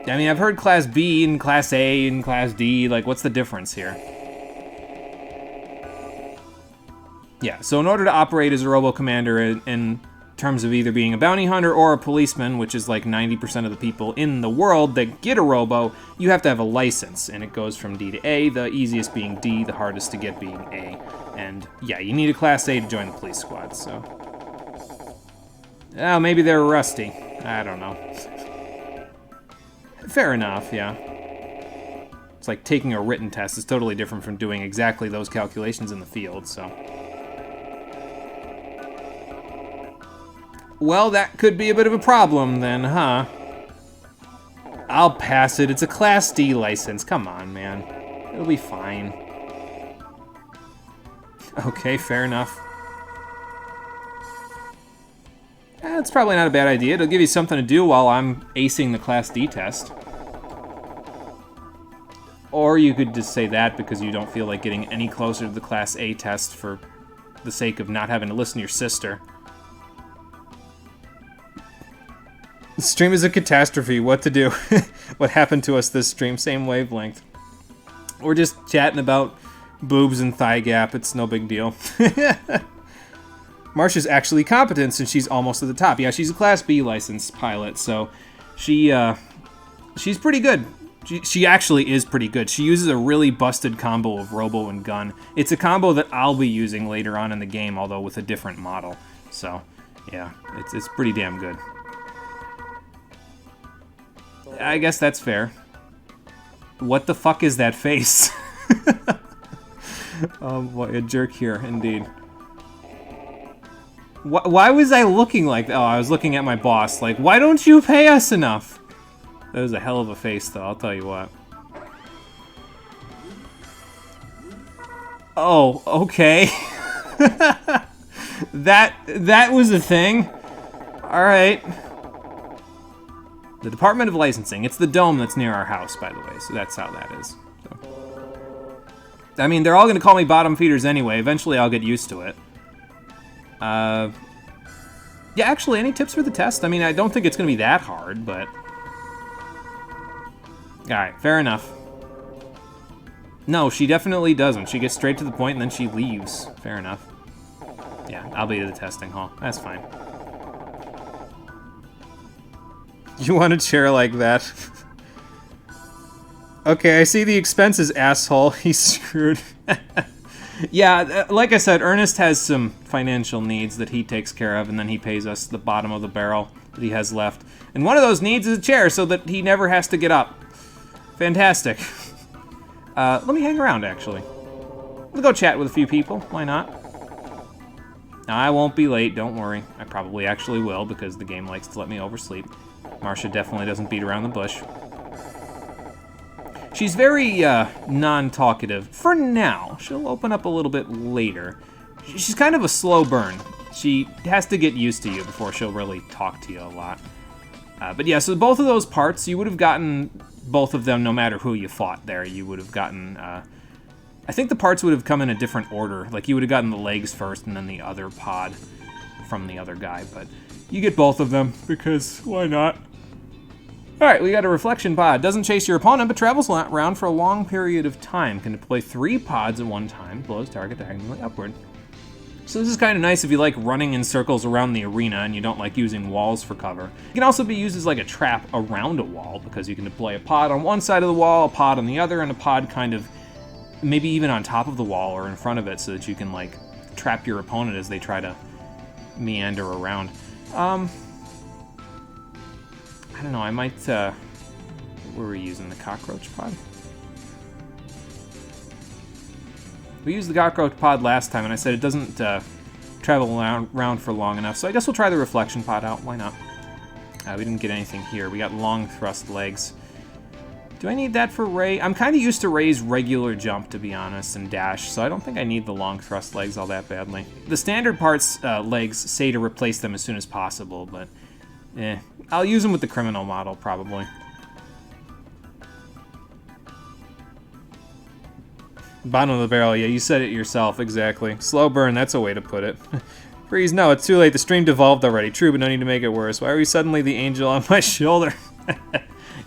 I mean, I've heard Class B and Class A and Class D. Like, what's the difference here? Yeah, so in order to operate as a Robo Commander in terms of either being a bounty hunter or a policeman, which is like 90% of the people in the world that get a Robo, you have to have a license, and it goes from D to A, the easiest being D, the hardest to get being A. And yeah, you need a Class A to join the police squad, so... Oh, maybe they're rusty. I don't know. Fair enough, yeah. It's like taking a written test is totally different from doing exactly those calculations in the field, so... Well, that could be a bit of a problem then, huh? I'll pass it. It's a Class D license. Come on, man. It'll be fine. Okay, fair enough. It's probably not a bad idea. It'll give you something to do while I'm acing the Class D test. Or you could just say that because you don't feel like getting any closer to the Class A test for the sake of not having to listen to your sister. The stream is a catastrophe. What to do? What happened to us this stream? Same wavelength. We're just chatting about boobs and thigh gap. It's no big deal. Marsha's actually competent since she's almost at the top. Yeah, she's a Class B licensed pilot, so she's pretty good. She actually is pretty good. She uses a really busted combo of Robo and gun. It's a combo that I'll be using later on in the game, although with a different model. So, yeah, it's pretty damn good. I guess that's fair. What the fuck is that face? What a jerk here, indeed. Why was I looking like that? Oh, I was looking at my boss, like, why don't you pay us enough? That was a hell of a face, though, I'll tell you what. Oh, okay. That was a thing? Alright. The Department of Licensing. It's the dome that's near our house, by the way, so that's how that is. So. I mean, they're all going to call me bottom feeders anyway. Eventually, I'll get used to it. Yeah, actually, any tips for the test? I mean, I don't think it's going to be that hard, but... Alright, fair enough. No, she definitely doesn't. She gets straight to the point and then she leaves. Fair enough. Yeah, I'll be at the testing hall. That's fine. You want a chair like that? Okay, I see the expenses, asshole. He's screwed. Yeah, like I said, Ernest has some financial needs that he takes care of, and then he pays us the bottom of the barrel that he has left. And one of those needs is a chair so that he never has to get up. Fantastic. Let me hang around, actually. We'll go chat with a few people. Why not? I won't be late, don't worry. I probably actually will, because the game likes to let me oversleep. Marsha definitely doesn't beat around the bush. She's very non-talkative for now. She'll open up a little bit later. She's kind of a slow burn. She has to get used to you before she'll really talk to you a lot. But yeah, so both of those parts, you would have gotten both of them no matter who you fought there. You would have gotten... I think the parts would have come in a different order. Like, you would have gotten the legs first and then the other pod from the other guy. But you get both of them, because why not? Alright, we got a reflection pod. Doesn't chase your opponent, but travels around for a long period of time. Can deploy 3 pods at one time. Blows target diagonally upward. So this is kind of nice if you like running in circles around the arena and you don't like using walls for cover. It can also be used as like a trap around a wall, because you can deploy a pod on one side of the wall, a pod on the other, and a pod kind of maybe even on top of the wall or in front of it, so that you can like trap your opponent as they try to meander around. I don't know, I might, what were we using, the cockroach pod? We used the cockroach pod last time, and I said it doesn't travel around for long enough, so I guess we'll try the reflection pod out. Why not? We didn't get anything here. We got long thrust legs. Do I need that for Ray? I'm kind of used to Ray's regular jump, to be honest, and dash, so I don't think I need the long thrust legs all that badly. The standard parts legs say to replace them as soon as possible, but I'll use them with the criminal model, probably. Bottom of the barrel, yeah, you said it yourself, exactly. Slow burn, that's a way to put it. Freeze, no, it's too late, the stream devolved already. True, but no need to make it worse. Why are we suddenly the angel on my shoulder?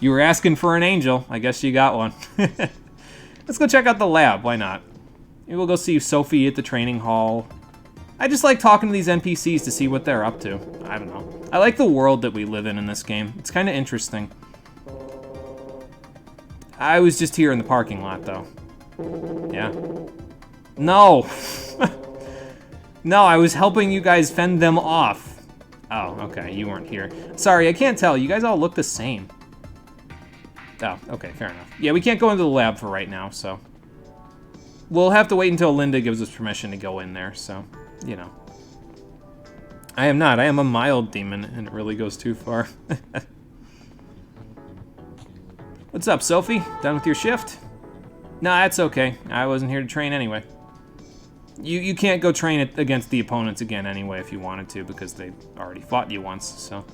You were asking for an angel, I guess you got one. Let's go check out the lab, why not? Maybe we'll go see Sophie at the training hall. I just like talking to these NPCs to see what they're up to. I don't know. I like the world that we live in this game. It's kind of interesting. I was just here in the parking lot, though. Yeah. No! No, I was helping you guys fend them off. Oh, okay, you weren't here. Sorry, I can't tell. You guys all look the same. Oh, okay, fair enough. Yeah, we can't go into the lab for right now, so... We'll have to wait until Linda gives us permission to go in there, so, you know. I am not. I am a mild demon, and it really goes too far. What's up, Sophie? Done with your shift? Nah, that's okay. I wasn't here to train anyway. You can't go train it against the opponents again anyway if you wanted to, because they already fought you once, so...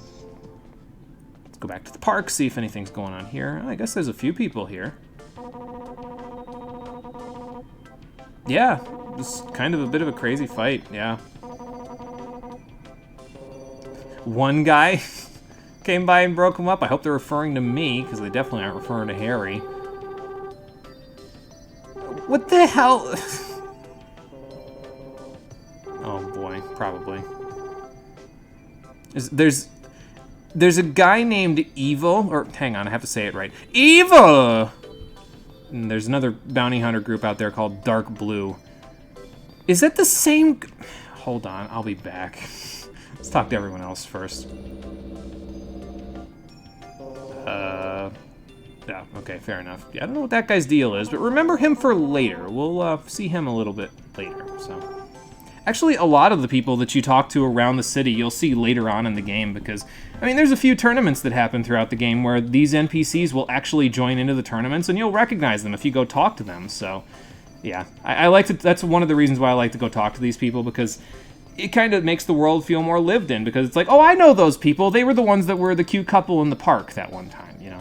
Let's go back to the park, see if anything's going on here. I guess there's a few people here. Yeah, it was kind of a bit of a crazy fight, yeah. One guy came by and broke him up. I hope they're referring to me, because they definitely aren't referring to Harry. What the hell? Oh boy, probably. There's a guy named Evil, or hang on, I have to say it right. Evil! And there's another bounty hunter group out there called Dark Blue. Is that the same? Hold on, I'll be back. Let's talk to everyone else first. Yeah, okay, fair enough. Yeah, I don't know what that guy's deal is, but remember him for later. We'll see him a little bit later, so... Actually, a lot of the people that you talk to around the city, you'll see later on in the game, because, I mean, there's a few tournaments that happen throughout the game where these NPCs will actually join into the tournaments, and you'll recognize them if you go talk to them, so, yeah. I like to, that's one of the reasons why I like to go talk to these people, because it kind of makes the world feel more lived in, because it's like, oh, I know those people, they were the ones that were the cute couple in the park that one time, you know.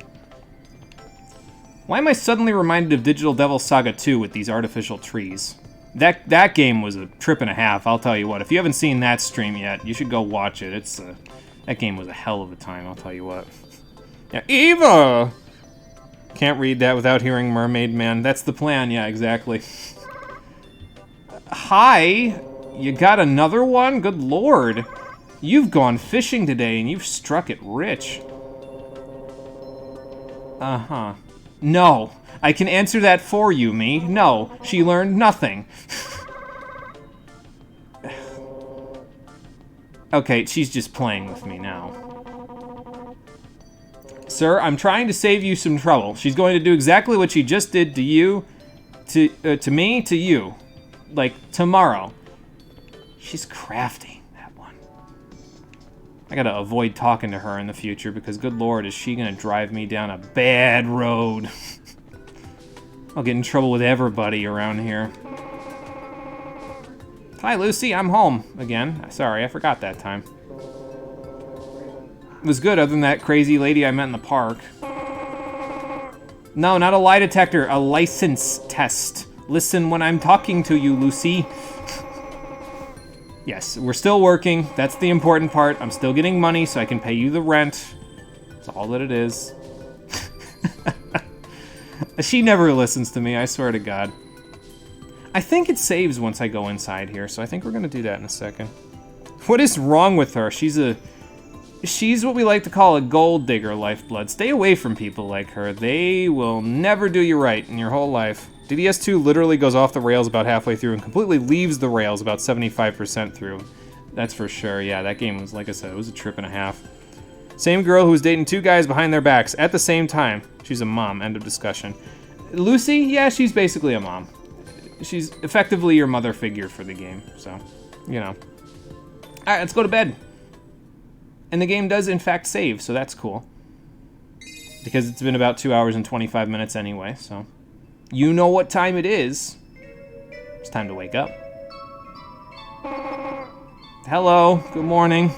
Why am I suddenly reminded of Digital Devil Saga 2 with these artificial trees? That game was a trip and a half, I'll tell you what. If you haven't seen that stream yet, you should go watch it. That game was a hell of a time, I'll tell you what. Yeah, Eva! Can't read that without hearing Mermaid Man. That's the plan, yeah, exactly. Hi! You got another one? Good lord. You've gone fishing today and you've struck it rich. Uh-huh. No. I can answer that for you, me. No, she learned nothing. Okay, she's just playing with me now. Sir, I'm trying to save you some trouble. She's going to do exactly what she just did to you, to me, to you. Like, tomorrow. She's crafty, that one. I gotta avoid talking to her in the future, because good lord, is she gonna drive me down a bad road. I'll get in trouble with everybody around here. Hi, Lucy, I'm home again. Sorry, I forgot that time. It was good, other than that crazy lady I met in the park. No, not a lie detector, a license test. Listen when I'm talking to you, Lucy. Yes, we're still working. That's the important part. I'm still getting money so I can pay you the rent. That's all that it is. She never listens to me, I swear to God. I think it saves once I go inside here, so I think we're gonna do that in a second. What is wrong with her? She's what we like to call a gold digger, Lifeblood. Stay away from people like her. They will never do you right in your whole life. DDS2 literally goes off the rails about halfway through and completely leaves the rails about 75% through. That's for sure. Yeah, that game was, like I said, it was a trip and a half. Same girl who was dating two guys behind their backs at the same time. She's a mom, end of discussion. Lucy, yeah, she's basically a mom. She's effectively your mother figure for the game, so, you know. Alright, let's go to bed. And the game does, in fact, save, so that's cool. Because it's been about 2 hours and 25 minutes anyway, so. You know what time it is. It's time to wake up. Hello, good morning.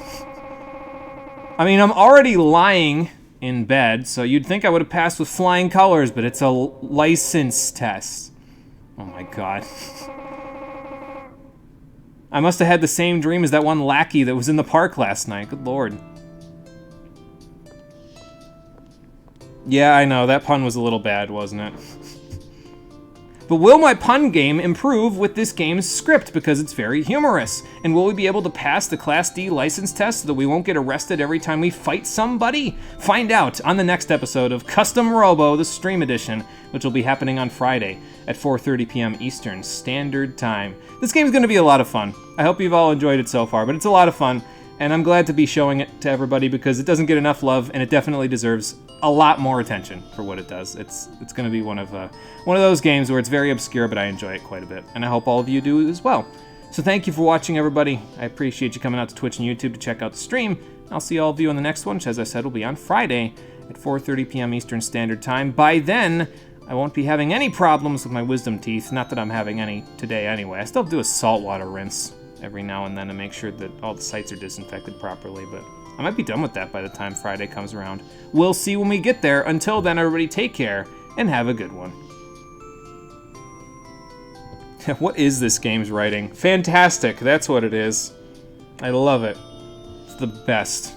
I mean, I'm already lying in bed, so you'd think I would have passed with flying colors, but it's a license test. Oh my god. I must have had the same dream as that one lackey that was in the park last night. Good lord. Yeah, I know, that pun was a little bad, wasn't it? But will my pun game improve with this game's script because it's very humorous? And will we be able to pass the Class D license test so that we won't get arrested every time we fight somebody? Find out on the next episode of Custom Robo, the Stream Edition, which will be happening on Friday at 4:30 p.m. Eastern Standard Time. This game's going to be a lot of fun. I hope you've all enjoyed it so far, but it's a lot of fun, and I'm glad to be showing it to everybody because it doesn't get enough love, and it definitely deserves a lot more attention for what it does. It's going to be one of those games where it's very obscure, but I enjoy it quite a bit, and I hope all of you do as well. So thank you for watching, everybody. I appreciate you coming out to Twitch and YouTube to check out the stream. I'll see all of you on the next one, which, as I said, will be on Friday at 4:30 p.m. Eastern Standard Time. By then, I won't be having any problems with my wisdom teeth. Not that I'm having any today anyway. I still do a saltwater rinse every now and then to make sure that all the sites are disinfected properly, but I might be done with that by the time Friday comes around. We'll see when we get there. Until then, everybody take care and have a good one. What is this game's writing? Fantastic, that's what it is. I love it. It's the best.